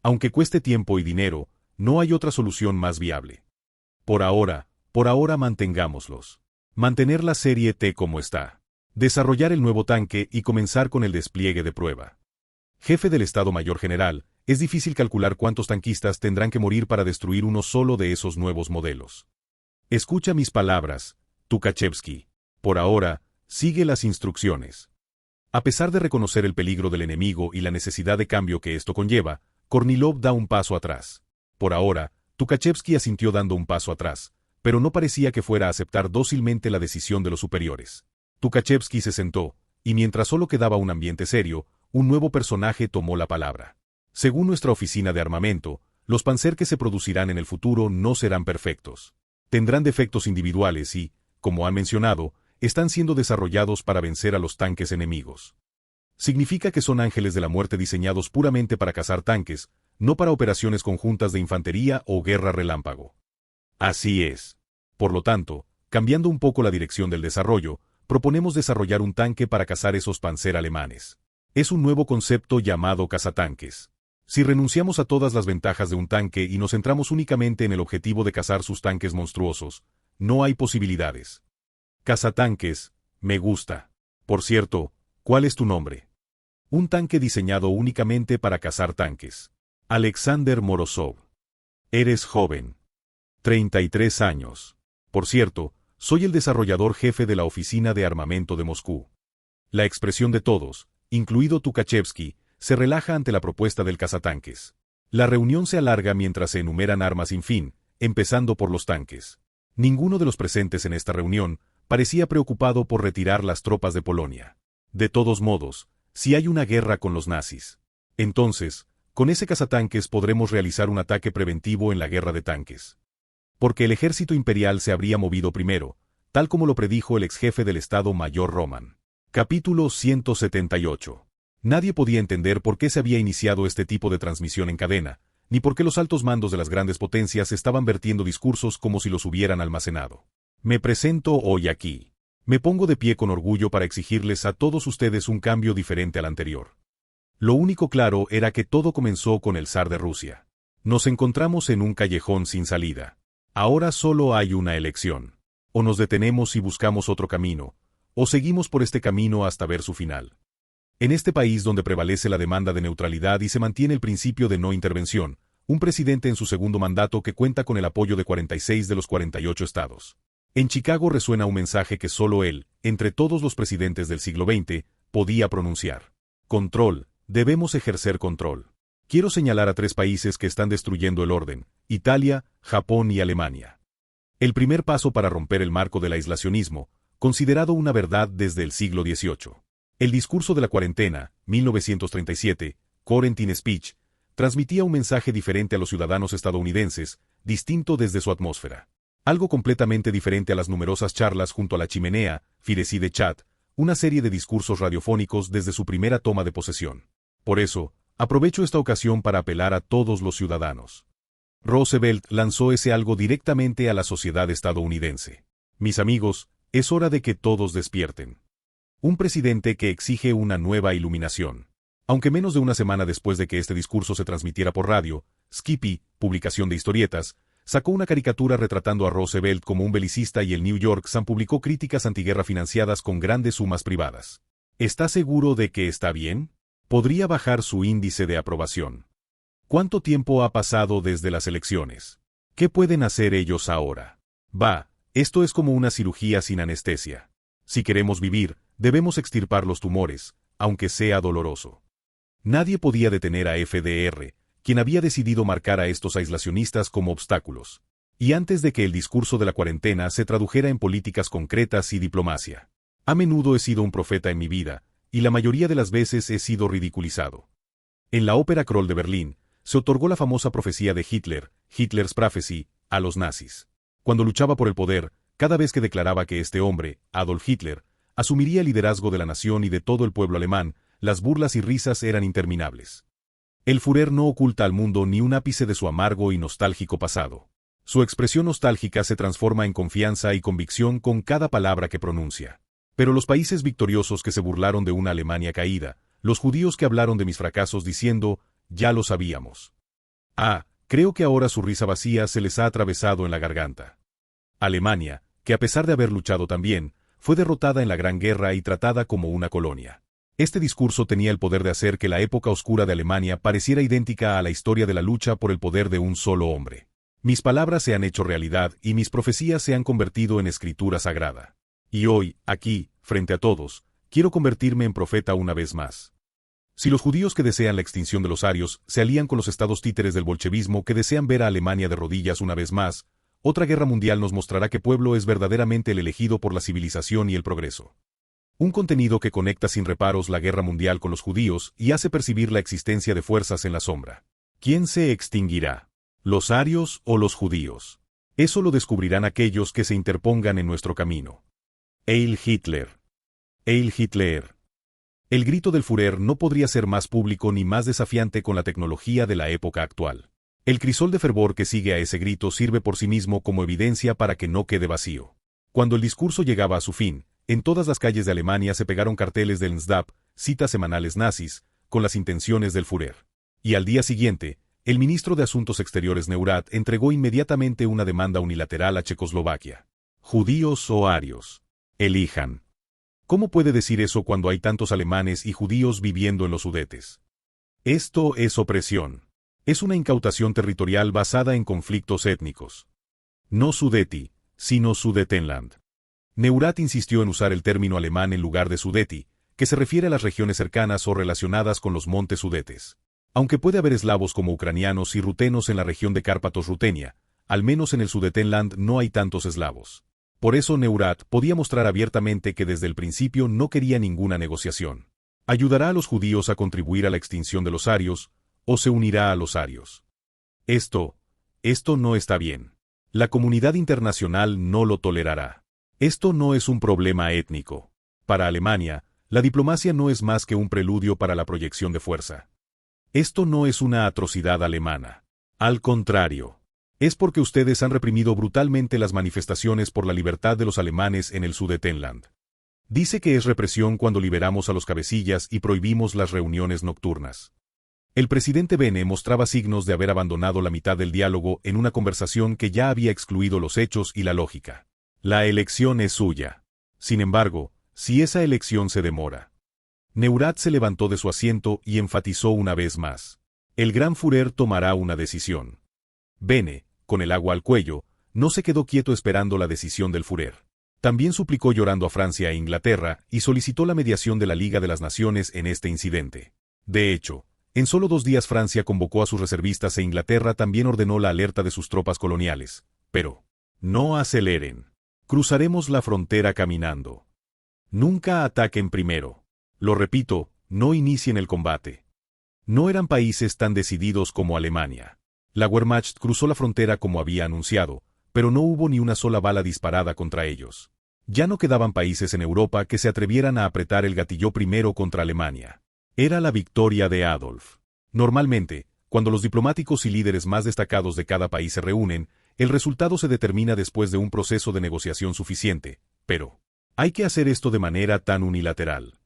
Aunque cueste tiempo y dinero, no hay otra solución más viable. Por ahora mantengámoslos. Mantener la serie T como está. Desarrollar el nuevo tanque y comenzar con el despliegue de prueba. Jefe del Estado Mayor General, es difícil calcular cuántos tanquistas tendrán que morir para destruir uno solo de esos nuevos modelos. Escucha mis palabras, Tukhachevsky. Por ahora, sigue las instrucciones. A pesar de reconocer el peligro del enemigo y la necesidad de cambio que esto conlleva, Kornilov da un paso atrás. Por ahora, Tukhachevsky asintió dando un paso atrás, pero no parecía que fuera a aceptar dócilmente la decisión de los superiores. Tukhachevsky se sentó, y mientras solo quedaba un ambiente serio, un nuevo personaje tomó la palabra. Según nuestra oficina de armamento, los Panzer que se producirán en el futuro no serán perfectos. Tendrán defectos individuales y, como han mencionado, están siendo desarrollados para vencer a los tanques enemigos. Significa que son ángeles de la muerte diseñados puramente para cazar tanques, no para operaciones conjuntas de infantería o guerra relámpago. Así es. Por lo tanto, cambiando un poco la dirección del desarrollo, proponemos desarrollar un tanque para cazar esos Panzer alemanes. Es un nuevo concepto llamado cazatanques. Si renunciamos a todas las ventajas de un tanque y nos centramos únicamente en el objetivo de cazar sus tanques monstruosos, no hay posibilidades. Cazatanques, me gusta. Por cierto, ¿cuál es tu nombre? Un tanque diseñado únicamente para cazar tanques. Alexander Morozov. Eres joven. 33 años. Por cierto, soy el desarrollador jefe de la Oficina de Armamento de Moscú. La expresión de todos, incluido Tukhachevsky, se relaja ante la propuesta del cazatanques. La reunión se alarga mientras se enumeran armas sin fin, empezando por los tanques. Ninguno de los presentes en esta reunión parecía preocupado por retirar las tropas de Polonia. De todos modos, si hay una guerra con los nazis, entonces, con ese cazatanques podremos realizar un ataque preventivo en la guerra de tanques. Porque el ejército imperial se habría movido primero, tal como lo predijo el exjefe del Estado Mayor Roman. Capítulo 178. Nadie podía entender por qué se había iniciado este tipo de transmisión en cadena, ni por qué los altos mandos de las grandes potencias estaban vertiendo discursos como si los hubieran almacenado. Me presento hoy aquí. Me pongo de pie con orgullo para exigirles a todos ustedes un cambio diferente al anterior. Lo único claro era que todo comenzó con el zar de Rusia. Nos encontramos en un callejón sin salida. Ahora solo hay una elección. O nos detenemos y buscamos otro camino, o seguimos por este camino hasta ver su final. En este país donde prevalece la demanda de neutralidad y se mantiene el principio de no intervención, un presidente en su segundo mandato que cuenta con el apoyo de 46 de los 48 estados. En Chicago resuena un mensaje que solo él, entre todos los presidentes del siglo XX, podía pronunciar. Control, debemos ejercer control. Quiero señalar a 3 países que están destruyendo el orden: Italia, Japón y Alemania. El primer paso para romper el marco del aislacionismo, considerado una verdad desde el siglo XVIII. El discurso de la cuarentena, 1937, Quarantine Speech, transmitía un mensaje diferente a los ciudadanos estadounidenses, distinto desde su atmósfera. Algo completamente diferente a las numerosas charlas junto a la chimenea, Fireside Chat, una serie de discursos radiofónicos desde su primera toma de posesión. Por eso, aprovecho esta ocasión para apelar a todos los ciudadanos. Roosevelt lanzó ese algo directamente a la sociedad estadounidense. Mis amigos, es hora de que todos despierten. Un presidente que exige una nueva iluminación. Aunque menos de una semana después de que este discurso se transmitiera por radio, Skippy, publicación de historietas, sacó una caricatura retratando a Roosevelt como un belicista y el New York Sun publicó críticas antiguerra financiadas con grandes sumas privadas. ¿Está seguro de que está bien? Podría bajar su índice de aprobación. ¿Cuánto tiempo ha pasado desde las elecciones? ¿Qué pueden hacer ellos ahora? Esto es como una cirugía sin anestesia. Si queremos vivir, debemos extirpar los tumores, aunque sea doloroso. Nadie podía detener a FDR, quien había decidido marcar a estos aislacionistas como obstáculos. Y antes de que el discurso de la cuarentena se tradujera en políticas concretas y diplomacia. A menudo he sido un profeta en mi vida, y la mayoría de las veces he sido ridiculizado. En la Ópera Kroll de Berlín, se otorgó la famosa profecía de Hitler, Hitler's Prophecy, a los nazis. Cuando luchaba por el poder, cada vez que declaraba que este hombre, Adolf Hitler, asumiría el liderazgo de la nación y de todo el pueblo alemán, las burlas y risas eran interminables. El Führer no oculta al mundo ni un ápice de su amargo y nostálgico pasado. Su expresión nostálgica se transforma en confianza y convicción con cada palabra que pronuncia. Pero los países victoriosos que se burlaron de una Alemania caída, los judíos que hablaron de mis fracasos diciendo, ya lo sabíamos. Creo que ahora su risa vacía se les ha atravesado en la garganta. Alemania, que a pesar de haber luchado tan bien, fue derrotada en la Gran Guerra y tratada como una colonia. Este discurso tenía el poder de hacer que la época oscura de Alemania pareciera idéntica a la historia de la lucha por el poder de un solo hombre. Mis palabras se han hecho realidad y mis profecías se han convertido en escritura sagrada. Y hoy, aquí, frente a todos, quiero convertirme en profeta una vez más. Si los judíos que desean la extinción de los arios se alían con los estados títeres del bolchevismo que desean ver a Alemania de rodillas una vez más, otra guerra mundial nos mostrará qué pueblo es verdaderamente el elegido por la civilización y el progreso. Un contenido que conecta sin reparos la guerra mundial con los judíos y hace percibir la existencia de fuerzas en la sombra. ¿Quién se extinguirá? ¿Los arios o los judíos? Eso lo descubrirán aquellos que se interpongan en nuestro camino. Heil Hitler. Heil Hitler. El grito del Führer no podría ser más público ni más desafiante con la tecnología de la época actual. El crisol de fervor que sigue a ese grito sirve por sí mismo como evidencia para que no quede vacío. Cuando el discurso llegaba a su fin, en todas las calles de Alemania se pegaron carteles del NSDAP, citas semanales nazis, con las intenciones del Führer. Y al día siguiente, el ministro de Asuntos Exteriores Neurath entregó inmediatamente una demanda unilateral a Checoslovaquia. Judíos o arios. Elijan. ¿Cómo puede decir eso cuando hay tantos alemanes y judíos viviendo en los Sudetes? Esto es opresión. Es una incautación territorial basada en conflictos étnicos. No Sudeti, sino Sudetenland. Neurath insistió en usar el término alemán en lugar de Sudeti, que se refiere a las regiones cercanas o relacionadas con los montes Sudetes. Aunque puede haber eslavos como ucranianos y rutenos en la región de Cárpatos-Rutenia, al menos en el Sudetenland no hay tantos eslavos. Por eso Neurath podía mostrar abiertamente que desde el principio no quería ninguna negociación. ¿Ayudará a los judíos a contribuir a la extinción de los arios, o se unirá a los arios? Esto no está bien. La comunidad internacional no lo tolerará. Esto no es un problema étnico. Para Alemania, la diplomacia no es más que un preludio para la proyección de fuerza. Esto no es una atrocidad alemana. Al contrario. Es porque ustedes han reprimido brutalmente las manifestaciones por la libertad de los alemanes en el Sudetenland. Dice que es represión cuando liberamos a los cabecillas y prohibimos las reuniones nocturnas. El presidente Bene mostraba signos de haber abandonado la mitad del diálogo en una conversación que ya había excluido los hechos y la lógica. La elección es suya. Sin embargo, si esa elección se demora. Neurath se levantó de su asiento y enfatizó una vez más. El gran Führer tomará una decisión. Bene, con el agua al cuello, no se quedó quieto esperando la decisión del Führer. También suplicó llorando a Francia e Inglaterra y solicitó la mediación de la Liga de las Naciones en este incidente. De hecho, en solo 2 días Francia convocó a sus reservistas e Inglaterra también ordenó la alerta de sus tropas coloniales. Pero, no aceleren. Cruzaremos la frontera caminando. Nunca ataquen primero. Lo repito, no inicien el combate. No eran países tan decididos como Alemania. La Wehrmacht cruzó la frontera como había anunciado, pero no hubo ni una sola bala disparada contra ellos. Ya no quedaban países en Europa que se atrevieran a apretar el gatillo primero contra Alemania. Era la victoria de Adolf. Normalmente, cuando los diplomáticos y líderes más destacados de cada país se reúnen, el resultado se determina después de un proceso de negociación suficiente, pero hay que hacer esto de manera tan unilateral.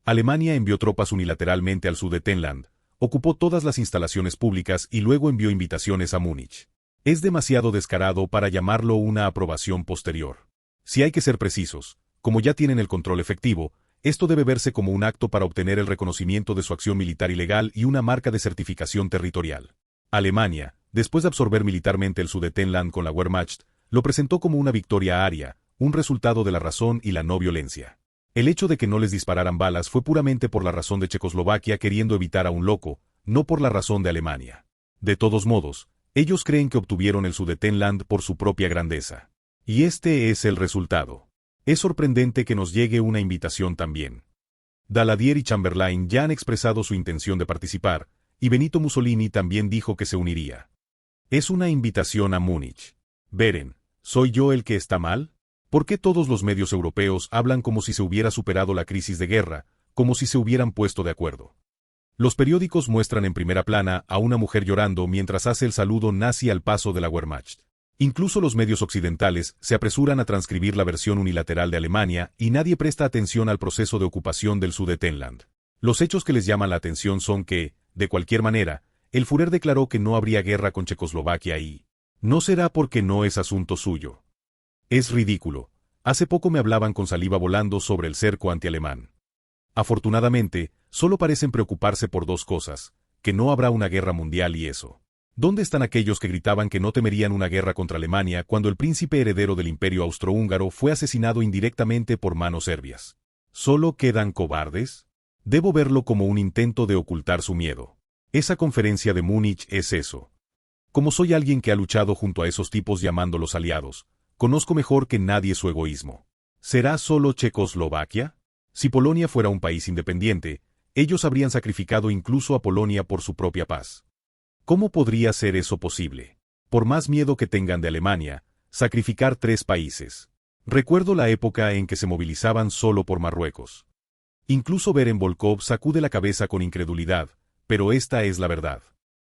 Alemania envió tropas unilateralmente al Sudetenland, ocupó todas las instalaciones públicas y luego envió invitaciones a Múnich. Es demasiado descarado para llamarlo una aprobación posterior. Si hay que ser precisos, como ya tienen el control efectivo, esto debe verse como un acto para obtener el reconocimiento de su acción militar ilegal y una marca de certificación territorial. Alemania, después de absorber militarmente el Sudetenland con la Wehrmacht, lo presentó como una victoria aria, un resultado de la razón y la no violencia. El hecho de que no les dispararan balas fue puramente por la razón de Checoslovaquia queriendo evitar a un loco, no por la razón de Alemania. De todos modos, ellos creen que obtuvieron el Sudetenland por su propia grandeza. Y este es el resultado. Es sorprendente que nos llegue una invitación también. Daladier y Chamberlain ya han expresado su intención de participar, y Benito Mussolini también dijo que se uniría. Es una invitación a Múnich. Beren, ¿soy yo el que está mal? ¿Por qué todos los medios europeos hablan como si se hubiera superado la crisis de guerra, como si se hubieran puesto de acuerdo? Los periódicos muestran en primera plana a una mujer llorando mientras hace el saludo nazi al paso de la Wehrmacht. Incluso los medios occidentales se apresuran a transcribir la versión unilateral de Alemania y nadie presta atención al proceso de ocupación del Sudetenland. Los hechos que les llaman la atención son que, de cualquier manera, el Führer declaró que no habría guerra con Checoslovaquia y no será porque no es asunto suyo. Es ridículo. Hace poco me hablaban con saliva volando sobre el cerco antialemán. Afortunadamente, solo parecen preocuparse por dos cosas, que no habrá una guerra mundial y eso. ¿Dónde están aquellos que gritaban que no temerían una guerra contra Alemania cuando el príncipe heredero del imperio austrohúngaro fue asesinado indirectamente por manos serbias? ¿Solo quedan cobardes? Debo verlo como un intento de ocultar su miedo. Esa conferencia de Múnich es eso. Como soy alguien que ha luchado junto a esos tipos llamándolos aliados, conozco mejor que nadie su egoísmo. ¿Será solo Checoslovaquia? Si Polonia fuera un país independiente, ellos habrían sacrificado incluso a Polonia por su propia paz. ¿Cómo podría ser eso posible? Por más miedo que tengan de Alemania, sacrificar 3 países. Recuerdo la época en que se movilizaban solo por Marruecos. Incluso Beren Volkov sacude la cabeza con incredulidad, pero esta es la verdad.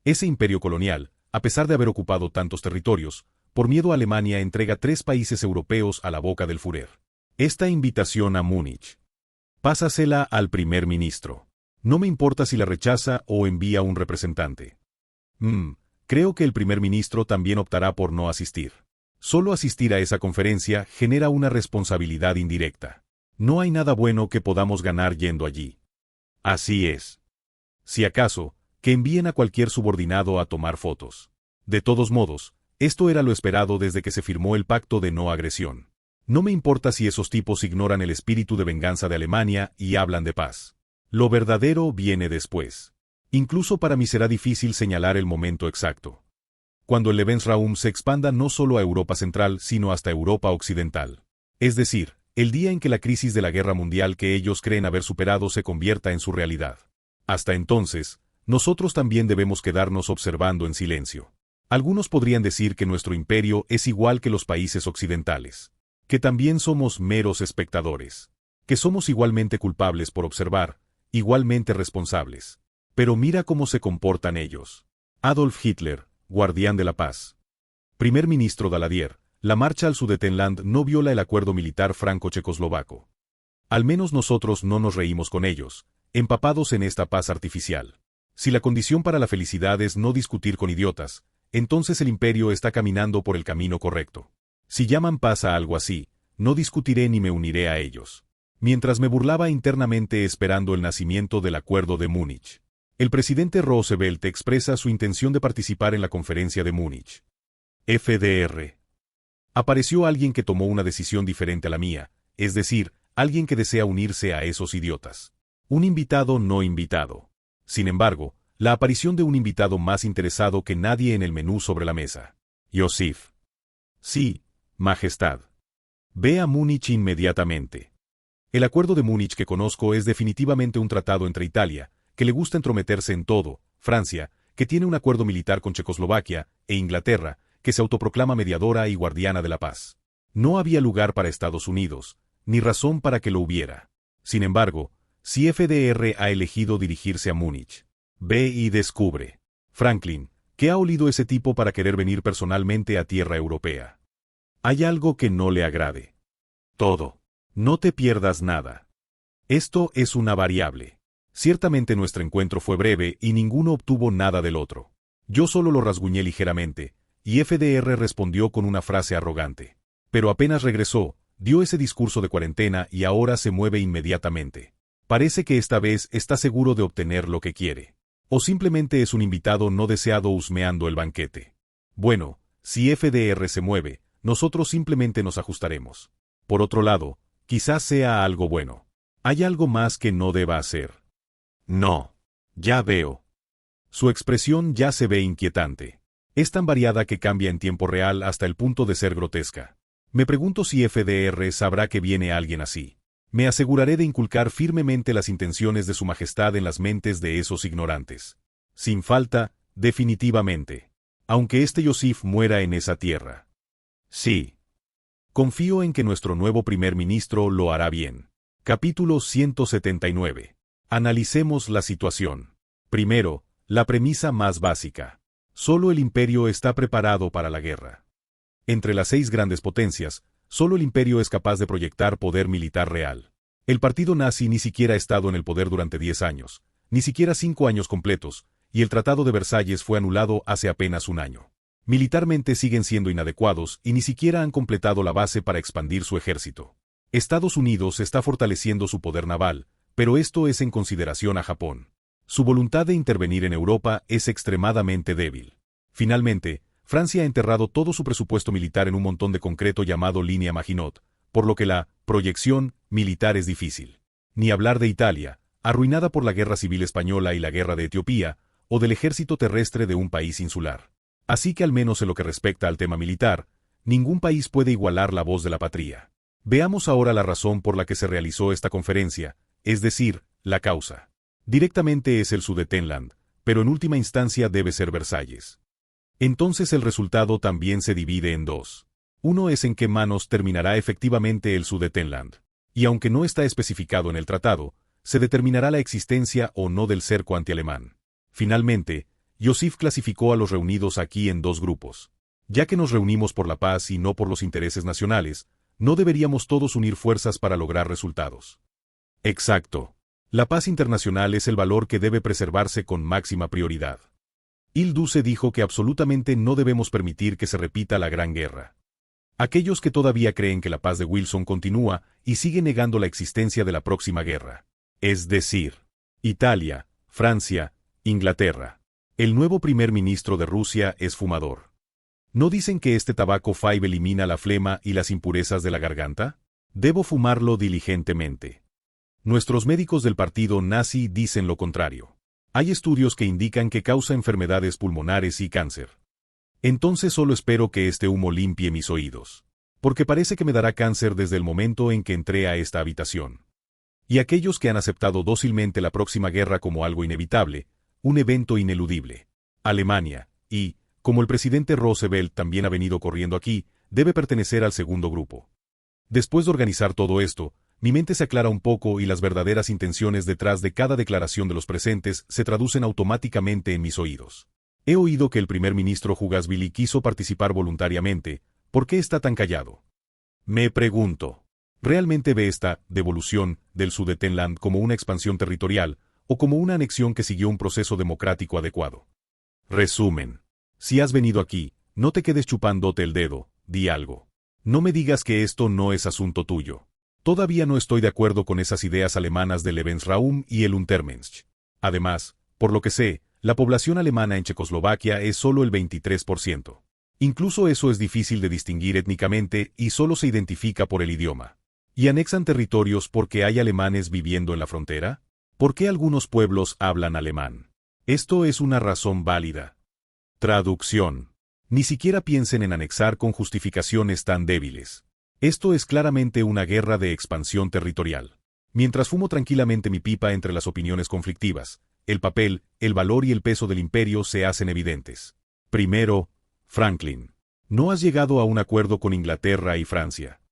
Ese imperio colonial, a pesar de haber ocupado tantos territorios, por miedo a Alemania entrega 3 países europeos a la boca del Führer. Esta invitación a Múnich. Pásasela al primer ministro. No me importa si la rechaza o envía un representante. Creo que el primer ministro también optará por no asistir. Solo asistir a esa conferencia genera una responsabilidad indirecta. No hay nada bueno que podamos ganar yendo allí. Así es. Si acaso, que envíen a cualquier subordinado a tomar fotos. De todos modos, esto era lo esperado desde que se firmó el pacto de no agresión. No me importa si esos tipos ignoran el espíritu de venganza de Alemania y hablan de paz. Lo verdadero viene después. Incluso para mí será difícil señalar el momento exacto. Cuando el Lebensraum se expanda no solo a Europa Central sino hasta Europa Occidental. Es decir, el día en que la crisis de la guerra mundial que ellos creen haber superado se convierta en su realidad. Hasta entonces, nosotros también debemos quedarnos observando en silencio. Algunos podrían decir que nuestro imperio es igual que los países occidentales. Que también somos meros espectadores. Que somos igualmente culpables por observar, igualmente responsables. Pero mira cómo se comportan ellos. Adolf Hitler, guardián de la paz. Primer ministro Daladier, la marcha al Sudetenland no viola el acuerdo militar franco-checoslovaco. Al menos nosotros no nos reímos con ellos, empapados en esta paz artificial. Si la condición para la felicidad es no discutir con idiotas, entonces el imperio está caminando por el camino correcto. Si llaman paz a algo así, no discutiré ni me uniré a ellos. Mientras me burlaba internamente esperando el nacimiento del Acuerdo de Múnich. El presidente Roosevelt expresa su intención de participar en la conferencia de Múnich. FDR. Apareció alguien que tomó una decisión diferente a la mía, es decir, alguien que desea unirse a esos idiotas. Un invitado no invitado. Sin embargo, la aparición de un invitado más interesado que nadie en el menú sobre la mesa. Joseph. Sí, Majestad. Ve a Múnich inmediatamente. El Acuerdo de Múnich que conozco es definitivamente un tratado entre Italia, que le gusta entrometerse en todo, Francia, que tiene un acuerdo militar con Checoslovaquia, e Inglaterra, que se autoproclama mediadora y guardiana de la paz. No había lugar para Estados Unidos, ni razón para que lo hubiera. Sin embargo, si FDR ha elegido dirigirse a Múnich, ve y descubre. Franklin, ¿qué ha olido ese tipo para querer venir personalmente a tierra europea? Hay algo que no le agrade. Todo. No te pierdas nada. Esto es una variable. Ciertamente nuestro encuentro fue breve y ninguno obtuvo nada del otro. Yo solo lo rasguñé ligeramente, y FDR respondió con una frase arrogante. Pero apenas regresó, dio ese discurso de cuarentena y ahora se mueve inmediatamente. Parece que esta vez está seguro de obtener lo que quiere. O simplemente es un invitado no deseado husmeando el banquete. Bueno, si FDR se mueve, nosotros simplemente nos ajustaremos. Por otro lado, quizás sea algo bueno. ¿Hay algo más que no deba hacer? No. Ya veo. Su expresión ya se ve inquietante. Es tan variada que cambia en tiempo real hasta el punto de ser grotesca. Me pregunto si FDR sabrá que viene alguien así. Me aseguraré de inculcar firmemente las intenciones de Su Majestad en las mentes de esos ignorantes. Sin falta, definitivamente. Aunque este Joseph muera en esa tierra. Sí. Confío en que nuestro nuevo primer ministro lo hará bien. Capítulo 179. Analicemos la situación. Primero, la premisa más básica. Solo el imperio está preparado para la guerra. Entre las 6 grandes potencias, solo el imperio es capaz de proyectar poder militar real. El partido nazi ni siquiera ha estado en el poder durante 10 años, ni siquiera 5 años completos, y el Tratado de Versalles fue anulado hace apenas un año. Militarmente siguen siendo inadecuados y ni siquiera han completado la base para expandir su ejército. Estados Unidos está fortaleciendo su poder naval, pero esto es en consideración a Japón. Su voluntad de intervenir en Europa es extremadamente débil. Finalmente, Francia ha enterrado todo su presupuesto militar en un montón de concreto llamado línea Maginot, por lo que la proyección militar es difícil. Ni hablar de Italia, arruinada por la Guerra Civil Española y la Guerra de Etiopía, o del ejército terrestre de un país insular. Así que al menos en lo que respecta al tema militar, ningún país puede igualar la voz de la patria. Veamos ahora la razón por la que se realizó esta conferencia, es decir, la causa. Directamente es el Sudetenland, pero en última instancia debe ser Versalles. Entonces el resultado también se divide en 2. Uno es en qué manos terminará efectivamente el Sudetenland. Y aunque no está especificado en el tratado, se determinará la existencia o no del cerco antialemán. Finalmente, Joseph clasificó a los reunidos aquí en 2 grupos. Ya que nos reunimos por la paz y no por los intereses nacionales, ¿no deberíamos todos unir fuerzas para lograr resultados? Exacto. La paz internacional es el valor que debe preservarse con máxima prioridad. Il Duce dijo que absolutamente no debemos permitir que se repita la Gran Guerra. Aquellos que todavía creen que la paz de Wilson continúa y siguen negando la existencia de la próxima guerra. Es decir, Italia, Francia, Inglaterra. El nuevo primer ministro de Rusia es fumador. ¿No dicen que este tabaco Five elimina la flema y las impurezas de la garganta? Debo fumarlo diligentemente. Nuestros médicos del partido nazi dicen lo contrario. Hay estudios que indican que causa enfermedades pulmonares y cáncer. Entonces solo espero que este humo limpie mis oídos. Porque parece que me dará cáncer desde el momento en que entré a esta habitación. Y aquellos que han aceptado dócilmente la próxima guerra como algo inevitable, un evento ineludible. Alemania, y, como el presidente Roosevelt también ha venido corriendo aquí, debe pertenecer al segundo grupo. Después de organizar todo esto, mi mente se aclara un poco y las verdaderas intenciones detrás de cada declaración de los presentes se traducen automáticamente en mis oídos. He oído que el primer ministro Jugasvili quiso participar voluntariamente. ¿Por qué está tan callado? Me pregunto. ¿Realmente ve esta devolución del Sudetenland como una expansión territorial o como una anexión que siguió un proceso democrático adecuado? Resumen. Si has venido aquí, no te quedes chupándote el dedo, di algo. No me digas que esto no es asunto tuyo. Todavía no estoy de acuerdo con esas ideas alemanas del Lebensraum y el Untermensch. Además, por lo que sé, la población alemana en Checoslovaquia es solo el 23%. Incluso eso es difícil de distinguir étnicamente y solo se identifica por el idioma. ¿Y anexan territorios porque hay alemanes viviendo en la frontera? ¿Por qué algunos pueblos hablan alemán? Esto es una razón válida. Traducción. Ni siquiera piensen en anexar con justificaciones tan débiles. Esto es claramente una guerra de expansión territorial. Mientras fumo tranquilamente mi pipa entre las opiniones conflictivas, el papel, el valor y el peso del imperio se hacen evidentes. Primero, Franklin. No has llegado a un acuerdo con Inglaterra y Francia.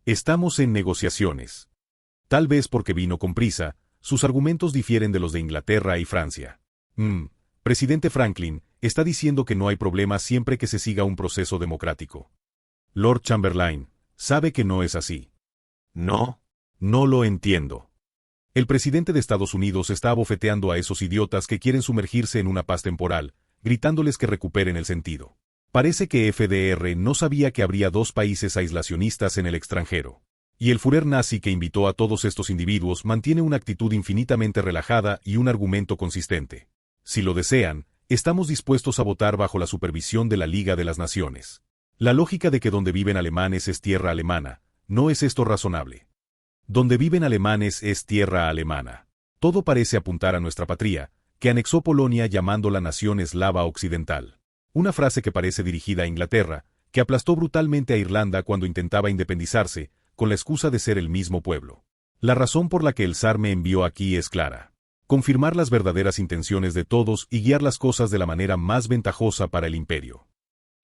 Estamos en negociaciones. Tal vez porque vino con prisa, sus argumentos difieren de los de Inglaterra y Francia. Presidente Franklin, está diciendo que no hay problema siempre que se siga un proceso democrático. Lord Chamberlain, sabe que no es así. No. No lo entiendo. El presidente de Estados Unidos está abofeteando a esos idiotas que quieren sumergirse en una paz temporal, gritándoles que recuperen el sentido. Parece que FDR no sabía que habría dos países aislacionistas en el extranjero. Y el Führer nazi que invitó a todos estos individuos mantiene una actitud infinitamente relajada y un argumento consistente. Si lo desean, estamos dispuestos a votar bajo la supervisión de la Liga de las Naciones. La lógica de que donde viven alemanes es tierra alemana, ¿no es esto razonable? Donde viven alemanes es tierra alemana. Todo parece apuntar a nuestra patria, que anexó Polonia llamándola nación eslava occidental. Una frase que parece dirigida a Inglaterra, que aplastó brutalmente a Irlanda cuando intentaba independizarse, con la excusa de ser el mismo pueblo. La razón por la que el zar me envió aquí es clara. Confirmar las verdaderas intenciones de todos y guiar las cosas de la manera más ventajosa para el imperio.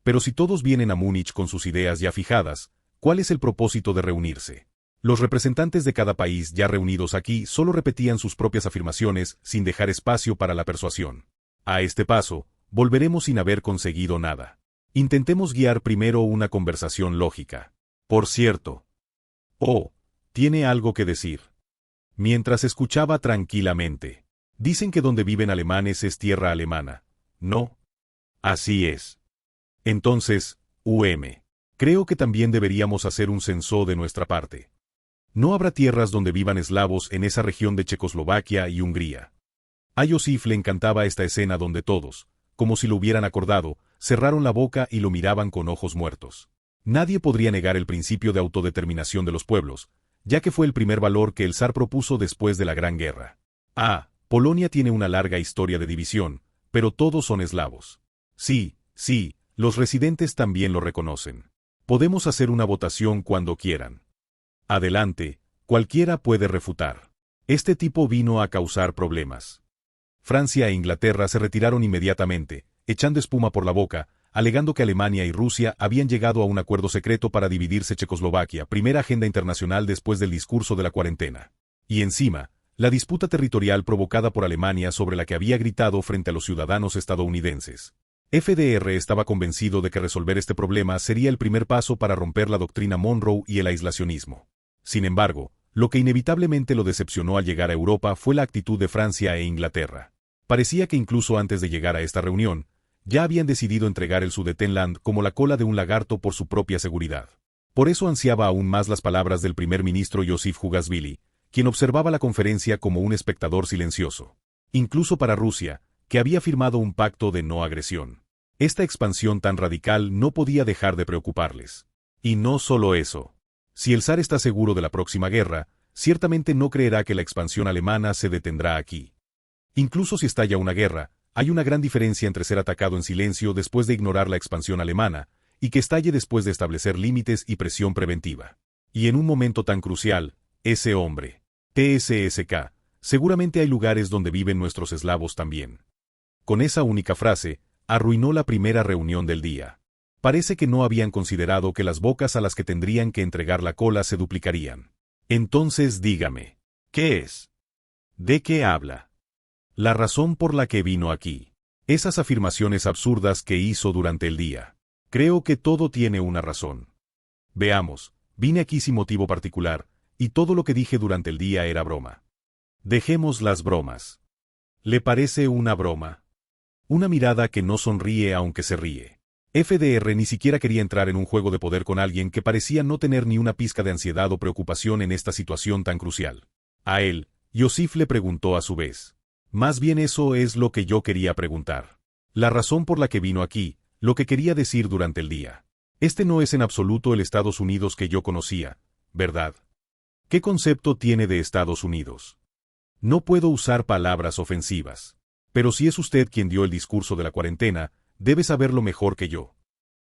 Pero si todos vienen a Múnich con sus ideas ya fijadas, ¿cuál es el propósito de reunirse? Los representantes de cada país ya reunidos aquí solo repetían sus propias afirmaciones sin dejar espacio para la persuasión. A este paso, volveremos sin haber conseguido nada. Intentemos guiar primero una conversación lógica. Por cierto. Tiene algo que decir. Mientras escuchaba tranquilamente. Dicen que donde viven alemanes es tierra alemana. ¿No? Así es. Entonces, creo que también deberíamos hacer un censo de nuestra parte. No habrá tierras donde vivan eslavos en esa región de Checoslovaquia y Hungría. A Josif le encantaba esta escena donde todos, como si lo hubieran acordado, cerraron la boca y lo miraban con ojos muertos. Nadie podría negar el principio de autodeterminación de los pueblos, ya que fue el primer valor que el zar propuso después de la Gran Guerra. Polonia tiene una larga historia de división, pero todos son eslavos. Sí, los residentes también lo reconocen. Podemos hacer una votación cuando quieran. Adelante, cualquiera puede refutar. Este tipo vino a causar problemas. Francia e Inglaterra se retiraron inmediatamente, echando espuma por la boca, alegando que Alemania y Rusia habían llegado a un acuerdo secreto para dividirse Checoslovaquia, primera agenda internacional después del discurso de la cuarentena. Y encima, la disputa territorial provocada por Alemania sobre la que había gritado frente a los ciudadanos estadounidenses. FDR estaba convencido de que resolver este problema sería el primer paso para romper la doctrina Monroe y el aislacionismo. Sin embargo, lo que inevitablemente lo decepcionó al llegar a Europa fue la actitud de Francia e Inglaterra. Parecía que incluso antes de llegar a esta reunión, ya habían decidido entregar el Sudetenland como la cola de un lagarto por su propia seguridad. Por eso ansiaba aún más las palabras del primer ministro Josif Jugasvili, quien observaba la conferencia como un espectador silencioso. Incluso para Rusia, que había firmado un pacto de no agresión. Esta expansión tan radical no podía dejar de preocuparles. Y no solo eso. Si el zar está seguro de la próxima guerra, ciertamente no creerá que la expansión alemana se detendrá aquí. Incluso si estalla una guerra, hay una gran diferencia entre ser atacado en silencio después de ignorar la expansión alemana, y que estalle después de establecer límites y presión preventiva. Y en un momento tan crucial, ese hombre, TSSK, seguramente hay lugares donde viven nuestros eslavos también. Con esa única frase, arruinó la primera reunión del día. Parece que no habían considerado que las bocas a las que tendrían que entregar la cola se duplicarían. Entonces dígame, ¿qué es? ¿De qué habla? La razón por la que vino aquí. Esas afirmaciones absurdas que hizo durante el día. Creo que todo tiene una razón. Veamos, vine aquí sin motivo particular, y todo lo que dije durante el día era broma. Dejemos las bromas. ¿Le parece una broma? Una mirada que no sonríe aunque se ríe. FDR ni siquiera quería entrar en un juego de poder con alguien que parecía no tener ni una pizca de ansiedad o preocupación en esta situación tan crucial. A él, Josif le preguntó a su vez. Más bien eso es lo que yo quería preguntar. La razón por la que vino aquí, lo que quería decir durante el día. Este no es en absoluto el Estados Unidos que yo conocía, ¿verdad? ¿Qué concepto tiene de Estados Unidos? No puedo usar palabras ofensivas. Pero si es usted quien dio el discurso de la cuarentena, debe saberlo mejor que yo.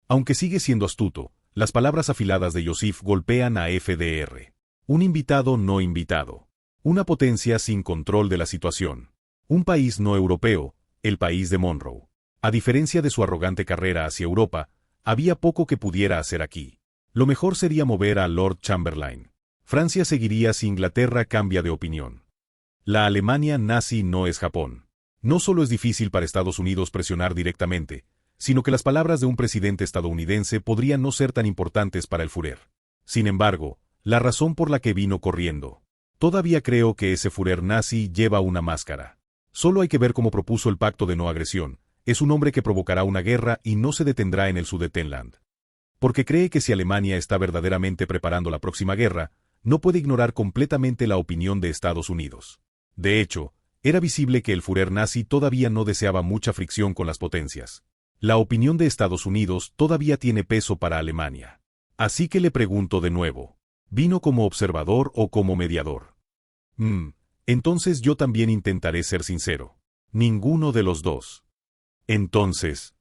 Aunque sigue siendo astuto, las palabras afiladas de Josif golpean a FDR. Un invitado no invitado. Una potencia sin control de la situación. Un país no europeo, el país de Monroe. A diferencia de su arrogante carrera hacia Europa, había poco que pudiera hacer aquí. Lo mejor sería mover a Lord Chamberlain. Francia seguiría si Inglaterra cambia de opinión. La Alemania nazi no es Japón. No solo es difícil para Estados Unidos presionar directamente, sino que las palabras de un presidente estadounidense podrían no ser tan importantes para el Führer. Sin embargo, la razón por la que vino corriendo. Todavía creo que ese Führer nazi lleva una máscara. Solo hay que ver cómo propuso el pacto de no agresión. Es un hombre que provocará una guerra y no se detendrá en el Sudetenland. Porque cree que si Alemania está verdaderamente preparando la próxima guerra, no puede ignorar completamente la opinión de Estados Unidos. De hecho, era visible que el Führer nazi todavía no deseaba mucha fricción con las potencias. La opinión de Estados Unidos todavía tiene peso para Alemania. Así que le pregunto de nuevo, ¿vino como observador o como mediador? Entonces yo también intentaré ser sincero. Ninguno de los dos. Entonces,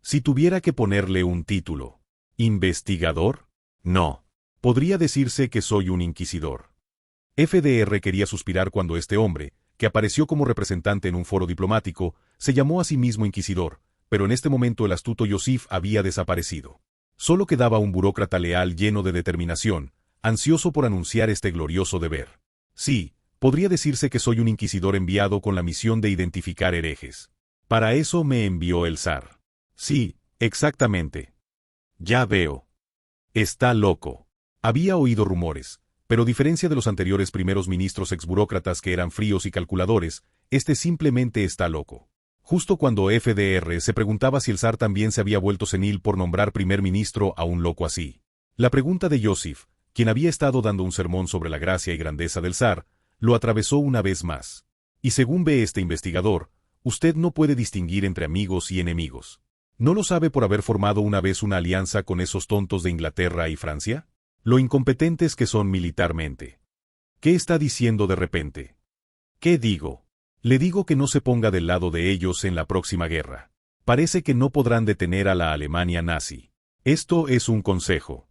si tuviera que ponerle un título, ¿investigador? No. Podría decirse que soy un inquisidor. FDR quería suspirar cuando este hombre, que apareció como representante en un foro diplomático, se llamó a sí mismo inquisidor, pero en este momento el astuto Joseph había desaparecido. Solo quedaba un burócrata leal lleno de determinación, ansioso por anunciar este glorioso deber. Sí, podría decirse que soy un inquisidor enviado con la misión de identificar herejes. Para eso me envió el zar. Sí, exactamente. Ya veo. Está loco. Había oído rumores, pero a diferencia de los anteriores primeros ministros exburócratas que eran fríos y calculadores, este simplemente está loco. Justo cuando FDR se preguntaba si el zar también se había vuelto senil por nombrar primer ministro a un loco así. La pregunta de Joseph, quien había estado dando un sermón sobre la gracia y grandeza del zar, lo atravesó una vez más. Y según ve este investigador, usted no puede distinguir entre amigos y enemigos. ¿No lo sabe por haber formado una vez una alianza con esos tontos de Inglaterra y Francia? Lo incompetentes que son militarmente. ¿Qué está diciendo de repente? ¿Qué digo? Le digo que no se ponga del lado de ellos en la próxima guerra. Parece que no podrán detener a la Alemania nazi. Esto es un consejo.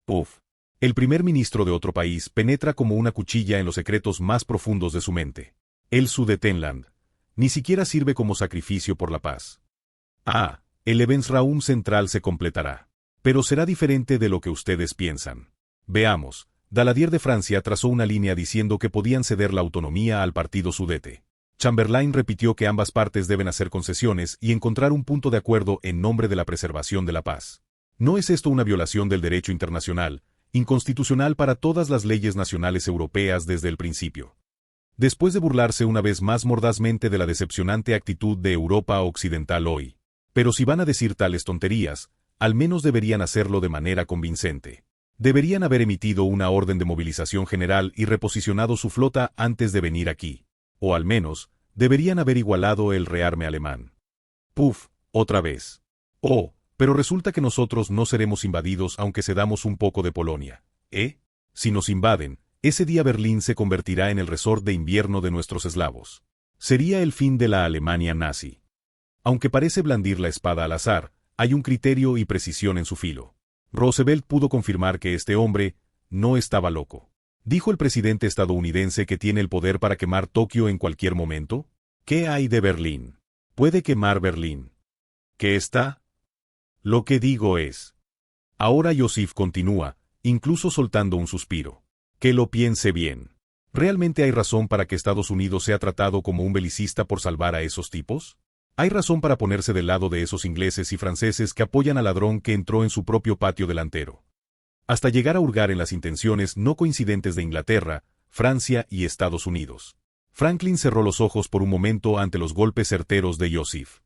Uf. El primer ministro de otro país penetra como una cuchilla en los secretos más profundos de su mente. El Sudetenland. Ni siquiera sirve como sacrificio por la paz. El Lebensraum central se completará. Pero será diferente de lo que ustedes piensan. Veamos, Daladier de Francia trazó una línea diciendo que podían ceder la autonomía al partido Sudete. Chamberlain repitió que ambas partes deben hacer concesiones y encontrar un punto de acuerdo en nombre de la preservación de la paz. ¿No es esto una violación del derecho internacional, inconstitucional para todas las leyes nacionales europeas desde el principio? Después de burlarse una vez más mordazmente de la decepcionante actitud de Europa Occidental hoy. Pero si van a decir tales tonterías, al menos deberían hacerlo de manera convincente. Deberían haber emitido una orden de movilización general y reposicionado su flota antes de venir aquí. O al menos, deberían haber igualado el rearme alemán. Puf, otra vez. Oh, pero resulta que nosotros no seremos invadidos aunque cedamos un poco de Polonia. Si nos invaden, ese día Berlín se convertirá en el resort de invierno de nuestros eslavos. Sería el fin de la Alemania nazi. Aunque parece blandir la espada al azar, hay un criterio y precisión en su filo. Roosevelt pudo confirmar que este hombre no estaba loco. ¿Dijo el presidente estadounidense que tiene el poder para quemar Tokio en cualquier momento? ¿Qué hay de Berlín? Puede quemar Berlín. ¿Qué está? Lo que digo es. Ahora Joseph continúa, incluso soltando un suspiro. Que lo piense bien. ¿Realmente hay razón para que Estados Unidos sea tratado como un belicista por salvar a esos tipos? ¿Hay razón para ponerse del lado de esos ingleses y franceses que apoyan al ladrón que entró en su propio patio delantero? Hasta llegar a hurgar en las intenciones no coincidentes de Inglaterra, Francia y Estados Unidos. Franklin cerró los ojos por un momento ante los golpes certeros de Joseph.